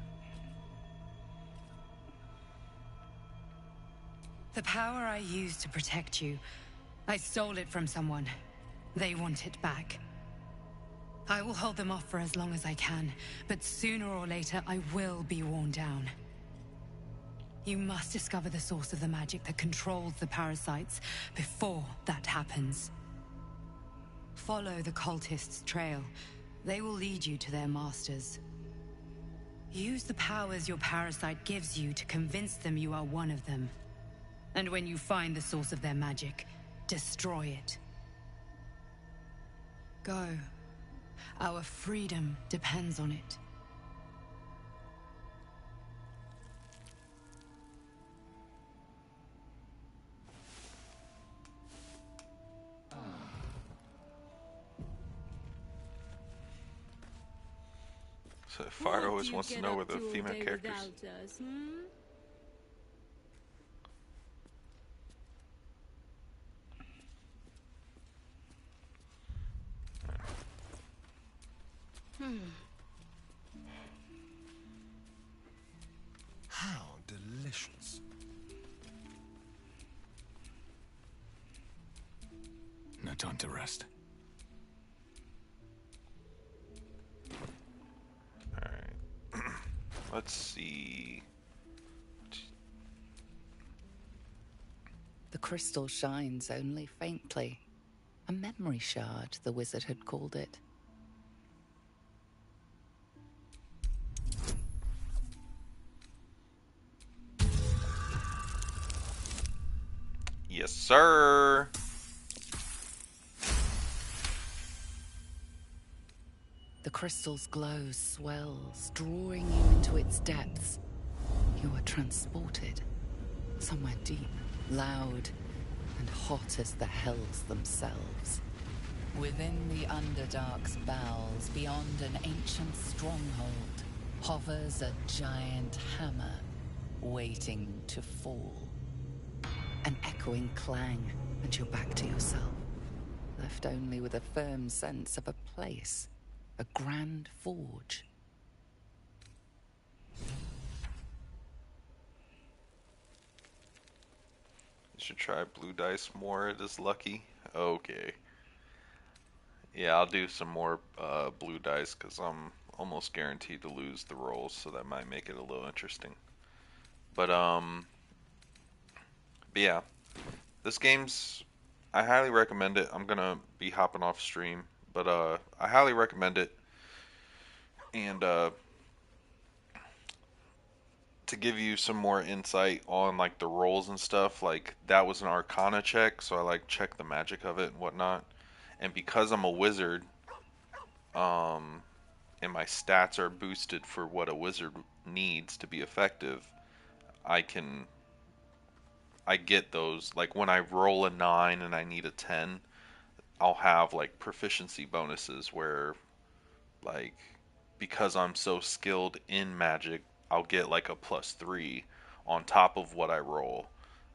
The power I used to protect you, I stole it from someone. They want it back. I will hold them off for as long as I can, but sooner or later I will be worn down. You must discover the source of the magic that controls the parasites before that happens. Follow the cultists' trail. They will lead you to their masters. Use the powers your parasite gives you to convince them you are one of them. And when you find the source of their magic, destroy it. Go. Our freedom depends on it. So Fire always wants to know where the female characters. Us, hmm? How delicious. No time to rest. Alright. Let's see. The crystal shines only faintly. A memory shard, the wizard had called it. Yes, sir. The crystal's glow swells, drawing you into its depths. You are transported somewhere deep, loud, and hot as the hells themselves. Within the Underdark's bowels, beyond an ancient stronghold, hovers a giant hammer, waiting to fall. An echoing clang, and you're back to yourself, left only with a firm sense of a place, a grand forge. You should try blue dice more. It is lucky. Okay. Yeah, I'll do some more blue dice because I'm almost guaranteed to lose the rolls, so that might make it a little interesting. But yeah, this game's, I highly recommend it. I'm gonna be hopping off stream, but I highly recommend it. And to give you some more insight on like the rolls and stuff, like that was an Arcana check, so I like check the magic of it and whatnot. And because I'm a wizard, and my stats are boosted for what a wizard needs to be effective, I get those, like when I roll a 9 and I need a 10, I'll have like proficiency bonuses where, like, because I'm so skilled in magic, I'll get like a +3 on top of what I roll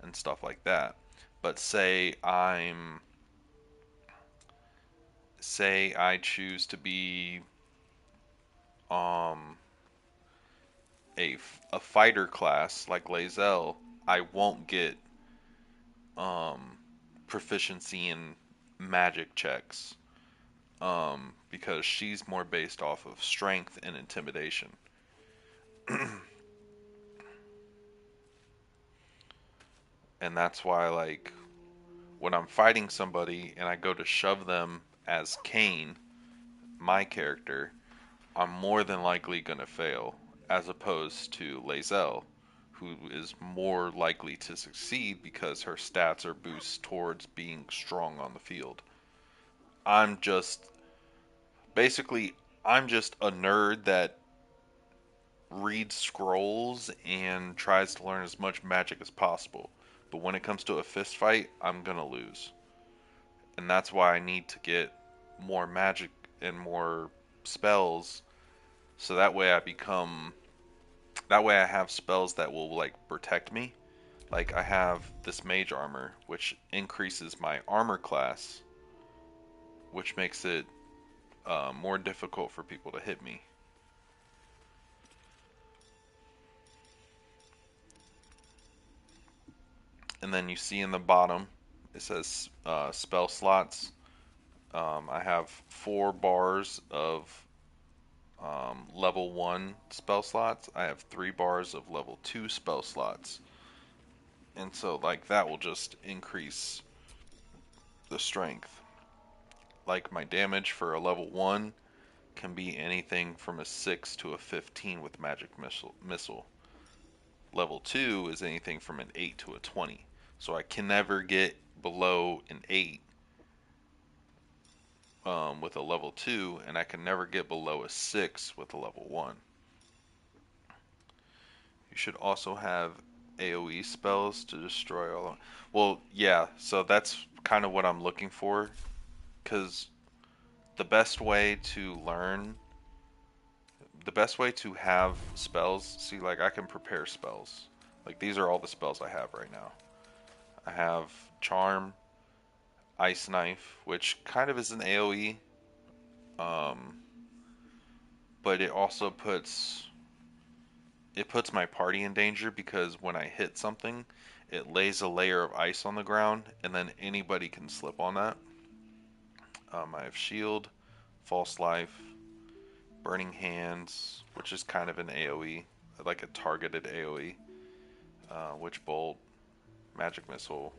and stuff like that. But say I choose to be um a fighter class like Lae'zel, I won't get um proficiency in magic checks because she's more based off of strength and intimidation. And that's why, like, when I'm fighting somebody and I go to shove them as Kane, my character, I'm more than likely going to fail, as opposed to Lae'zel, who is more likely to succeed because her stats are boosts towards being strong on the field. I'm just basically I'm just a nerd that reads scrolls and tries to learn as much magic as possible. But when it comes to a fist fight, I'm gonna lose. And that's why I need to get more magic and more spells so that way I have spells that will like protect me. Like I have this mage armor which increases my armor class, which makes it more difficult for people to hit me. And then you see in the bottom it says spell slots. I have 4 bars of level 1 spell slots. I have 3 bars of level 2 spell slots. And so like that will just increase the strength. Like my damage for a level 1 can be anything from a 6 to a 15 with magic missile. Level 2 is anything from an 8 to a 20. So I can never get below an 8 with a level 2, and I can never get below a 6 with a level 1. You should also have AoE spells to destroy all of... Well, yeah, so that's kind of what I'm looking for, because the best way to have spells, see, like, I can prepare spells. Like, these are all the spells I have right now. I have Charm, Ice Knife, which kind of is an AoE, but it also puts my party in danger because when I hit something, it lays a layer of ice on the ground, and then anybody can slip on that. I have Shield, False Life, Burning Hands, which is kind of an AoE, like a targeted AoE, Witch Bolt, Magic Missile,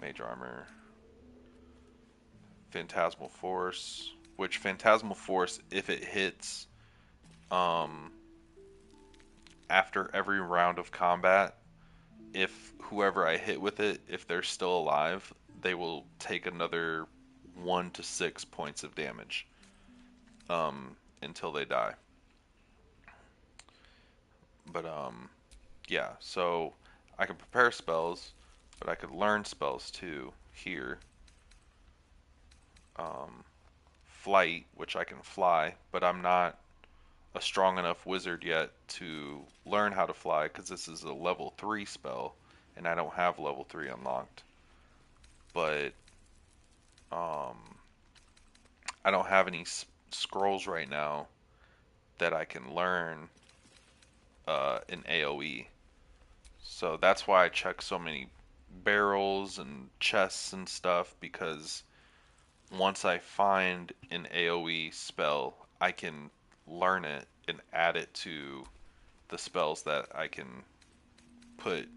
Mage Armor, Phantasmal Force, which Phantasmal Force, if it hits after every round of combat, if whoever I hit with it, if they're still alive, they will take another 1 to 6 points of damage until they die. But yeah, so I can prepare spells, but I could learn spells too here. Flight, which I can fly, but I'm not a strong enough wizard yet to learn how to fly because this is a level 3 spell and I don't have level 3 unlocked. But I don't have any scrolls right now that I can learn in AoE. So that's why I check so many barrels and chests and stuff, because once I find an AoE spell, I can learn it and add it to the spells that I can put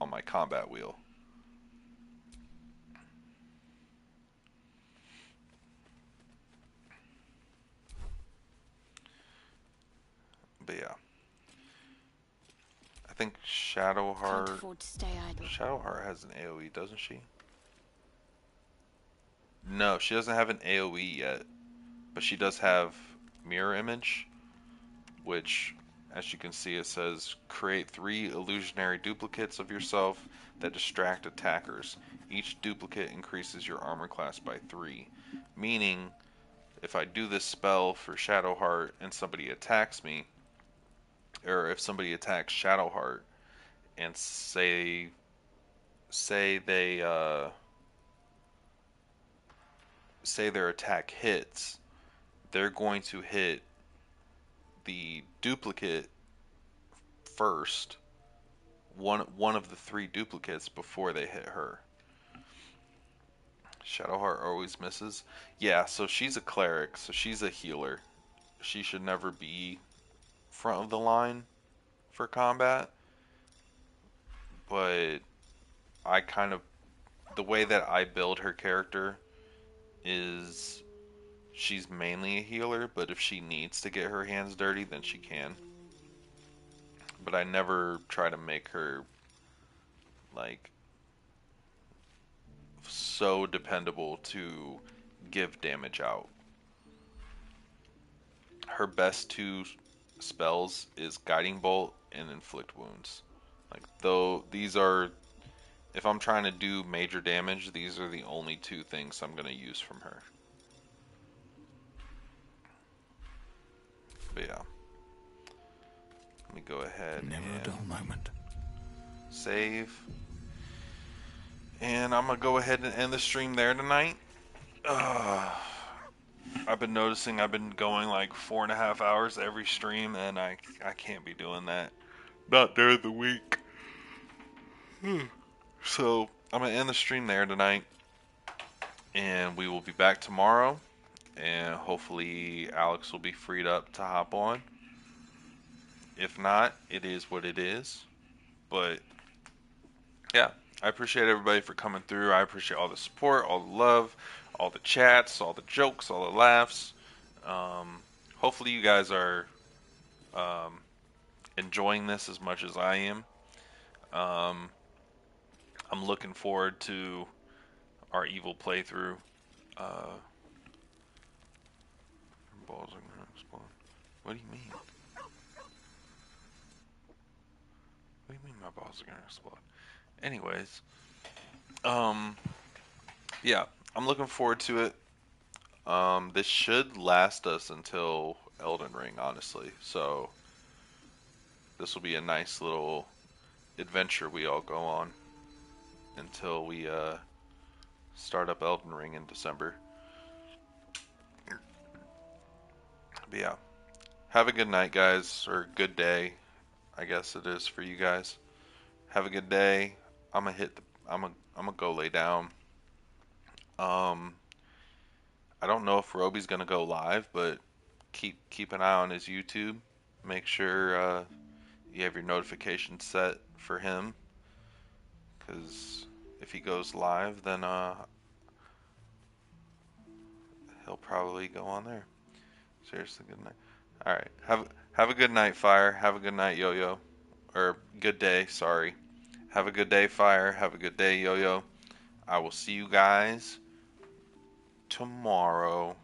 on my combat wheel. But yeah, I think Can't afford to stay idle. Shadowheart has an AoE, doesn't she? No, she doesn't have an AoE yet, but she does have Mirror Image, which, as you can see, it says create 3 illusionary duplicates of yourself that distract attackers. Each duplicate increases your armor class by 3. Meaning, if I do this spell for Shadowheart and somebody attacks me, or if somebody attacks Shadowheart and say they say their attack hits, they're going to hit the duplicate first, one of the three duplicates before they hit her. Shadowheart always misses. Yeah, so she's a cleric, so she's a healer. She should never be front of the line for combat. But I kind of, the way that I build her character is she's mainly a healer, but if she needs to get her hands dirty, then she can. But I never try to make her like so dependable to give damage out. Her best two spells is Guiding Bolt and Inflict Wounds. Like, though these are, if I'm trying to do major damage, these are the only two things I'm going to use from her. But yeah. Let me go ahead Never a dull moment. Save. And I'm going to go ahead and end the stream there tonight. I've been noticing I've been going like 4.5 hours every stream, and I can't be doing that. Not during the week. So I'm going to end the stream there tonight. And we will be back tomorrow. And hopefully Alex will be freed up to hop on. If not, it is what it is. But yeah, I appreciate everybody for coming through. I appreciate all the support, all the love, all the chats, all the jokes, all the laughs. Hopefully you guys are enjoying this as much as I am. I'm looking forward to our evil playthrough. Balls are gonna explode. What do you mean? What do you mean my balls are gonna explode? Anyways, yeah, I'm looking forward to it. This should last us until Elden Ring, honestly. So this will be a nice little adventure we all go on until we start up Elden Ring in December. But yeah, have a good night, guys, or good day. I guess it is for you guys. Have a good day. I'm gonna go lay down. I don't know if Roby's gonna go live, but keep an eye on his YouTube. Make sure you have your notifications set for him, because if he goes live, then he'll probably go on there. Seriously, good night. All right, have a good night, Fire. Have a good night, Yo-Yo, or good day. Sorry. Have a good day, Fire. Have a good day, Yo-Yo. I will see you guys tomorrow.